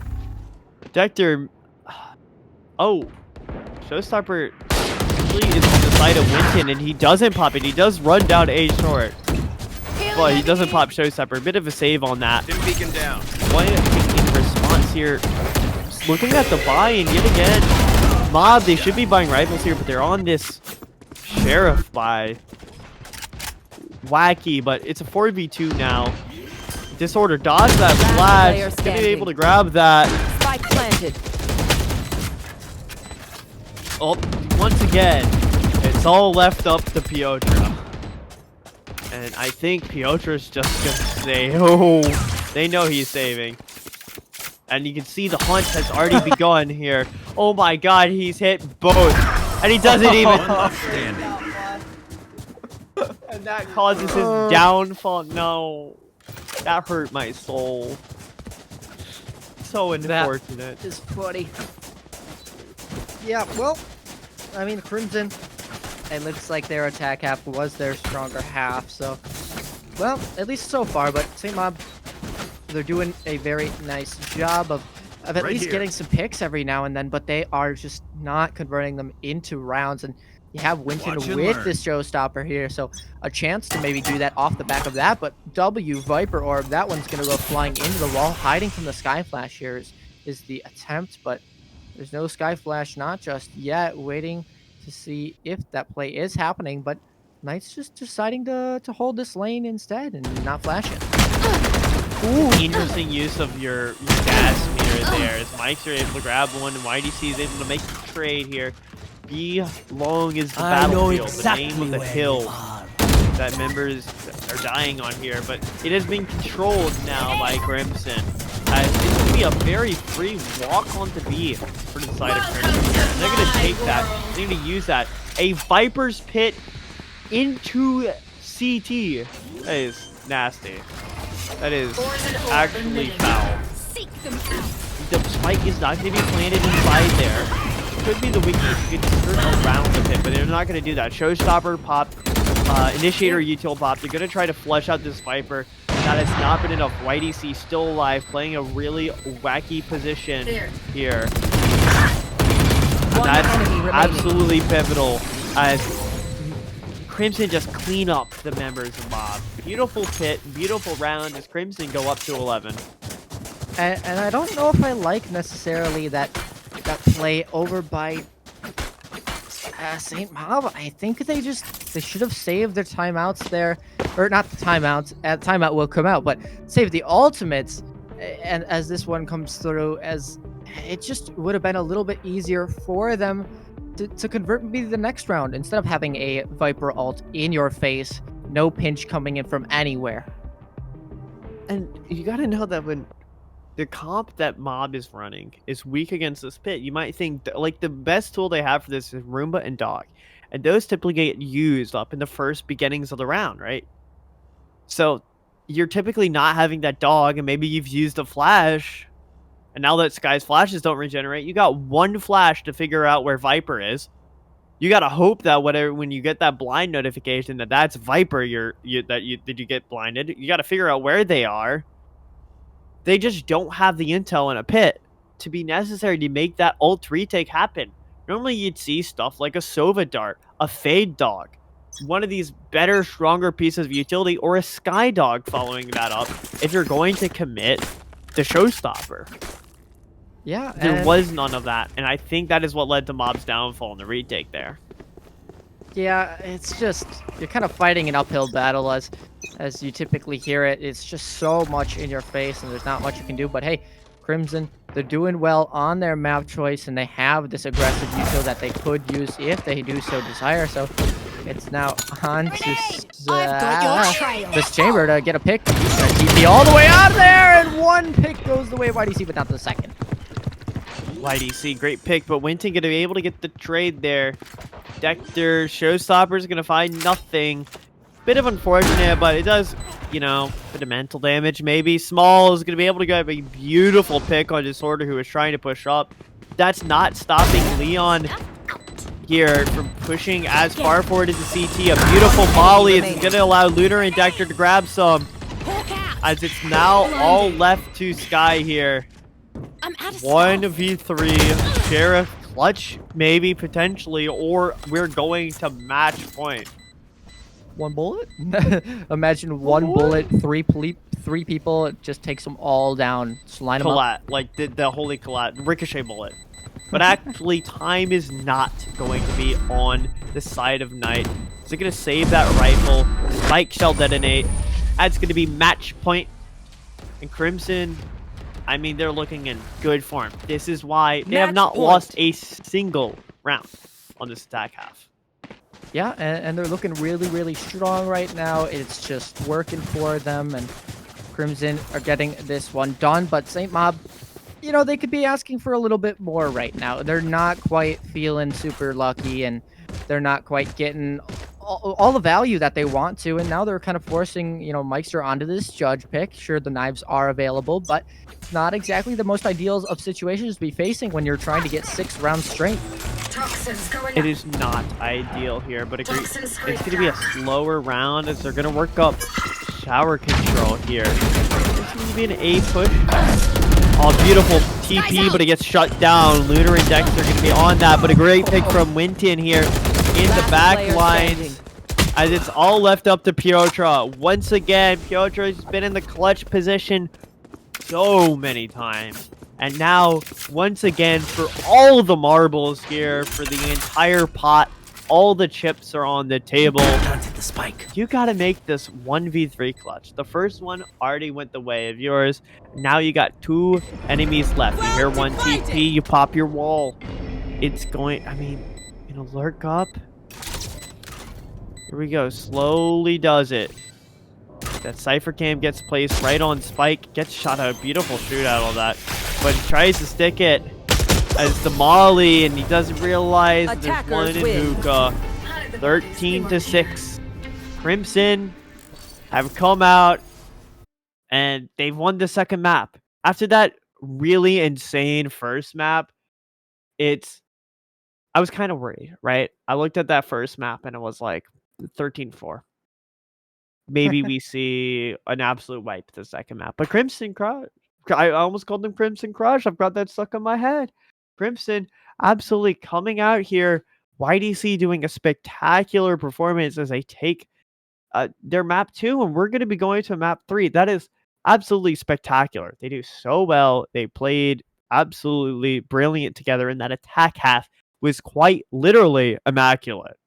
Protector. Oh, showstopper actually is on the side of Winton, and he doesn't pop it. He does run down A short, but he doesn't pop showstopper. A bit of a save on that. Beacon down. What in response here? Just looking at the buy, and yet again, Mob, they should be buying rifles here, but they're on this Sheriff buy. Wacky, but it's a 4v2 now. Disorder, dodge that flash. Gonna be able to grab that. Spike planted. Oh, once again, it's all left up to Piotr. And I think Piotr's just gonna say, oh, they know he's saving. And you can see the hunt has already begun here. Oh my god, he's hit both. And he doesn't even... And that causes his downfall. No. That hurt my soul. So unfortunate. That is funny. Yeah, well, I mean, Crimson, it looks like their attack half was their stronger half, so, well, at least so far, but St. Mob, they're doing a very nice job of at least getting some picks every now and then, but they are just not converting them into rounds, and you have Winton with this showstopper here, so a chance to maybe do that off the back of that, but W, Viper Orb, that one's going to go flying into the wall, hiding from the Sky Flash here is the attempt, but there's no Sky Flash, not just yet, waiting to see if that play is happening, but Knight's just deciding to hold this lane instead and not flash it. Ooh, interesting use of your gas meter there, as Mikes are able to grab one, and YDC is able to make the trade here. B long is the battlefield, the name of the hill that members are dying on here, but it has been controlled now by Crimson. It's going to be a very free walk onto B for the side of Crimson here. And they're going to take that. They're going to use that. A Viper's Pit into CT. That is nasty. That is actually foul. The spike is not going to be planted inside there. Could be the weakness. You could skirt around the pit, but they're not going to do that. Showstopper pop, initiator util pop. They're going to try to flush out this Viper. That has not been enough. YDC still alive, playing a really wacky position here. And that's absolutely pivotal as Crimson just clean up the members of Mob. Beautiful pit, beautiful round as Crimson go up to 11. And I don't know if I like necessarily that play over by St. Mob. I think they should have saved their timeouts there, or not the timeouts. Timeout will come out, but save the ultimates. And as this one comes through, as it just would have been a little bit easier for them to convert maybe the next round instead of having a Viper ult in your face, no pinch coming in from anywhere. And you got to know that when the comp that Mob is running is weak against this pit, you might think that, like, the best tool they have for this is Roomba and Dog, and those typically get used up in the first beginnings of the round, right? So you're typically not having that Dog, and maybe you've used a flash, and now that Sky's flashes don't regenerate, you got one flash to figure out where Viper is. You gotta hope that when you get that blind notification that's Viper that you get blinded, you gotta figure out where they are. They just don't have the intel in a pit to be necessary to make that ult retake happen. Normally you'd see stuff like a Sova Dart, a Fade Dog, one of these better, stronger pieces of utility, or a Sky Dog following that up if you're going to commit the Showstopper. Yeah, there was none of that, and I think that is what led to Mob's downfall in the retake there. Yeah, it's just, you're kind of fighting an uphill battle as you typically hear it. It's just so much in your face, and there's not much you can do. But hey, Crimson, they're doing well on their map choice, and they have this aggressive util that they could use if they do so desire. So it's now on to this Chamber to get a pick. He's going to TP all the way out of there, and one pick goes the way of YDC, but not the second. YDC, great pick, but Winton going to be able to get the trade there. Dector, Showstopper's gonna find nothing. Bit of unfortunate, but it does, you know, bit of mental damage maybe. Small is gonna be able to get a beautiful pick on Disorder, who is trying to push up. That's not stopping Leon here from pushing as far forward as the CT. A beautiful molly is going to allow Lunar and Dector to grab some, as it's now all left to Sky here. I'm out of 1v3, Sheriff clutch maybe potentially, or we're going to match point. One bullet? Imagine one bullet, three people, it just takes them all down. Just line them up. Collat, like the holy collat, ricochet bullet. But actually, time is not going to be on the side of Knight. So going to save that rifle. Spike shall detonate. That's going to be match point. And Crimson, I mean, they're looking in good form. This is why they have not lost a single round on this attack half. Yeah, and they're looking really, really strong right now. It's just working for them, and Crimson are getting this one done. But St. Mob, you know, they could be asking for a little bit more right now. They're not quite feeling super lucky, and they're not quite getting all the value that they want to. And now they're kind of forcing, you know, Meister onto this judge pick. Sure, the knives are available, but it's not exactly the most ideal of situations to be facing when you're trying to get 6 rounds straight. It is not ideal here, but it's going to be a slower round as they're going to work up shower control here. It's going to be an A push. Oh, beautiful TP, but it gets shut down. Lunar and Dex are going to be on that, but a great pick from Winton here in the back lines, as it's all left up to Piotra. Once again, Piotra has been in the clutch position so many times. And now, once again, for all the marbles here, for the entire pot, all the chips are on the table. You gotta make this 1v3 clutch. The first one already went the way of yours. Now you got 2 enemies left. You hear one TP, you pop your wall. It's going, I mean, you know, lurk up. Here we go, slowly does it. That Cypher Cam gets placed right on Spike, gets shot out. Beautiful shoot out of that. But he tries to stick it as the molly, and he doesn't realize there's one in hookah. 13-6. Crimson have come out, and they've won the second map. After that really insane first map, I was kind of worried, right? I looked at that first map, and it was like 13-4. Maybe we see an absolute wipe the second map. But Crimson Crush, I almost called them Crimson Crush. I've got that stuck in my head. Crimson absolutely coming out here. YDC doing a spectacular performance as they take their map 2, and we're going to be going to map 3. That is absolutely spectacular. They do so well. They played absolutely brilliant together, and that attack half was quite literally immaculate.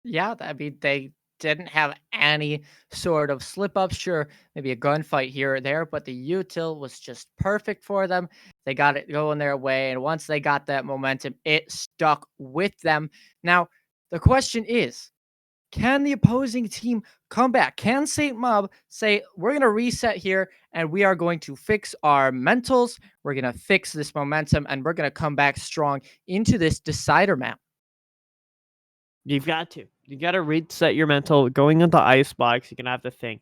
Yeah, I mean, they didn't have any sort of slip up. Sure, maybe a gunfight here or there, but the util was just perfect for them. They got it going their way, and once they got that momentum, it stuck with them. Now, the question is, can the opposing team come back? Can St. Mob say, we're going to reset here, and we are going to fix our mentals, we're going to fix this momentum, and we're going to come back strong into this decider map? You've got to. You got to reset your mental. Going into Icebox, you're going to have to think.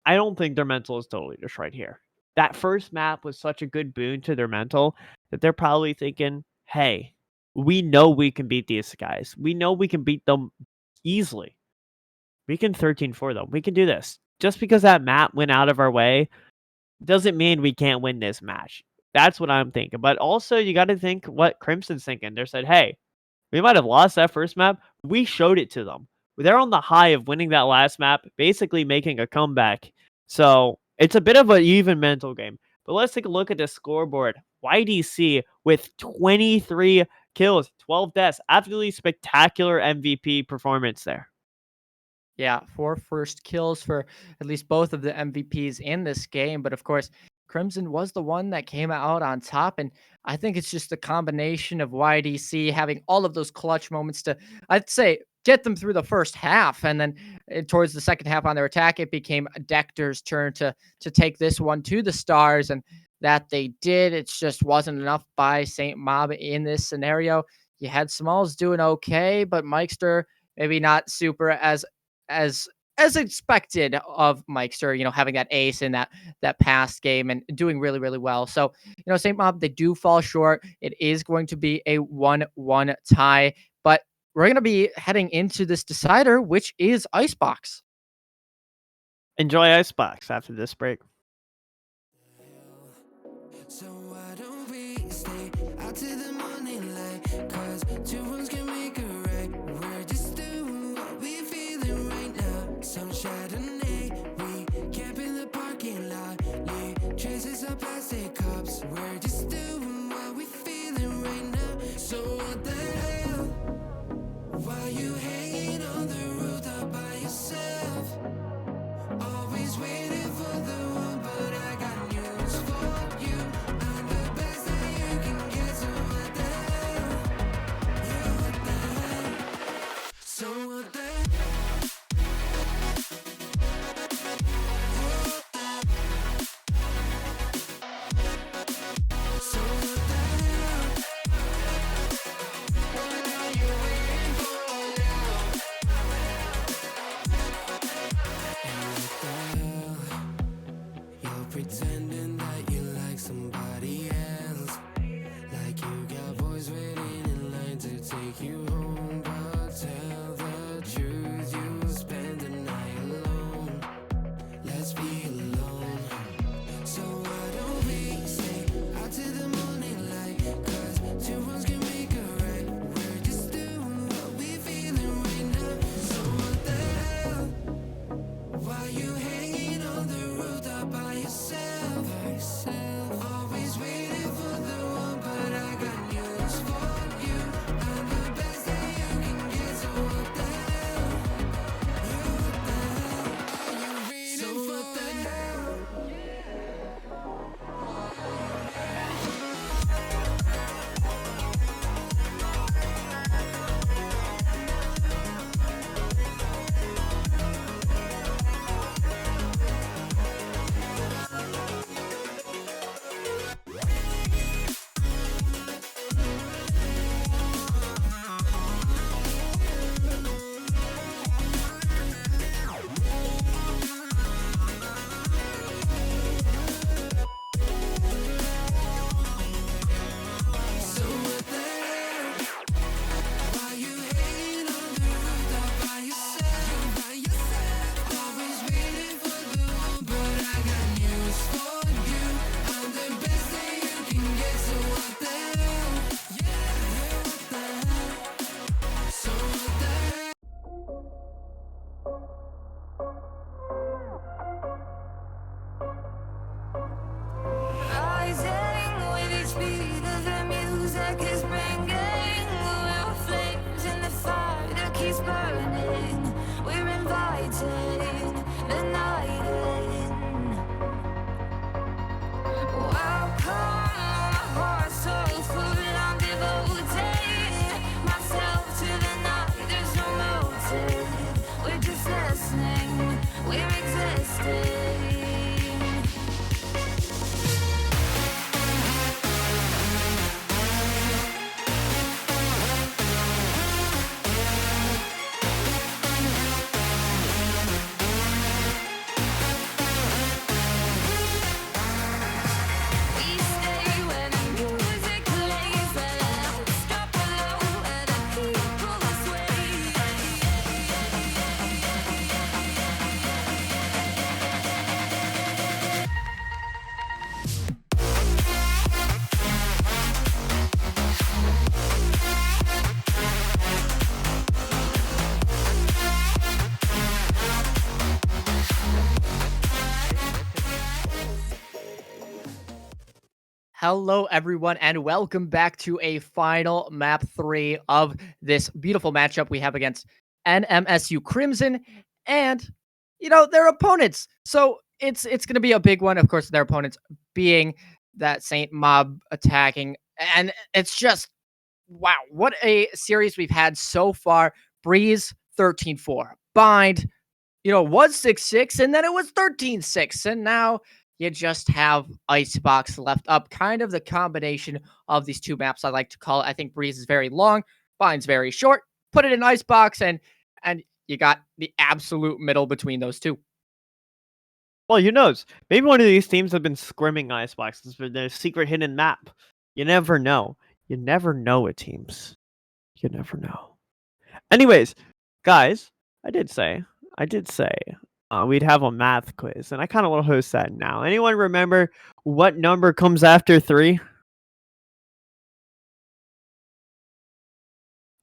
I don't think their mental is totally destroyed here. That first map was such a good boon to their mental that they're probably thinking, hey, we know we can beat these guys. We know we can beat them easily. We can 13-4 them. We can do this. Just because that map went out of our way doesn't mean we can't win this match. That's what I'm thinking. But also, you got to think what Crimson's thinking. They said, hey, we might have lost that first map. We showed it to them. They're on the high of winning that last map, basically making a comeback. So it's a bit of an even mental game. But let's take a look at the scoreboard. YDC with 23 kills, 12 deaths. Absolutely spectacular MVP performance there. Yeah, 4 first kills for at least both of the MVPs in this game. But of course, Crimson was the one that came out on top. And I think it's just a combination of YDC having all of those clutch moments to, I'd say, get them through the first half. And then towards the second half on their attack, it became Dector's turn to take this one to the stars. And that they did. It just wasn't enough by St. Mob in this scenario. You had Smalls doing okay, but Mikester maybe not super as as expected of Mikester, having that ace in that past game and doing really, really well. So, St. Mob, they do fall short. It is going to be a 1-1 tie, but we're going to be heading into this decider, which is Icebox. Enjoy Icebox after this break. So why don't we stay out to the morning light? 'Cause two wrongs can make a right. We're just doing what we feeling right now. Some Chardonnay, we camp in the parking lot. Leave traces of plastic cups. We're just doing what we feeling right now. So what the hell? Why you hanging on the rooftop by yourself? Always waiting for the one, but I got news for you. I'm the best that you can get, so what the hell? Yeah, what the hell? So what the hell? So what the hell? What are you waiting for now? And what the hell? You're pretending that you like somebody else, like you got boys waiting in line to take you home. But tell the truth, you spend the night alone. Let's be alone. So why don't we stay out to the morning light? 'Cause two wrongs can make a right. We're just doing what we feeling right now. So what the hell? Why you hanging on the rooftop by yourself? Always waiting for the one, but I got news for you. I'm the best that you can get, so what the hell? Yeah, what the hell? Are you ready? So what the hell? So what the hell? Why you hanging on the rooftop by yourself? Always waiting for the one, but I got news for you. I'm the best that you can get, so what the hell? Yeah, what the hell? So what the hell? Rising with each beat of the music is bringing. We're flames in the fire that keeps burning. We're inviting the night in. Welcome, my heart so full. I'm devoting myself to the night. There's no motive. We're just listening. We're existing. We stay when the music plays. Let's drop below and the people sway. Hello, everyone, and welcome back to a final map 3 of this beautiful matchup we have against NMSU Crimson and their opponents. So it's going to be a big one. Of course, their opponents being that Saint Mob attacking, and it's just wow, what a series we've had so far. Breeze 13-4, Bind, was 6-6, and then it was 13-6, and now you just have Icebox left up. Kind of the combination of these two maps I like to call it. I think Breeze is very long, Bine's very short. Put it in Icebox and you got the absolute middle between those two. Well, who knows? Maybe one of these teams have been scrimming Iceboxes for their secret hidden map. You never know. You never know with teams. You never know. Anyways, guys, I did say we'd have a math quiz, and I kind of want to host that now. Anyone remember what number comes after 3?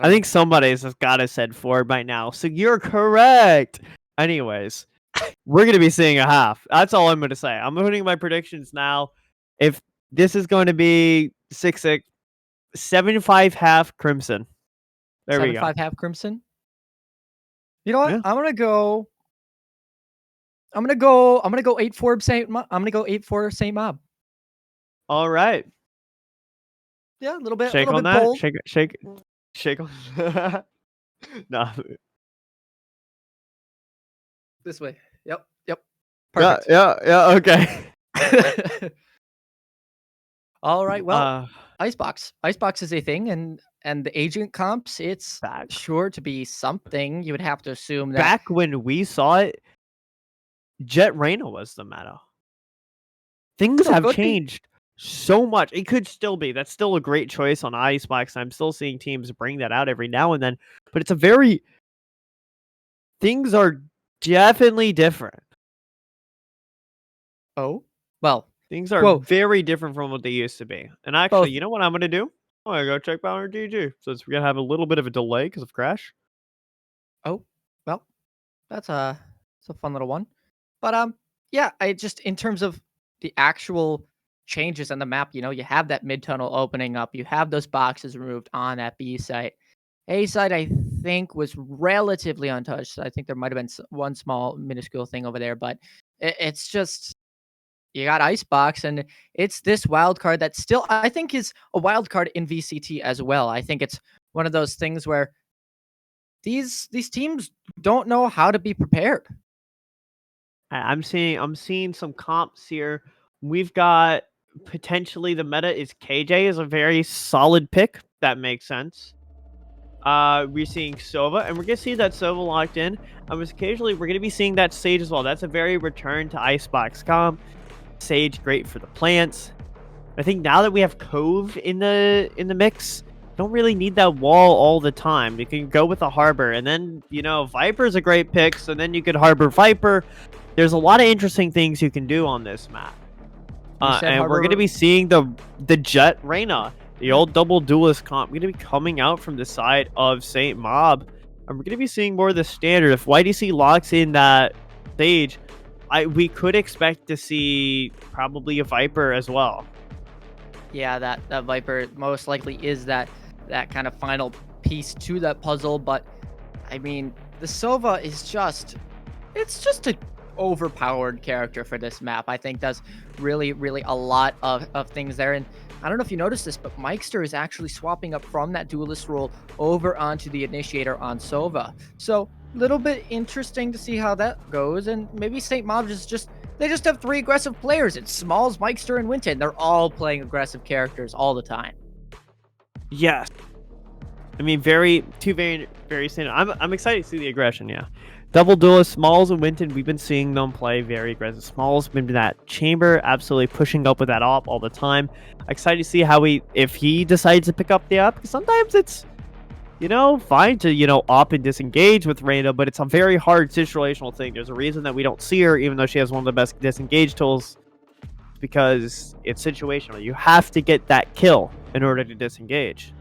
I think somebody's has got to said 4 by now, so you're correct. Anyways, we're going to be seeing a half. That's all I'm going to say. I'm putting my predictions now. If this is going to be 6-6, 7-5 half Crimson. There we go. 7-5 half Crimson. You know what? Yeah. I'm gonna go 8-4 Saint. I'm gonna go 8-4 Saint Mob. All right. Yeah, a little bit. Shake a little on bit that. bold. Shake on. No. This way. Yep. Yep. Yeah. Perfect. Yeah. Okay. All right. Well, Icebox. Icebox is a thing, and the agent comps, it's Back. sure to be something. You would have to assume that. Back when we saw it, Jet Reyna was the meta. Things have could be. changed so much. It could still be. That's still a great choice on Icebox. I'm still seeing teams bring that out every now and then, but it's a very. Things are definitely different. Oh, well. Things are Quote. very different from what they used to be. And actually, Both. you know what I'm going to do? I'm going to go check Bounty GG. So we're going to have a little bit of a delay because of Crash. Oh, well, it's a fun little one. But yeah, I just in terms of the actual changes on the map, you have that mid tunnel opening up, you have those boxes removed on that B site. A site, I think, was relatively untouched. I think there might have been one small minuscule thing over there, but it's just you got Icebox, and it's this wild card that still I think is a wild card in VCT as well. I think it's one of those things where these teams don't know how to be prepared. I'm seeing some comps here. We've got potentially the meta is KJ is a very solid pick. That makes sense. We're seeing Sova, and we're gonna see that Sova locked in. And occasionally we're gonna be seeing that Sage as well. That's a very return to Icebox comp. Sage great for the plants. I think now that we have Cove in the mix, don't really need that wall all the time. You can go with a Harbor, and then Viper's a great pick. So then you could Harbor Viper. There's a lot of interesting things you can do on this map. And we're gonna be seeing the Jet Reyna, the old double duelist comp, gonna be coming out from the side of Saint Mob, and we're gonna be seeing more of the standard. If YDC locks in that stage, we could expect to see probably a Viper as well. Yeah, that Viper most likely is that kind of final piece to that puzzle. But I mean, the Sova is just a overpowered character for this map. I think does really a lot of things there. And I don't know if you noticed this, but Mikester is actually swapping up from that duelist role over onto the initiator on Sova. So little bit interesting to see how that goes. And maybe St. Mob they just have 3 aggressive players. It's Smalls, Mikester, and Winton. They're all playing aggressive characters all the time. Yes. I mean, two very standard. I'm excited to see the aggression, yeah. Double duelist, Smalls and Winton, we've been seeing them play very aggressive. Smalls been in that chamber, absolutely pushing up with that op all the time. Excited to see if he decides to pick up the op, because sometimes it's, fine to, op and disengage with Reyna, but it's a very hard situational thing. There's a reason that we don't see her, even though she has one of the best disengage tools, because it's situational. You have to get that kill in order to disengage.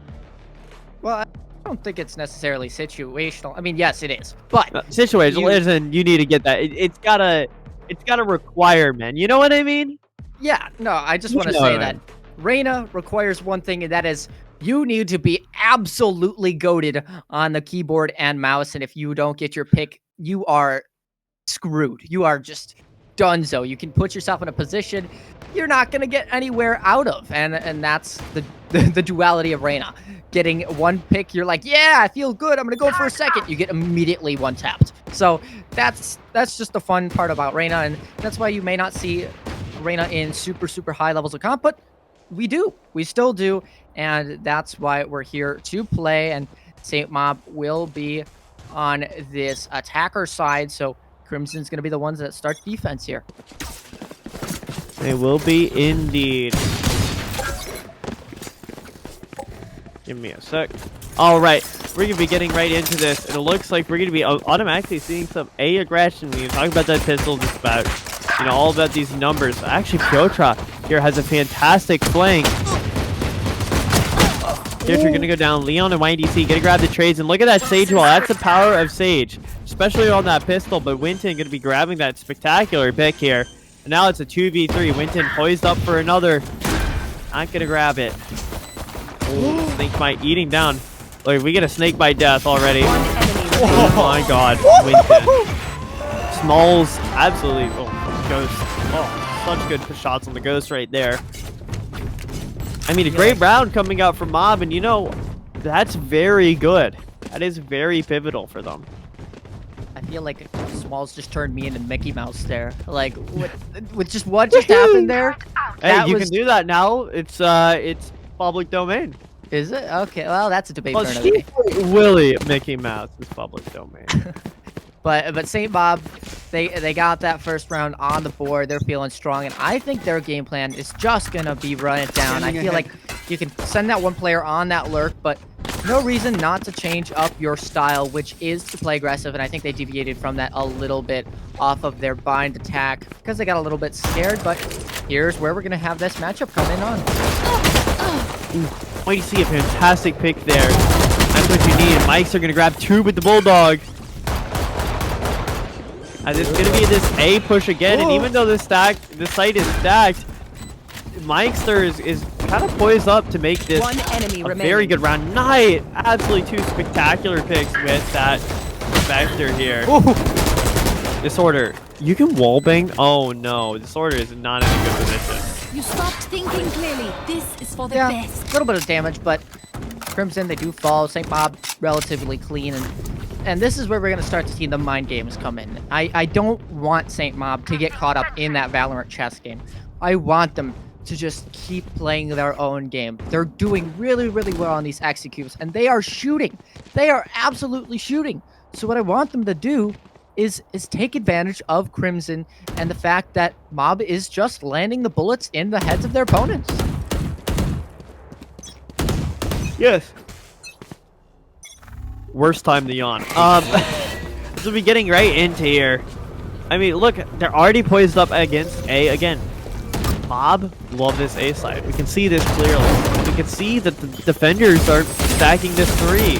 Well, I don't think it's necessarily situational. I mean, yes, it is, but situational isn't. You need to get that. It's gotta require, man. You know what I mean? Yeah. No, I just want to say that Reyna requires one thing, and that is you need to be absolutely goated on the keyboard and mouse. And if you don't get your pick, you are screwed. You are just donezo. You can put yourself in a position you're not going to get anywhere out of. And that's the duality of Reyna. Getting one pick, you're like, yeah, I feel good. I'm going to go for a second. You get immediately one tapped. So that's just the fun part about Reyna. And that's why you may not see Arena in super high levels of comp, but we do. We still do. And that's why we're here to play. And St. Mob will be on this attacker side. So Crimson's going to be the ones that start defense here. They will be indeed. Give me a sec. All right, we're gonna be getting right into this, and it looks like we're gonna be automatically seeing some A aggression. We talk about that pistol, just about, you know, all about these numbers. Actually, Piotr here has a fantastic flank. Piotr gonna go down. Leon and YDC gonna grab the trades, and look at that Sage wall. That's the power of Sage, especially on that pistol. But Winton gonna be grabbing that spectacular pick here. And now it's a 2v3. Winton poised up for another. Not gonna grab it. Oh, snake bite eating down. Look, we get a snake bite death already. Oh my god. Winton. Smalls absolutely. Oh, Ghost. Oh, such good shots on the Ghost right there. I mean, a great round coming out from Mob, and you know, that's very good. That is very pivotal for them. I feel like Smalls just turned me into Mickey Mouse there. Like, what just happened there? Hey, you can do that now. It's public domain. Is it? Okay, well, that's a debate Well, for another day. Willie Mickey Mouse is public domain. But St. Bob, they got that first round on the board. They're feeling strong, and I think their game plan is just gonna be run it down. I feel like you can send that one player on that lurk, but no reason not to change up your style, which is to play aggressive, and I think they deviated from that a little bit off of their bind attack because they got a little bit scared, but here's where we're gonna have this matchup come in on. Why do you see a fantastic pick there? That's what you need. Mikes are gonna grab two with the Bulldog. As it's gonna be this A push again, and even though the site is stacked, Mikester is kind of poised up to make this a very good round. Night, absolutely two spectacular picks with that Vector here. Ooh. Disorder, you can wallbang. Oh no, Disorder is not in a good position. You stopped thinking clearly. This is for the Yeah, best. a little bit of damage, but Crimson, they do fall. St. Bob, relatively clean, and this is where we're going to start to see the mind games come in. I don't want St. Mob to get caught up in that Valorant chess game. I want them to just keep playing their own game. They're doing really well on these executes, and they are shooting. They are absolutely shooting. So what I want them to do is take advantage of Crimson and the fact that Mob is just landing the bullets in the heads of their opponents. Yes. Worst time to yawn. So we're getting right into here. I mean, look, they're already poised up against A again. Mob love this A side. We can see this clearly. We can see that the defenders are stacking this 3,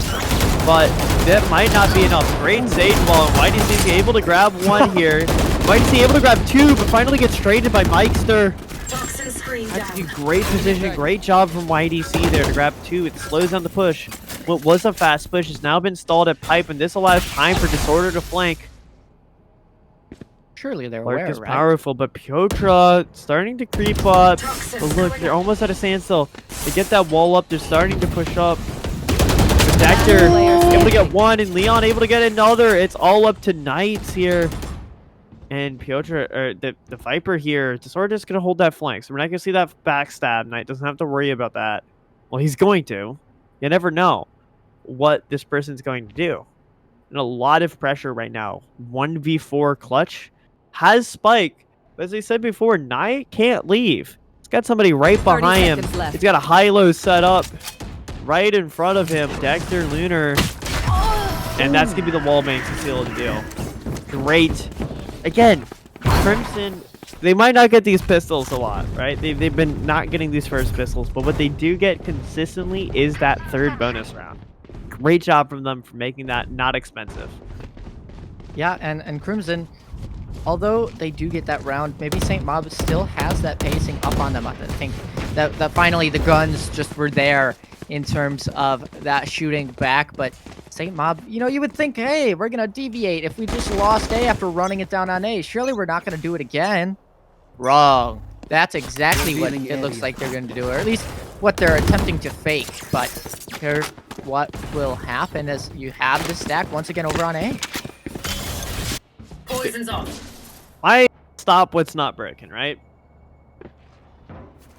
but that might not be enough. Great Sage Wall. YDC able to grab 1 here. YDC able to grab 2, but finally gets traded by Mikester. That's a great position. Great job from YDC there to grab 2. It slows down the push. What was a fast push has now been stalled at pipe, and this allows time for Disorder to flank. Surely they're Lurk aware, is right? powerful, but Piotr starting to creep up. But look, they're almost at a standstill. They get that wall up. They're starting to push up. Protector able to get 1, and Leon able to get another. It's all up to Knights here. And Piotr, or the Viper here, Disorder is going to hold that flank. So we're not going to see that backstab. Knight doesn't have to worry about that. Well, he's going to. You never know what this person's going to do. And a lot of pressure right now. 1v4 clutch. Has Spike, but as I said before, Knight can't leave. He's got somebody right behind him. He's got a high-low set up right in front of him. Dexter, Lunar, and that's gonna be the wallbang to seal the deal. Great. Again, Crimson, they might not get these pistols a lot, right? They've been not getting these first pistols, but what they do get consistently is that 3rd bonus round. Great job from them for making that not expensive. Yeah, and Crimson, although they do get that round, maybe St. Mob still has that pacing up on them. I think that finally the guns just were there in terms of that shooting back. But St. Mob, you know, you would think, hey, we're going to deviate if we just lost A after running it down on A. Surely we're not going to do it again. Wrong. That's exactly what it looks like they're going to do, or at least what they're attempting to fake. But here's what will happen as you have the stack once again over on A. Poison's off. I stop what's not broken, right?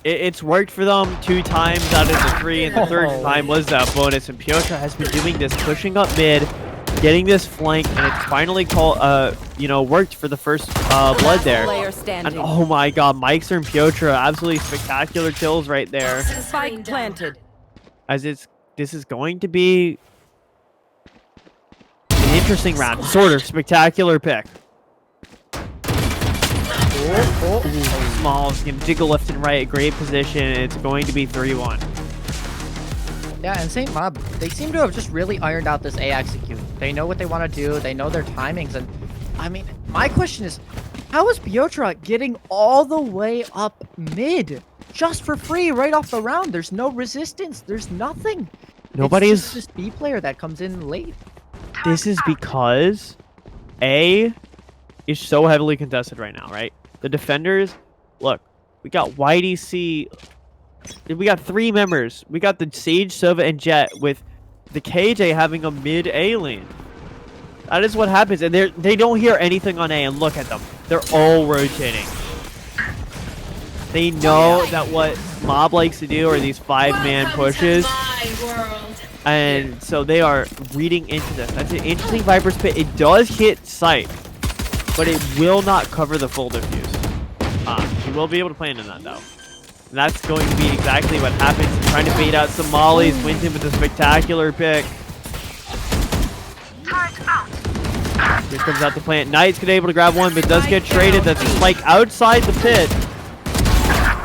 It's worked for them 2 times out of the 3, and the third time was that bonus. And Piotr has been doing this, pushing up mid, getting this flank, and it's finally worked for the first blood there. Player And standing. oh my god, Meixer and Piotr, absolutely spectacular kills right there. Spike planted. As this is going to be an interesting round. Sort of spectacular pick. Smalls can jiggle left and right, great position. It's going to be 3-1. Yeah, and St. Mob, they seem to have just really ironed out this A execute. They know what they want to do. They know their timings. And I mean, my question is, how is Piotr getting all the way up mid just for free right off the round? There's no resistance. There's nothing. Nobody's... It's just this B player that comes in late. This is because A is so heavily contested right now, right? The defenders, look, we got YDC, we got 3 members. We got the Sage, Sova, and Jet with the KJ having a mid A lane. That is what happens, and they don't hear anything on A, and look at them. They're all rotating. They know that what Mob likes to do are these 5-man pushes. And so they are reading into this. That's an interesting Viper's Pit. It does hit sight, but it will not cover the full diffuse. You will be able to plan in that, though. And that's going to be exactly what happens. Trying to bait out some mollies. Winton with a spectacular pick. Here comes out the plant. Knight's gonna be able to grab one, but does get traded. That's a spike outside the pit.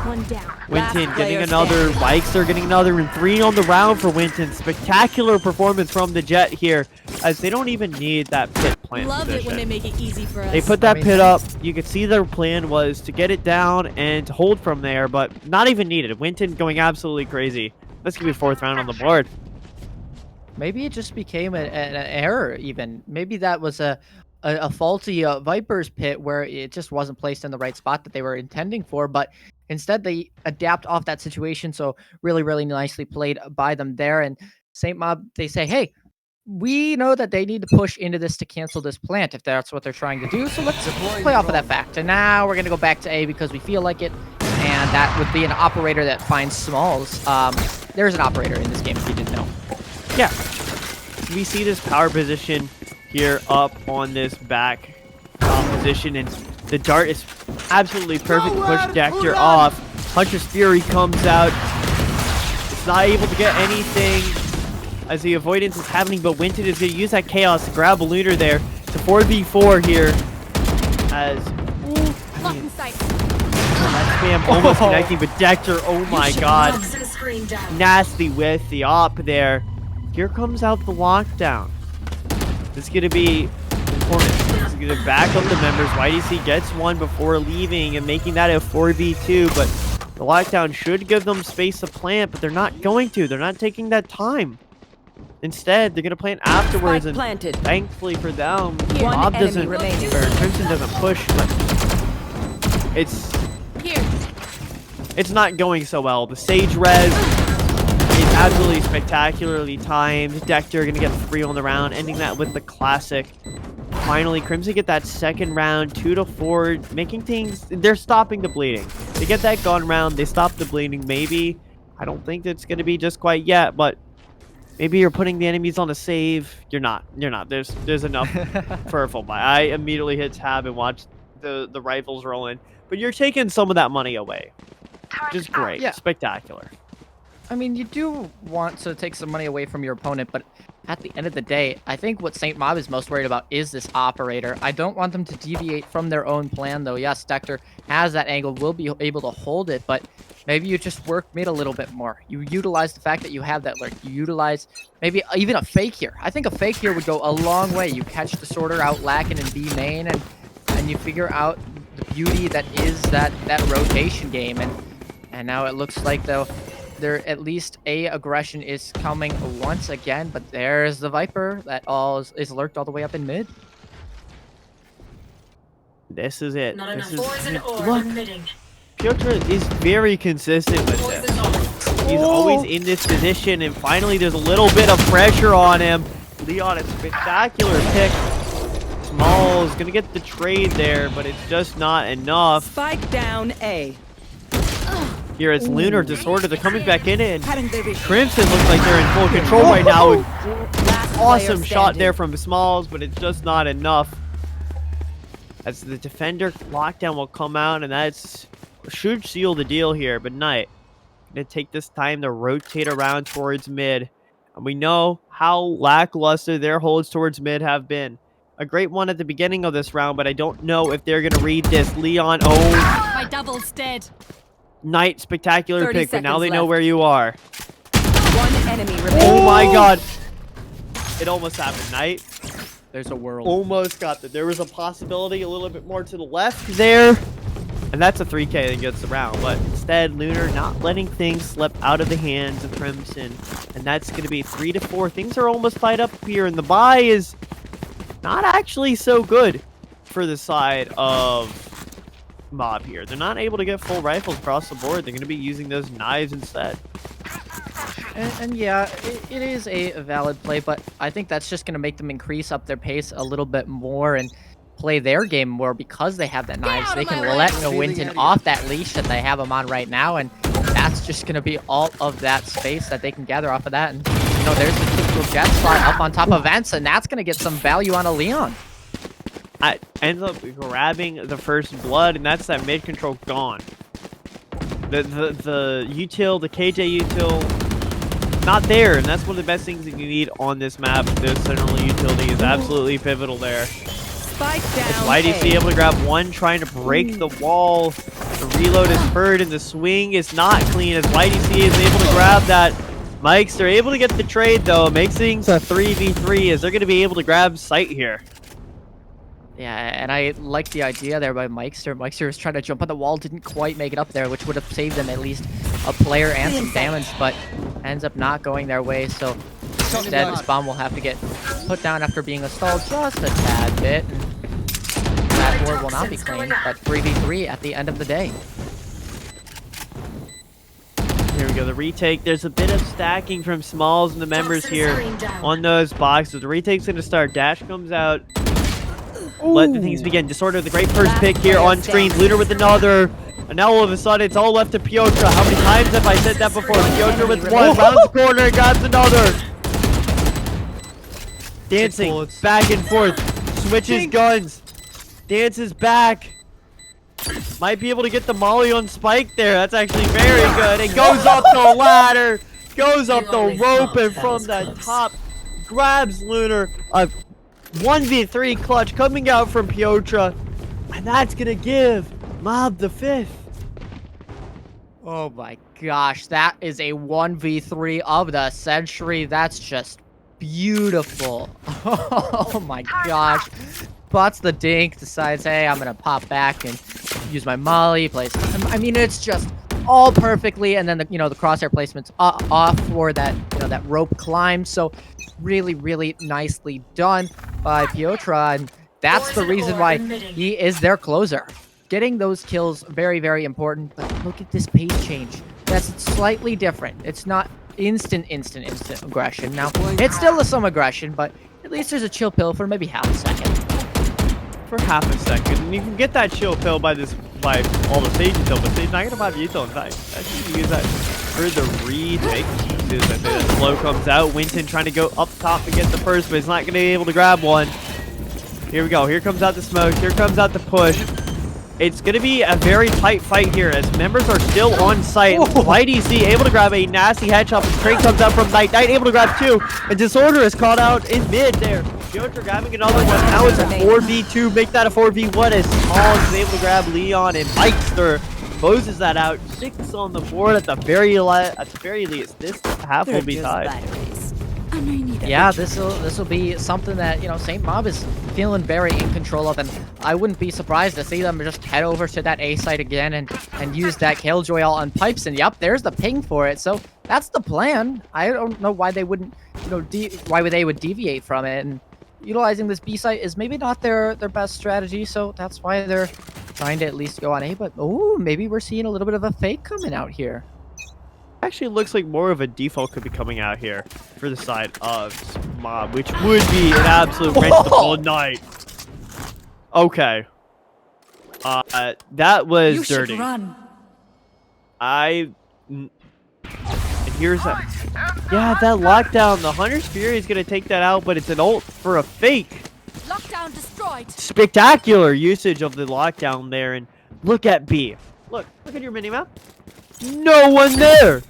One down. Winton getting another. Bikes are getting another, and 3 on the round for Winton. Spectacular performance from the Jet here, as they don't even need that pit plant Love it when they position. make it easy for us. They put that pit up. You could see their plan was to get it down and to hold from there, but not even needed. Winton going absolutely crazy. This could be 4th round on the board. Maybe it just became an error even. Maybe that was a faulty Viper's Pit where it just wasn't placed in the right spot that they were intending for, but instead they adapt off that situation. So really, really nicely played by them there. And St. Mob, they say, hey, we know that they need to push into this to cancel this plant if that's what they're trying to do. So let's play off of that fact. And now we're going to go back to A because we feel like it. And that would be an operator that finds smalls. There's an operator in this game if you didn't know. Yeah, we see this power position here up on this back position, and the dart is absolutely perfect to push Dector off. Hunter's Fury comes out. It's not able to get anything as the avoidance is happening, but Winton is going to use that chaos to grab a looter there. It's a 4v4 here as that spam almost connecting, but Dector, oh my god, nasty with the op there. Here comes out the lockdown. This is going to be important. This is going to back up the members. YDC gets one before leaving and making that a 4v2, but the lockdown should give them space to plant, but they're not going to. They're not taking that time. Instead, they're going to plant afterwards, and planted. thankfully for them, One Bob enemy doesn't, or remaining. Crimson doesn't push, but it's not going so well. The Sage res is absolutely spectacularly timed. Dector gonna get 3 on the round, ending that with the classic. Finally, Crimson get that second round, 2-4, making things, they're stopping the bleeding. They get that gun round, they stop the bleeding, maybe. I don't think it's gonna be just quite yet, but maybe you're putting the enemies on a save. You're not. There's enough for a full buy. I immediately hit tab and watch the rifles rolling, but you're taking some of that money away. Just great. Yeah. Spectacular. I mean, you do want to take some money away from your opponent, but at the end of the day, I think what St. Mob is most worried about is this operator. I don't want them to deviate from their own plan, though. Yes, Dector has that angle, will be able to hold it, but maybe you just work mid a little bit more. You utilize the fact that you have that lurk. You utilize maybe even a fake here. I think a fake here would go a long way. You catch the sorter out lacking in B main, and you figure out the beauty that is that rotation game. And now it looks like, though, there at least a aggression is coming once again, but there's the Viper that is lurked all the way up in mid. This is it. Not This enough is poison it. or Look, admitting. Piotr is very consistent with Poison this. on. He's always in this position, and finally there's a little bit of pressure on him. Leon, a spectacular pick. Small's gonna get the trade there, but it's just not enough. Spike down A. here as Lunar Disorder. They're coming back in it, and Cutting the vision. Crimson looks like they're in full control right now. Last player Awesome shot standing. there from Smalls, but it's just not enough. As the defender lockdown will come out, and that's should seal the deal here. But Knight gonna take this time to rotate around towards mid, and we know how lackluster their holds towards mid have been. A great one at the beginning of this round, but I don't know if they're gonna read this. Leon, oh, My double's dead. Knight, spectacular 30 pick, but now seconds they know left. where you are. One enemy remaining. Oh my God, it almost happened. Knight There's a world. almost got that. There was a possibility a little bit more to the left there. And that's a 3K that gets the round. But instead, Lunar not letting things slip out of the hands of Crimson. And that's going to be 3 to 4. Things are almost tied up here. And the buy is not actually so good for the side of Mob here. They're not able to get full rifles across the board. They're going to be using those knives instead. And yeah, it is a valid play, but I think that's just going to make them increase up their pace a little bit more and play their game more because they have that knives. out They of can my let way. Winton off that leash that they have him on right now, and that's just going to be all of that space that they can gather off of that. And, you know, there's the typical jet slot up on top of Vance, and that's going to get some value on a Leon. Ends up grabbing the first blood, and that's that mid control gone. The util, the KJ util, not there, and that's one of the best things that you need on this map. The central utility is absolutely pivotal there. Spike down. It's YDC able to grab one, trying to break the wall. The reload is heard, and the swing is not clean as YDC is able to grab that. Mikes, they're able to get the trade, though. Makes things a 3v3 as they're going to be able to grab site here. Yeah, and I like the idea there by Mikester. Mikester was trying to jump on the wall, didn't quite make it up there, which would have saved them at least a player and some damage, but ends up not going their way. So instead, this bomb will have to get put down after being installed just a tad bit. And that board will not be claimed, but 3v3 at the end of the day. Here we go, the retake. There's a bit of stacking from Smalls and the members here on those boxes. The retake's going to start. Dash comes out. Let the things begin. Disorder, the great first pick here on screen. Lunar with another. And now all of a sudden, it's all left to Piotr. How many times have I said that before? Piotr with one. Rounds the corner and grabs another. Dancing back and forth. Switches guns. Dances back. Might be able to get the molly on Spike there. That's actually very good. It goes up the ladder. Goes up the rope and from the top. Grabs Lunar. 1v3 clutch coming out from Piotr, and that's gonna give Mob the 5th. Oh my gosh, that is a 1v3 of the century. That's just beautiful. Oh my gosh. Spots the dink, decides, hey, I'm gonna pop back and use my molly, place. I mean, it's just all perfectly, and then the crosshair placement's off for that that rope climb. So really, really nicely done by Piotr, and that's the reason why he is their closer. Getting those kills, very, very important, but look at this pace change. That's slightly different. It's not instant aggression. Now, it's still some aggression, but at least there's a chill pill for maybe half a second. For half a second, and you can get that chill pill by all the stage util, but Sage not gonna buy the util in time. I think you use that for the retake. As soon as I say that slow comes out, Winton trying to go up top and get the first, but he's not gonna be able to grab one. Here we go. Here comes out the smoke. Here comes out the push. It's gonna be a very tight fight here as members are still on site. YDC able to grab a nasty headshot, but straight comes out from Knight. Knight able to grab two, and Disorder is caught out in mid there. Piotr grabbing another one. Now it's a 4v2. Make that a 4v1 as Smalls is able to grab Leon, and Mikester closes that out. 6 on the board at the very least. This half will be tied. Yeah, this will be something that Saint Mob is feeling very in control of, and I wouldn't be surprised to see them just head over to that A site again and use that Killjoy all on pipes. And yep, there's the ping for it. So that's the plan. I don't know why they wouldn't, why they would deviate from it. And utilizing this B site is maybe not their best strategy, so that's why they're trying to at least go on A. But oh, maybe we're seeing a little bit of a fake coming out here. Actually looks like more of a default could be coming out here for the side of Mob, which would be an absolute wrench to pull Knight. Okay. That was dirty. Run. And here's that. Yeah, that lockdown. The Hunter's Fury is gonna take that out, but it's an ult for a fake. Lockdown destroyed. Spectacular usage of the lockdown there, and look at B. Look at your minimap. No one there.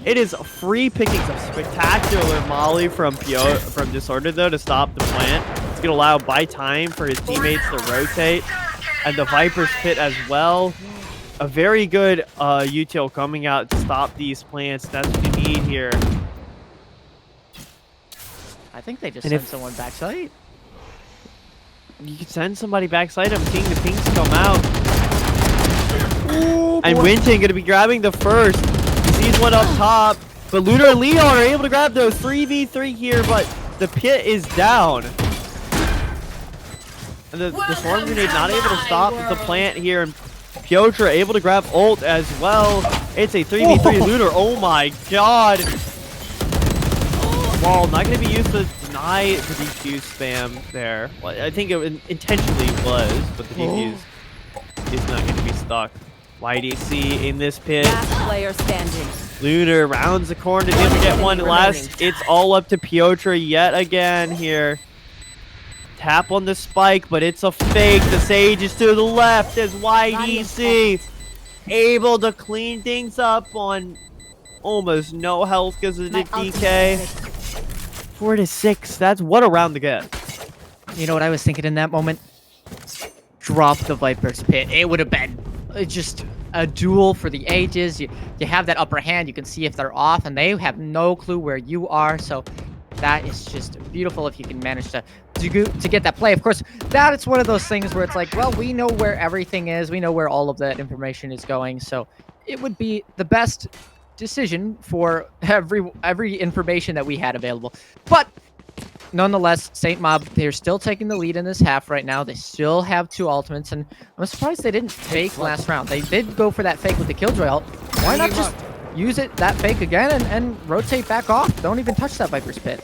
It is free pickings of spectacular molly from Disorder though to stop the plant. It's gonna allow buy time for his teammates to rotate, and the Viper's pit as well. A very good util coming out to stop these plants. That's what you need here. I think they just And sent if- someone backside. You can send somebody backside. I'm seeing the pings come out. And Winton gonna be grabbing the first. He sees one up top, but Lunar and Leon are able to grab those 3v3 here, but the pit is down. And the Storm Grenade not able to stop the plant here, and Piotr able to grab ult as well. It's a 3v3 Lunar. Oh my god. Wall not going to be used to deny the DQ spam there. Well, I think it intentionally was, but the DQ is not going to be stuck. YDC in this pit. Last player standing. Lunar rounds the corner to be able to get one last. It's all up to Piotr yet again here. Tap on the spike, but it's a fake. The Sage is to the left as YDC able to clean things up on almost no health because of the DK. 4-6. That's what a round to get. You know what I was thinking in that moment? Drop the Viper's pit. It would have been just a duel for the ages. You have that upper hand. You can see if they're off, and they have no clue where you are. So that is just beautiful if you can manage to get that play. Of course, that it's one of those things where it's like, well, we know where everything is. We know where all of that information is going. So it would be the best decision for every information that we had available. But nonetheless, Saint Mob, they're still taking the lead in this half right now. They still have 2 ultimates, and I'm surprised they didn't fake last round. They did go for that fake with the Killjoy ult. Why not just use that fake again and rotate back off? Don't even touch that Viper's pit.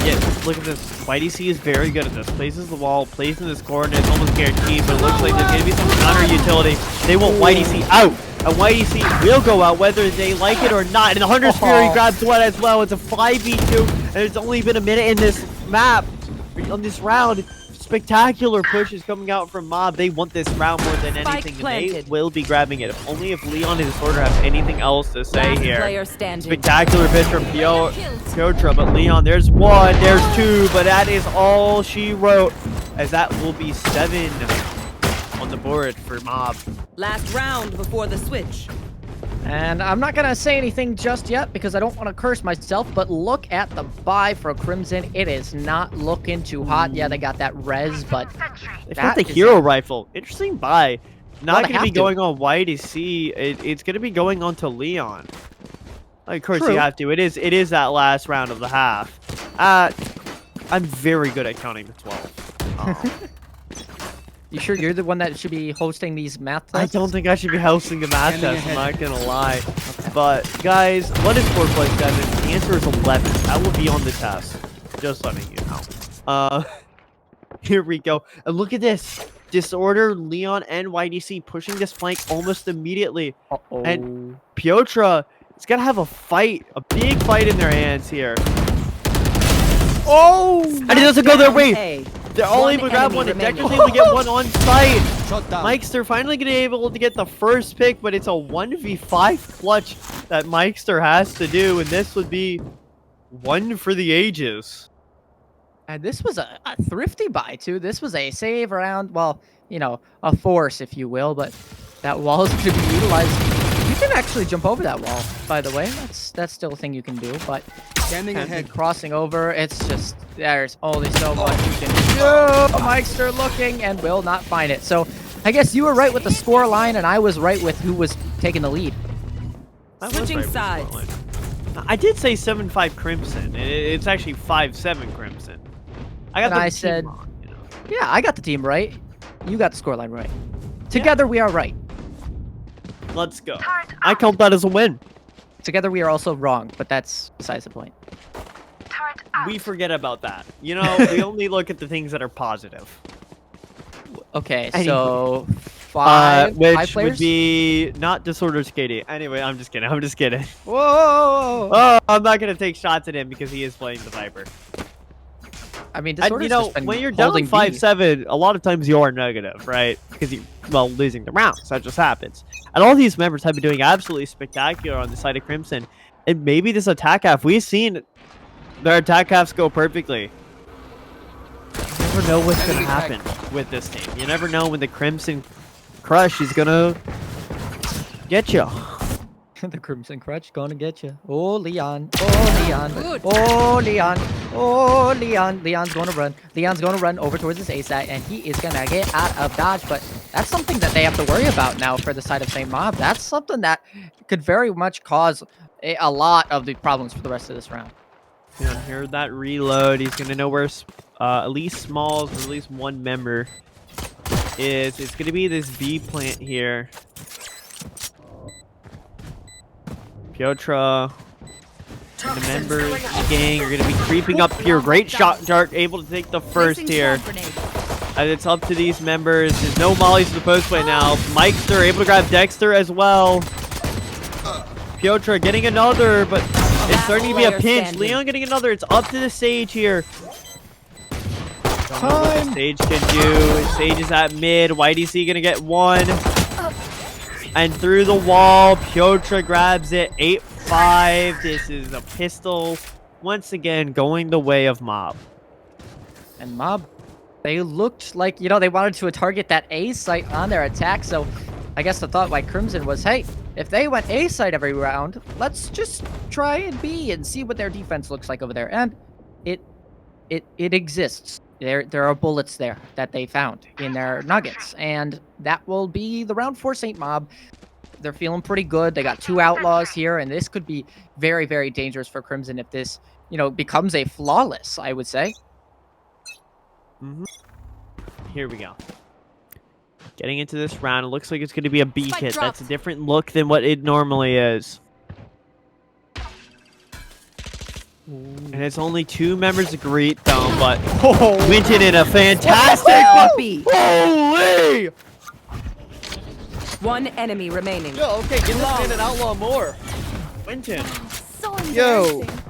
Yeah, look at this. YDC is very good at this. Places the wall, plays in this corner. It's almost guaranteed, but it looks like there's going to be some counter utility. They want YDC out. And YDC will go out whether they like it or not. And the Hunter's Fury grabs one as well. It's a 5v2. And it's only been a minute in this map, on this round. Spectacular pushes coming out from Mob. They want this round more than anything. And they will be grabbing it. If only if Leon and Disorder have anything else to say Last here. player standing. Spectacular pitch from Piotr, but Leon, there's 1, there's 2, but that is all she wrote, as that will be 7 on the board for Mob. Last round before the switch. And I'm not going to say anything just yet because I don't want to curse myself, but look at the buy for Crimson. It is not looking too hot. Yeah, they got that res, but They got the hero rifle. Interesting buy. Not going to be going on YDC. It's going to be going on to Leon. Of course, you have to. It is that last round of the half. I'm very good at counting to 12. You sure you're the one that should be hosting these math I tests? don't think I should be hosting the math test, I'm not gonna lie. But guys, what is 4+7? The answer is 11. That will be on the test. Just letting you know. Here we go. And look at this. Disorder, Leon, and YDC pushing this flank almost immediately. And Piotr is gonna have a fight, a big fight in their hands here. Oh! And it doesn't go their way. They're all able to grab one, and technically we get one on site. Mikester finally gonna be able to get the first pick, but it's a 1v5 clutch that Mikester has to do, and this would be one for the ages. And this was a thrifty buy, too. This was a save around, well, you know, a force, if you will, but that wall is going to be utilized. You can actually jump over that wall, by the way. That's still a thing you can do, but Standing ahead. crossing over, it's just, there's only so much you can do. Mikester looking and will not find it. So I guess you were right with the score line, and I was right with who was taking the lead. Switching sides. I did say 7-5 Crimson. It's actually 5-7 Crimson. I said, yeah, I got the team right. You got the scoreline right. Together we are right. Let's go. I count that as a win. Together we are also wrong, but that's besides the point. We forget about that. You know, we only look at the things that are positive. Okay, Anyway. so five which players. would be not Disorder's KD. Anyway, I'm just kidding. I'm just kidding. Whoa! Oh, I'm not gonna take shots at him because he is playing the Viper. I mean, And Disorder's you know, just been when you're down holding B. 5-7, a lot of times you are negative, right? Because you, well, losing the rounds. That just happens. And all these members have been doing absolutely spectacular on the side of Crimson. And maybe this attack half, we've seen their attack halves go perfectly. You never know what's going to happen with this team. You never know when the Crimson Crush is going to get you. The Crimson Crutch gonna get you. Oh, Leon. Oh, Leon. Oh, Leon. Oh, Leon. Leon's gonna run. Leon's gonna run over towards his A side, and he is gonna get out of dodge. But that's something that they have to worry about now for the side of St. Mob. That's something that could very much cause a lot of the problems for the rest of this round. Yeah, hear that reload. He's going to know where at least Smalls, or at least one member is. It's going to be this B plant here. Piotra and the members of the gang are going to be creeping up here. Great shot, Dark, able to take the first here. And it's up to these members. There's no mollies to the post play now. Mikester able to grab Dexter as well. Piotra getting another, but it's starting to be a pinch. Leon getting another. It's up to the Sage here. Time. Sage can do. Sage is at mid. YDC going to get one. And through the wall, Piotra grabs it. 8-5. This is a pistol. Once again, going the way of Mob. And Mob, they looked like, you know, they wanted to target that A site on their attack. So I guess the thought by Crimson was, hey, if they went A site every round, let's just try and B and see what their defense looks like over there. And it exists. There are bullets there that they found in their nuggets, and that will be the round for St. Mob. They're feeling pretty good. They got 2 outlaws here, and this could be very, very dangerous for Crimson if this, you know, becomes a flawless, I would say. Here we go. Getting into this round, it looks like it's going to be a B Spike hit. dropped. That's a different look than what it normally is. And it's only 2 members to greet them, but Winton in a fantastic... Holy! One enemy remaining. Yo, okay, give this man an outlaw more. Winton. So Yo. embarrassing.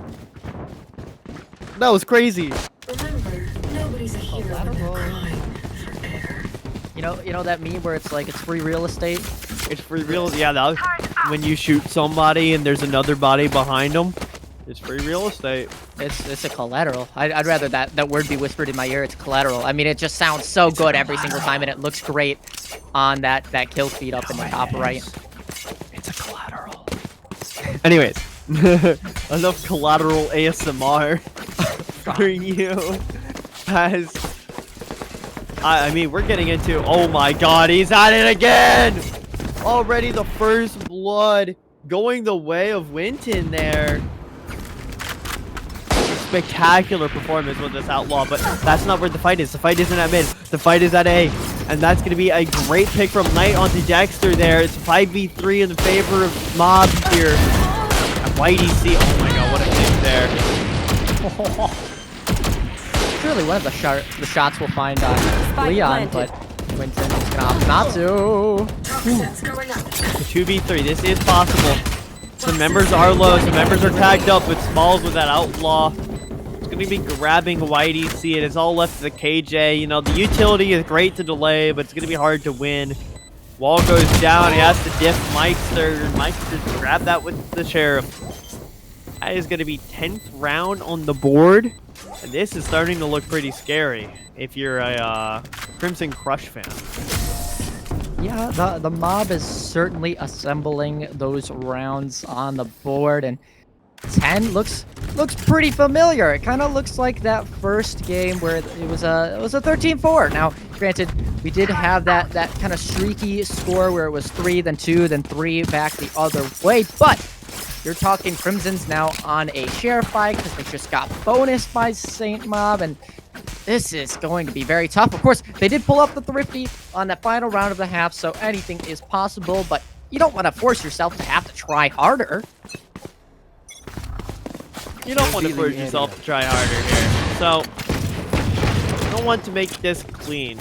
That was crazy. Remember, nobody's a hero when they're crying for air. You know that meme where it's like it's free real estate? It's free real. Yeah, that was when you shoot somebody and there's another body behind them. It's free real estate. It's a collateral. I'd rather that word be whispered in my ear. It's collateral. I mean, it just sounds so good every single time, and it looks great on that kill feed up in the top right. It's a collateral. Anyways, enough collateral ASMR for you. As I mean, we're getting into. Oh my God, he's at it again! Already the first blood going the way of Winton there. Spectacular performance with this outlaw, but that's not where the fight is. The fight isn't at mid. The fight is at A, and that's going to be a great pick from Knight onto Dexter there. It's 5v3 in the favor of Mob here. And YDC, oh my God, what a pick there. Surely one of the shots will find Leon, planted. but Winton is going to opt not to. Toxins going up. 2v3, this is possible. Some members are low, some members are tagged up with Smalls with that outlaw. It's going to be grabbing YDC. It is all left to the KJ. You know, the utility is great to delay, but it's going to be hard to win. Wall goes down. He has to diff Mikester. Mikester grab that with the Sheriff. That is going to be 10th round on the board. And this is starting to look pretty scary if you're a Crimson Crush fan. Yeah, the Mob is certainly assembling those rounds on the board, and 10 looks pretty familiar. It kind of looks like that first game where it was a 13-4. Now, granted, we did have that kind of streaky score where it was 3, then 2, then 3 back the other way, but you're talking Crimson's now on a share fight because they just got bonus by St. Mob, and this is going to be very tough. Of course, they did pull up the Thrifty on that final round of the half, so anything is possible, but you don't want to force yourself to have to try harder. You don't want to force yourself to try harder here. So, you don't want to make this clean.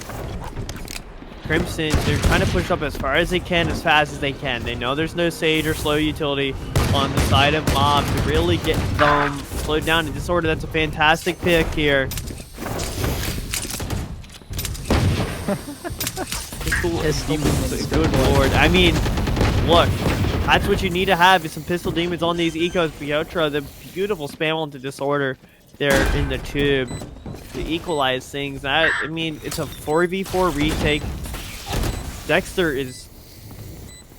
Crimson, they're trying to push up as far as they can, as fast as they can. They know there's no Sage or slow utility on the side of Mob to really get them slowed down in Disorder. That's a fantastic pick here. Pistol demons, Good lord. I mean, look, that's what you need to have is some pistol demons on these ecos. Piotra, the beautiful spam onto Disorder there in the tube to equalize things. I mean, it's a 4v4 retake. Dexter is...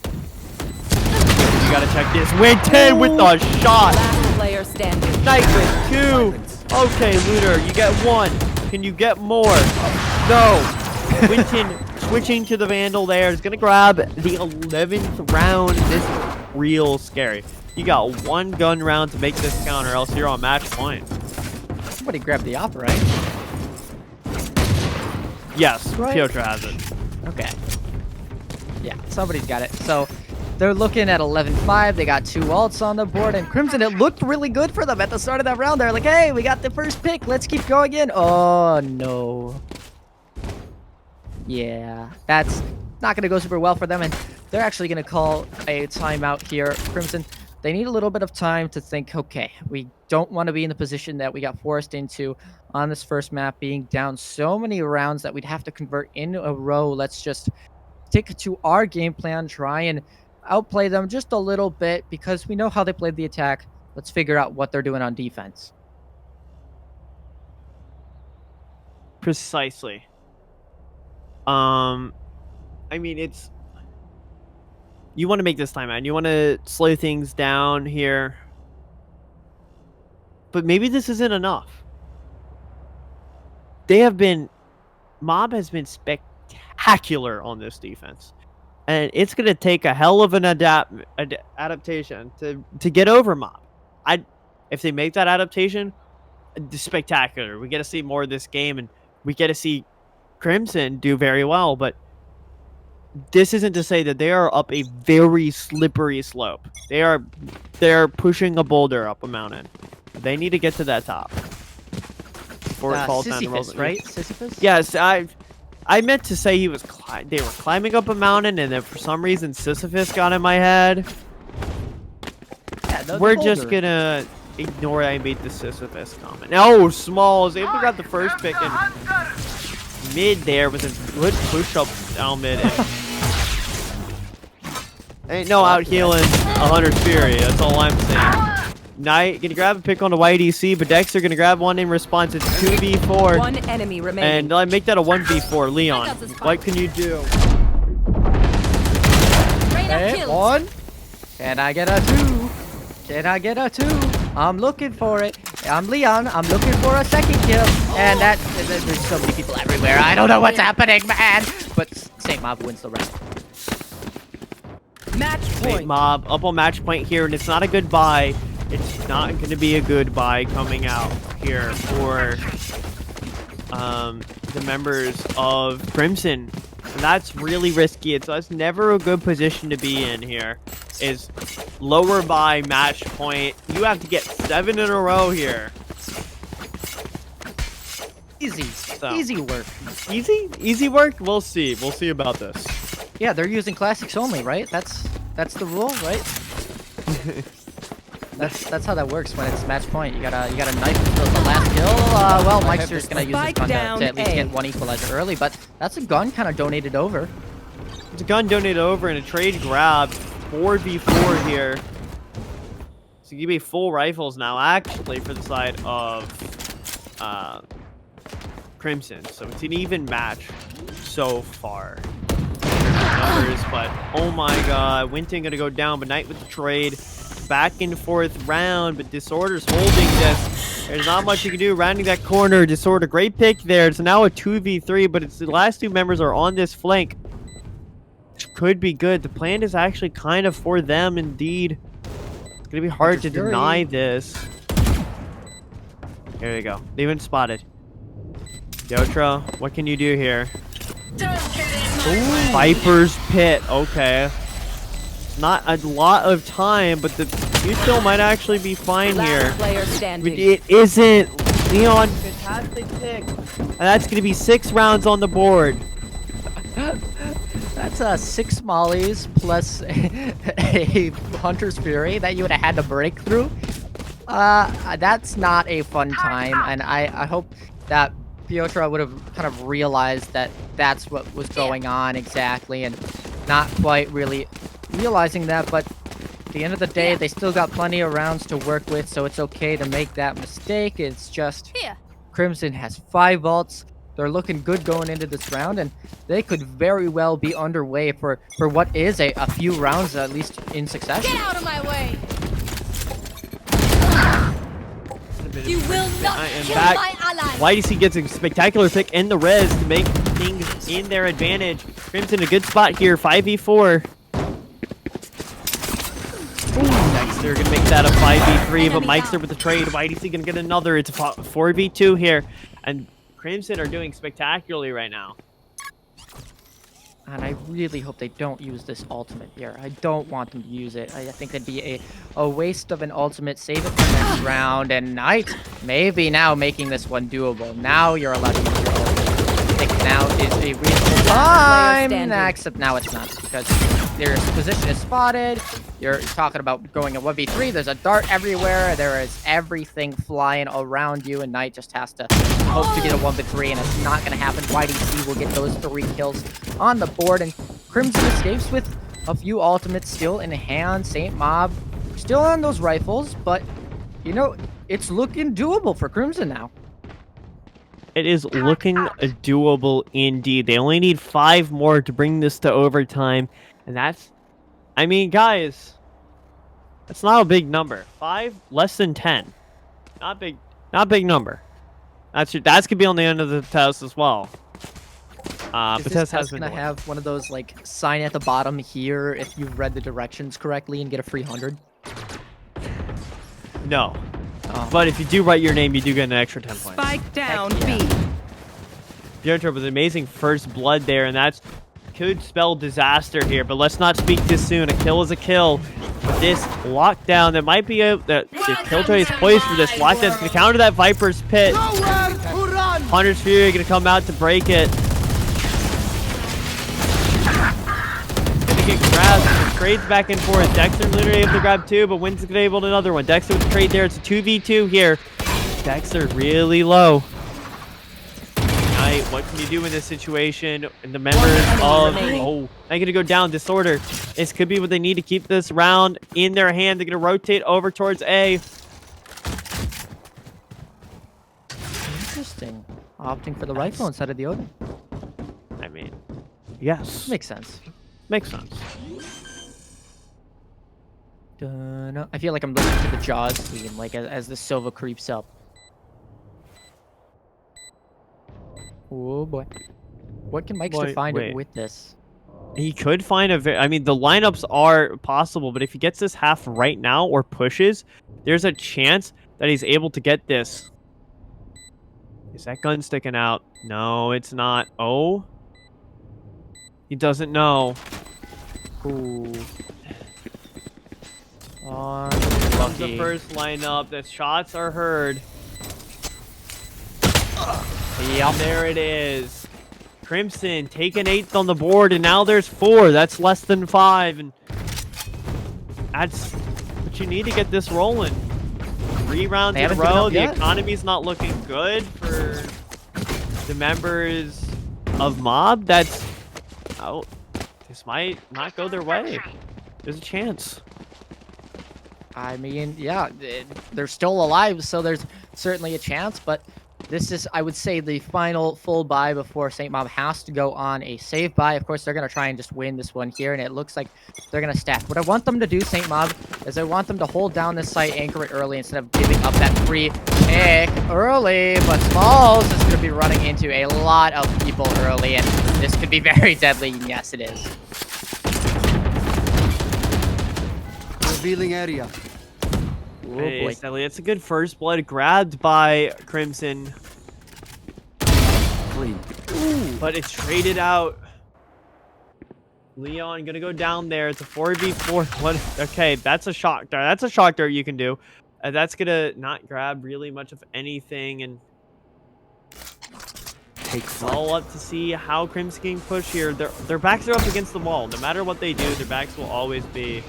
You gotta check this. Win 10 with the shot. Last player standing. Knight with 2. Okay, Looter, you get 1. Can you get more? No. Winton switching to the Vandal there. Is going to grab the 11th round. This is real scary. You got 1 gun round to make this count or else you're on match point. Somebody grabbed the op, right? Yes, Right. Piotr has it. Okay. Yeah, somebody's got it. So they're looking at 11-5. They got 2 ults on the board. And Crimson, it looked really good for them at the start of that round. They're like, hey, we got the first pick. Let's keep going in. Oh, no. Yeah, that's not going to go super well for them. And they're actually going to call a timeout here. Crimson, they need a little bit of time to think, okay, we don't want to be in the position that we got forced into on this first map, being down so many rounds that we'd have to convert in a row. Let's just stick to our game plan, try and outplay them just a little bit because we know how they played the attack. Let's figure out what they're doing on defense. Precisely. I mean, it's... You want to make this time out. You want to slow things down here. But maybe this isn't enough. They have been... Mob has been spectacular on this defense. And it's going to take a hell of an adaptation to get over Mob. If they make that adaptation, spectacular. We get to see more of this game, and we get to see Crimson do very well, but this isn't to say that they are up a very slippery slope. They're pushing a boulder up a mountain. They need to get to that top before it falls down the road. Sisyphus, right? Sisyphus? Yes, I meant to say they were climbing up a mountain, and then for some reason Sisyphus got in my head. Yeah, We're just gonna ignore I made the Sisyphus comment. No, Smalls able to grab the first pick and mid there with a good push up down mid. Ain't no out healing 100 Fury. That's all I'm saying. Knight gonna grab a pick on the YDC, but Dexter gonna grab one in response. It's 2v4. 1 enemy remaining. And I make that a 1v4. Leon, what can you do? Hey, 1. Can I get a 2? Can I get a 2? I'm looking for it. I'm Leon. I'm looking for a second kill. And there's so many people everywhere. I don't know what's happening, man. But St. Mob wins the round. Match St. point. Mob up on match point here, and it's not a good buy. It's not going to be a good buy coming out here for the members of Crimson. And that's really risky. That's never a good position to be in here. Is lower by match point. You have to get 7 in a row here. Easy. So. Easy work. Easy work? We'll see. We'll see about this. Yeah, they're using classics only, right? That's the rule, right? That's how that works when it's match point. You gotta knife the last kill. Well, Meister's gonna use his Spike gun down to at least A. get 1 equalizer early, but that's a gun kind of donated over. It's a gun donated over and a trade grab. 4v4 here. So give me full rifles now, actually, for the side of Crimson. So it's an even match so far. Numbers, but oh my god, Winton gonna go down, but Knight with the trade. Back and forth round, but Disorder's holding this. There's not much you can do. Rounding that corner, Disorder, great pick there. It's now a 2v3, but it's the last 2 members are on this flank. Which could be good. The plan is actually kind of for them, indeed. It's gonna be hard to deny this. There you go. They've been spotted. Yotra, what can you do here? Ooh, Viper's Pit. Okay. Not a lot of time, but the util might actually be fine here. Last player standing. But it isn't. Leon, fantastic pick. And that's going to be 6 rounds on the board. That's 6 mollies plus a Hunter's Fury that you would have had to break through. That's not a fun time, and I hope that Piotr would have kind of realized that that's what was going on exactly, and not quite really realizing that, but at the end of the day, they still got plenty of rounds to work with, so it's okay to make that mistake. It's just Crimson has 5 vaults. They're looking good going into this round, and they could very well be underway for what is a few rounds, at least in succession. Get out of my way! You will not kill my ally! YDC gets a spectacular pick in the res to make things in their advantage. Crimson a good spot here, 5v4. Dexter gonna make that a 5v3, but Mikester with the trade. YDC gonna get another. It's a 4v2 here, and Crimson are doing spectacularly right now. And I really hope they don't use this ultimate here. I don't want them to use it. I think it'd be a waste of an ultimate. Save it for next round. And Knight maybe now making this one doable. Now you're allowed to use your ultimate. I think now is a reasonable time. Except now it's not, because your position is spotted. You're talking about going a 1v3. There's a dart everywhere. There is everything flying around you, and Knight just has to hope to get a 1v3, and it's not going to happen. YDC will get those 3 kills on the board, and Crimson escapes with a few ultimates still in hand. Saint Mob still on those rifles, but, you know, it's looking doable for Crimson now. It is looking doable indeed. They only need 5 more to bring this to overtime, and that's, I mean, guys, that's not a big number. 5, less than 10. Not big number. That's could be on the end of the test as well. Is this test gonna have one of those like sign at the bottom here if you've read the directions correctly and get a free 100? No. But if you do write your name, you do get an extra 10 points. Spike down yeah. B. Piotr with an amazing first blood there, and that's could spell disaster here. But let's not speak too soon. A kill is a kill. With this lockdown, that might be the Killjoy is poised for this. Lockdown's gonna counter that Viper's pit. Hunter's Fury gonna come out to break it. Gonna get grabbed. Trades back and forth. Dexter literally able to grab 2, but Wynn's gonna able another one. Dexter with the trade there. It's a 2v2 here. Dexter really low. Knight, what can you do in this situation? And the members of they're gonna go down. Disorder. This could be what they need to keep this round in their hand. They're gonna rotate over towards A. Interesting. Opting for the rifle instead of the Odin. I mean, yes. Makes sense. Makes sense. I feel like I'm looking to the Jaws scene, like as the Silva creeps up. Oh boy. What can Mikester find with this? He could find I mean, the lineups are possible, but if he gets this half right now or pushes, there's a chance that he's able to get this. Is that gun sticking out? No, it's not. Oh. He doesn't know. Ooh. The first lineup. The shots are heard. Yep. There it is. Crimson taking 8th on the board, and now there's 4. That's less than 5, and that's what you need to get this rolling. 3 rounds in a row. The economy's not looking good for the members of Mob. That's this might not go their way. There's a chance. I mean, yeah, they're still alive, so there's certainly a chance, but this is, I would say, the final full buy before St. Mob has to go on a save buy. Of course, they're going to try and just win this one here, and it looks like they're going to stack. What I want them to do, St. Mob, is I want them to hold down this site, anchor it early, instead of giving up that free pick early. But Smalls is going to be running into a lot of people early, and this could be very deadly. And yes, it is. Revealing area. Oh, boy. It's a good first blood grabbed by Crimson. Clean. But it's traded out. Leon gonna go down there. It's a 4v4. Okay, that's a shock dart. That's a shock dart you can do. That's gonna not grab really much of anything. And take It's flight. all up to see how Crimson King push here. Their backs are up against the wall. No matter what they do, their backs will always be,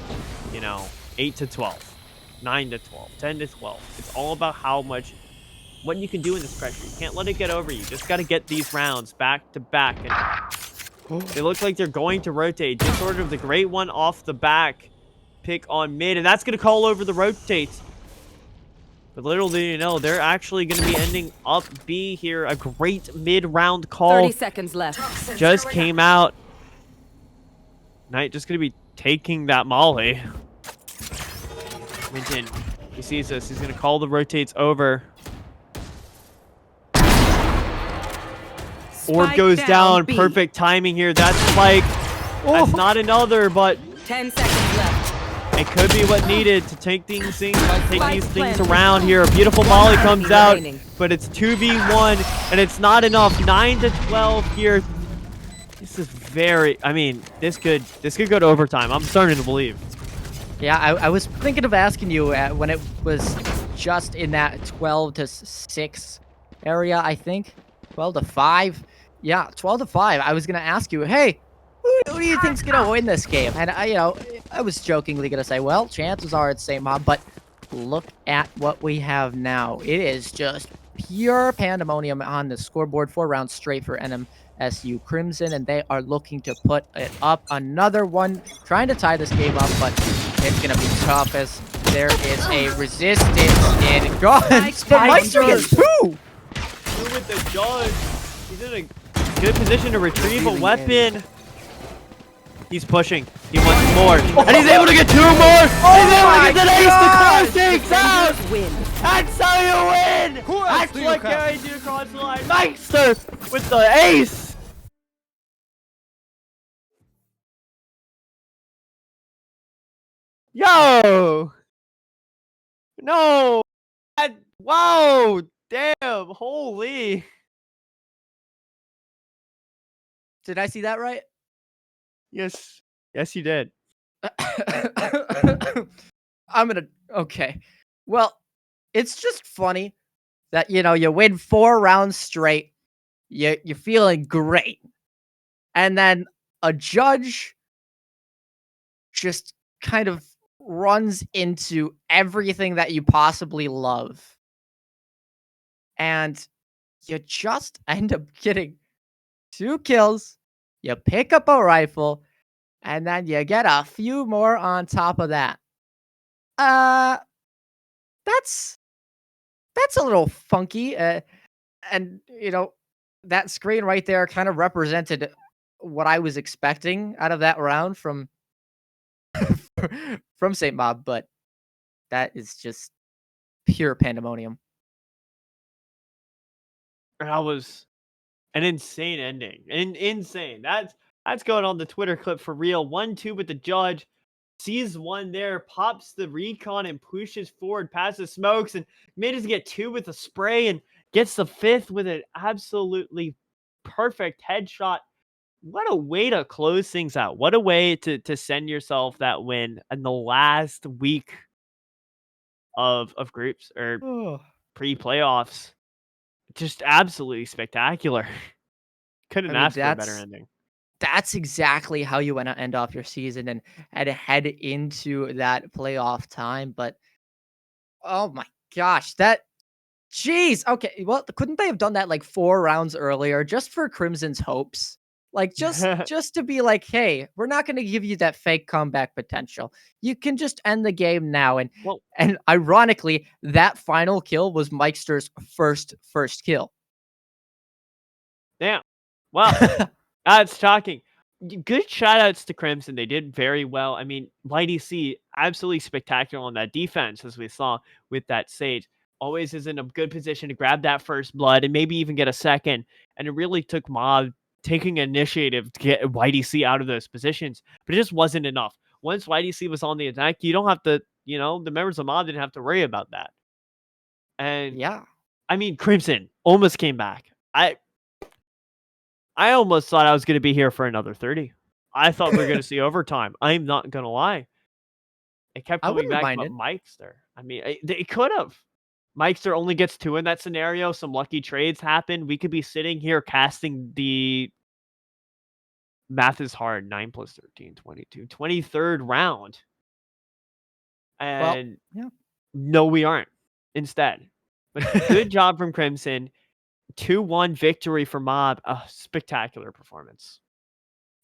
8 to 12, 9 to 12, 10 to 12. It's all about what you can do in this pressure. You can't let it get over you. Just got to get these rounds back to back. And they look like they're going to rotate. Disorder of the Great One off the back. Pick on mid, and that's going to call over the rotates. But little do you know, they're actually going to be ending up B here. A great mid-round call 30 seconds left. just came out. Knight just going to be taking that molly. Winton, he sees this. He's going to call the rotates over. Orb Spike goes down. B. Perfect timing here. That's Spike. That's not another, but 10 seconds left. it could be what needed to take these things planted. around here. A beautiful molly comes out, remaining. but it's 2v1, and it's not enough. 9 to 12 here. This is this could go to overtime. I'm starting to believe. Yeah, I was thinking of asking you when it was just in that 12 to 6 area, I think. 12 to 5. Yeah, 12 to 5. I was going to ask you, hey, who do you think's going to win this game? And I was jokingly going to say, well, chances are it's St. Mob, but look at what we have now. It is just pure pandemonium on the scoreboard. 4 rounds straight for NMSU Crimson, and they are looking to put it up. Another one, trying to tie this game up, but it's going to be tough as there is a resistance in guns. But Meister gets 2! With the judge, he's in a good position to retrieve a weapon. He's pushing. He wants more, and he's able to get 2 more. He's able to get the ace to close things out. Win. That's how you win. Who else That's do you what have? carried you across the line. Meister with the ace. Yo. No. Wow. Damn. Holy. Did I see that right? Yes. Yes, you did. Okay. Well, it's just funny that, you win 4 rounds straight. You're feeling great. And then a judge just kind of runs into everything that you possibly love. And you just end up getting 2 kills. You pick up a rifle, and then you get a few more on top of that. That's a little funky. And that screen right there kind of represented what I was expecting out of that round from from St. Mob, but that is just pure pandemonium. That was an insane ending. Insane. That's going on the Twitter clip for real. 1-2 with the judge. Sees one there, pops the recon and pushes forward past the smokes, and manages to get 2 with a spray and gets the 5th with an absolutely perfect headshot. What a way to close things out. What a way to send yourself that win in the last week of groups or pre-playoffs. Just absolutely spectacular. Couldn't ask for a better ending. That's exactly how you want to end off your season and head into that playoff time. But oh my gosh, jeez. Okay, well, couldn't they have done that like 4 rounds earlier just for Crimson's hopes? Like just to be like, hey, we're not going to give you that fake comeback potential. You can just end the game now. And ironically, that final kill was Meister's first kill. Damn. Wow. That's shocking. Good shout-outs to Crimson. They did very well. I mean, YDC, absolutely spectacular on that defense, as we saw with that Sage. Always is in a good position to grab that first blood and maybe even get a second. And it really took Mob taking initiative to get YDC out of those positions. But it just wasn't enough. Once YDC was on the attack, you don't have to, the members of Mob didn't have to worry about that. And yeah, I mean, Crimson almost came back. I almost thought I was going to be here for another 30. I thought we were going to see overtime. I'm not going to lie. It kept coming back, but Mike's there. I mean, they could have. Mikester only gets 2 in that scenario. Some lucky trades happen. We could be sitting here casting the math is hard. 9 plus 13, 22. 23rd round. Well, And yeah. no, we aren't. Instead. But good job from Crimson. 2-1 victory for Mob. A spectacular performance.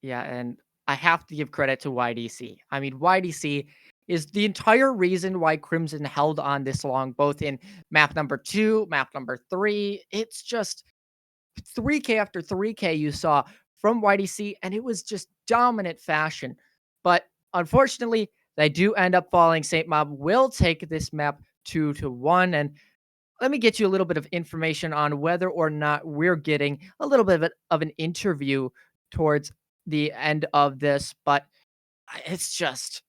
Yeah, and I have to give credit to YDC. I mean, YDC is the entire reason why Crimson held on this long, both in map number 2, map number 3. It's just 3K after 3K you saw from YDC, and it was just dominant fashion. But unfortunately, they do end up falling. St. Mob will take this map 2-1, and let me get you a little bit of information on whether or not we're getting a little bit of an interview towards the end of this, but it's just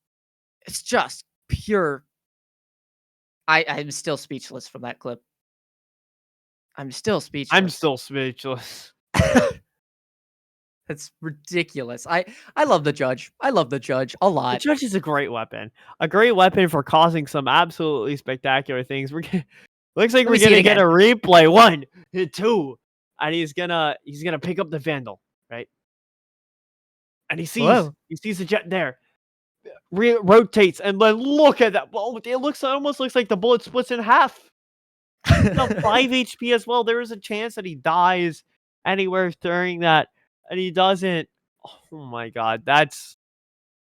pure. I'm still speechless from that clip. I'm still speechless. I'm still speechless. It's ridiculous. I love the judge. I love the judge a The lot. judge is a great weapon. A great weapon for causing some absolutely spectacular things. Looks like Let we're me see gonna it get again. a replay. 1, 2, and he's gonna pick up the Vandal, right? And he sees the jet there. Rotates and then look at that. Well, it almost looks like the bullet splits in half. Now 5 HP as well. There is a chance that he dies anywhere during that, and he doesn't. Oh my god, that's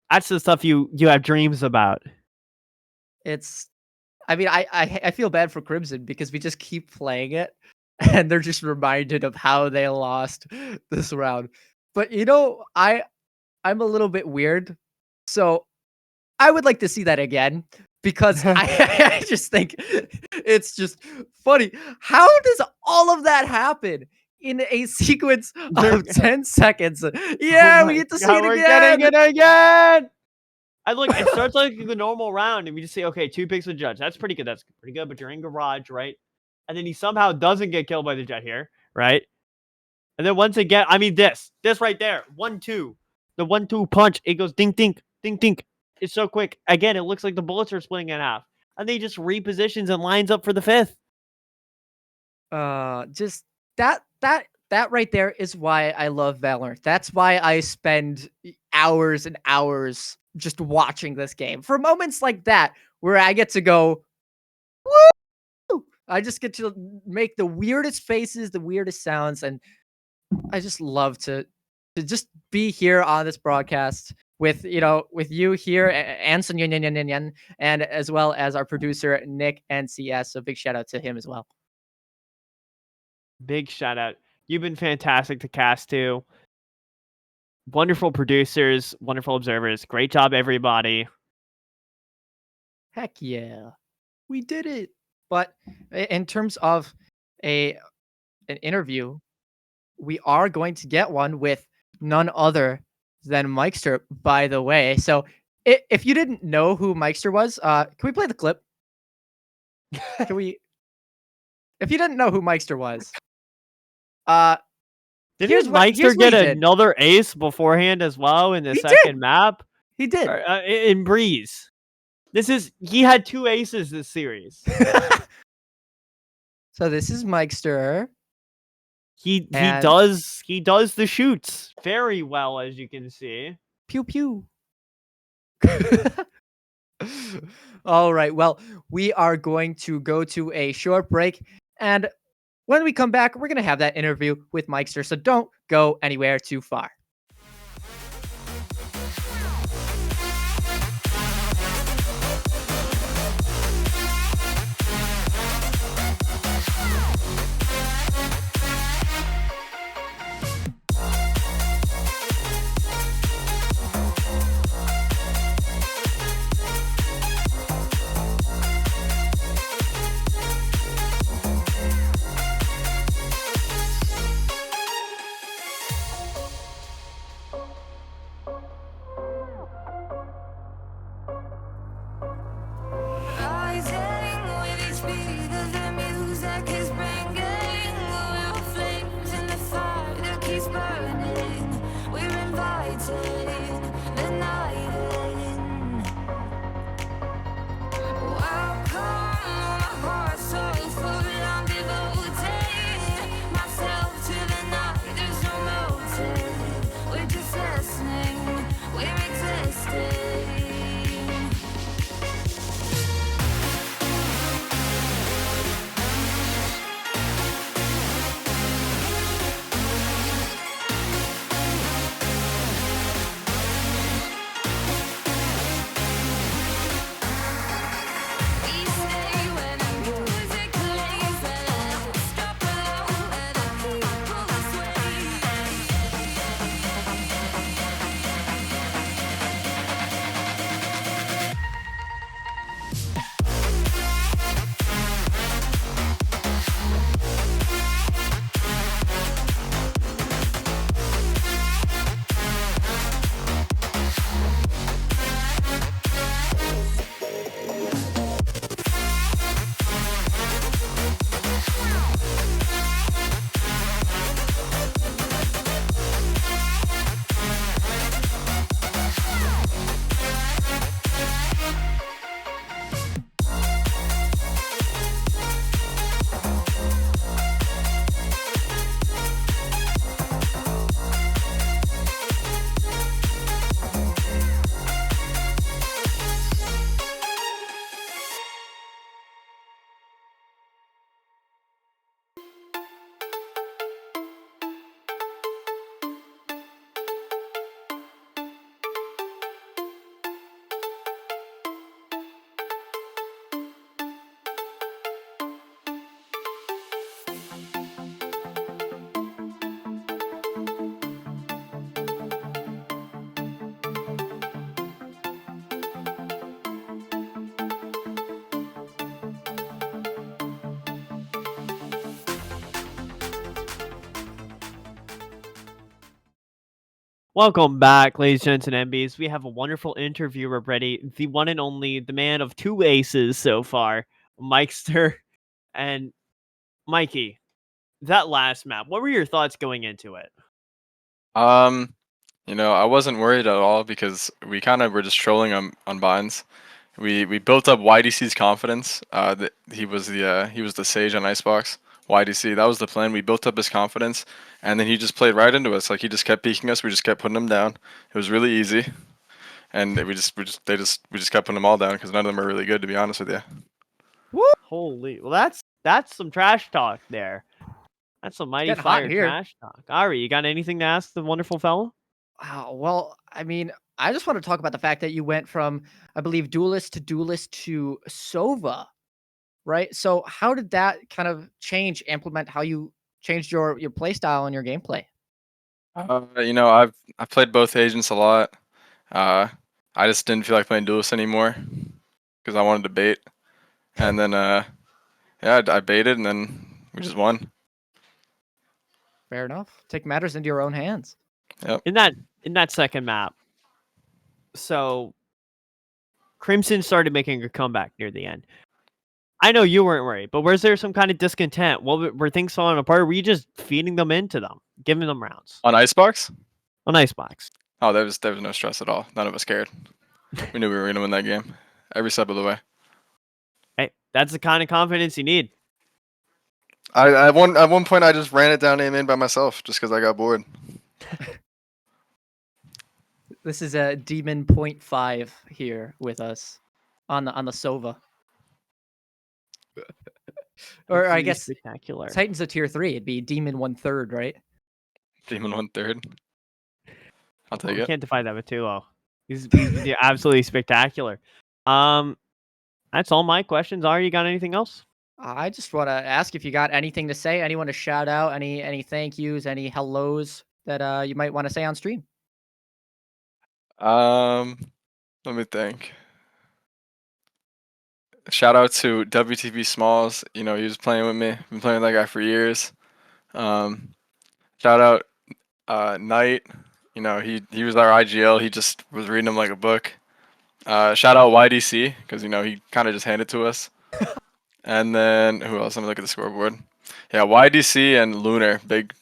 the stuff you have dreams about. It's. I mean, I feel bad for Crimson because we just keep playing it, and they're just reminded of how they lost this round. But I'm a little bit weird, so I would like to see that again because I just think it's just funny. How does all of that happen in a sequence of 10 seconds? Yeah, we get to see it We're again. getting it again. And look, it starts like the normal round, and we just say, okay, 2 picks with Judge. That's pretty good. That's pretty good. But you're in garage, right? And then he somehow doesn't get killed by the jet here, right? And then once again, I mean this right there, 1-2, the 1-2 punch. It goes ding ding ding ding. It's so quick. Again, it looks like the bullets are splitting in half, and then he just repositions and lines up for the 5th. Just that right there is why I love Valorant. That's why I spend hours and hours just watching this game. For moments like that where I get to go, woo! I just get to make the weirdest faces, the weirdest sounds, and I just love to just be here on this broadcast with you here, Anson Yan, and as well as our producer Nick NCS. So big shout out to him as well. Big shout out. You've been fantastic to cast too. Wonderful producers, wonderful observers. Great job, everybody. Heck yeah, we did it. But in terms of an interview, we are going to get one with none other than Mikester, by the way. So if you didn't know who Mikester was, can we play the clip? Can we? If you didn't know who Mikester was, Didn't here's what Mikester he get did. another ace beforehand as well in the He second did. map? He did. In Breeze. He had 2 aces this series. So this is Mikester. He And- does the shoots very well, as you can see. Pew pew. All right. Well, we are going to go to a short break, and when we come back, we're going to have that interview with Mikester. So don't go anywhere too far. Welcome back, ladies, gents, and MBs. We have a wonderful interviewer ready. The one and only, the man of two aces so far, Mikester. And Mikey, that last map, what were your thoughts going into it? I wasn't worried at all because we kind of were just trolling on binds. We built up YDC's confidence. He was the sage on Icebox. YDC, that was the plan. We built up his confidence, and then he just played right into us. Like he just kept peeking us. We just kept putting him down. It was really easy, and we just kept putting them all down because none of them are really good, to be honest with you. Holy, well, that's some trash talk there. That's some mighty Getting hot fire here. trash talk. Ari, you got anything to ask the wonderful fellow? Wow. Well, I mean, I just want to talk about the fact that you went from, I believe, duelist to Sova, right? So how did that kind of implement how you changed your play style and your gameplay? I've played both agents a lot. I just didn't feel like playing duelist anymore because I wanted to bait, and then I baited, and then we just won. Fair enough. Take matters into your own hands. Yep. In that second map, so Crimson started making a comeback near the end. I know you weren't worried, but was there some kind of discontent? Were things falling apart? Were you just feeding them into them, giving them rounds On Icebox? on Icebox? Oh, there was no stress at all. None of us cared. We knew we were gonna win that game, every step of the way. Hey, that's the kind of confidence you need. At one point I just ran it down A main by myself just because I got bored. This is a Demon 0.5 here with us on the Sova. Or I Absolutely guess spectacular. Titans of Tier 3, it'd be Demon 1/3, right? Demon 1/3. I'll take We it. can't define that with too low. He's absolutely spectacular. That's all my questions. Ari, you got anything else? I just want to ask if you got anything to say, anyone to shout out, any thank yous, any hellos that you might want to say on stream. Let me think. Shout out to WTV Smalls. He was playing with me. Been playing with that guy for years. Shout out Knight. He was our IGL. He just was reading him like a book. Shout out YDC because he kind of just handed it to us. And then who else? Let me look at the scoreboard. Yeah, YDC and Lunar, big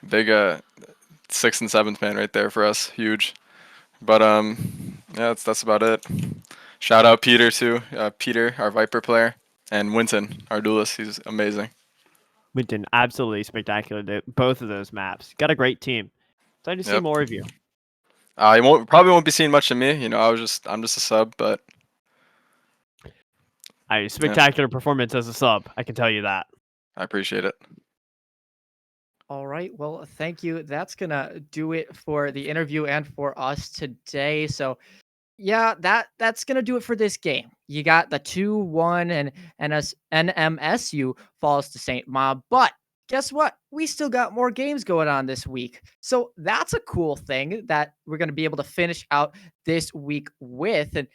6th and 7th man right there for us, huge. But yeah, that's about it. Shout out Peter too. Peter, our Viper player, and Winton, our duelist. He's amazing. Winton, absolutely spectacular. Both of those maps. Got a great team. Excited to see Yep. more of you. You probably won't be seeing much of me. I'm just a sub, but Spectacular performance as a sub. I can tell you that. I appreciate it. All right. Well, thank you. That's going to do it for the interview and for us today. So, yeah, that's going to do it for this game. You got the 2-1 and NMSU falls to St. Ma, but guess what? We still got more games going on this week. So, that's a cool thing that we're going to be able to finish out this week with. And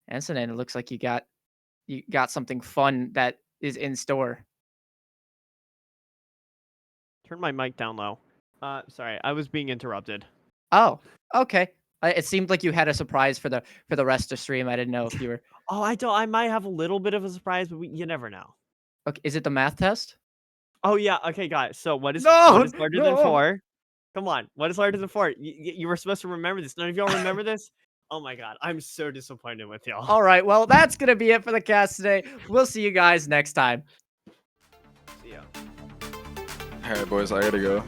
Anson, it looks like you got something fun that is in store. Turn my mic down low. Sorry, I was being interrupted. Oh, okay. It seemed like you had a surprise for the rest of stream. I didn't know if you were. Oh, I might have a little bit of a surprise, but you never know. Okay, is it the math test? Oh yeah. Okay, guys. So what is No, larger than no. 4? Come on. What is larger than 4? You were supposed to remember this. None of y'all remember this? Oh my god, I'm so disappointed with y'all. All right. Well, that's gonna be it for the cast today. We'll see you guys next time. See ya. All right, boys, I gotta go.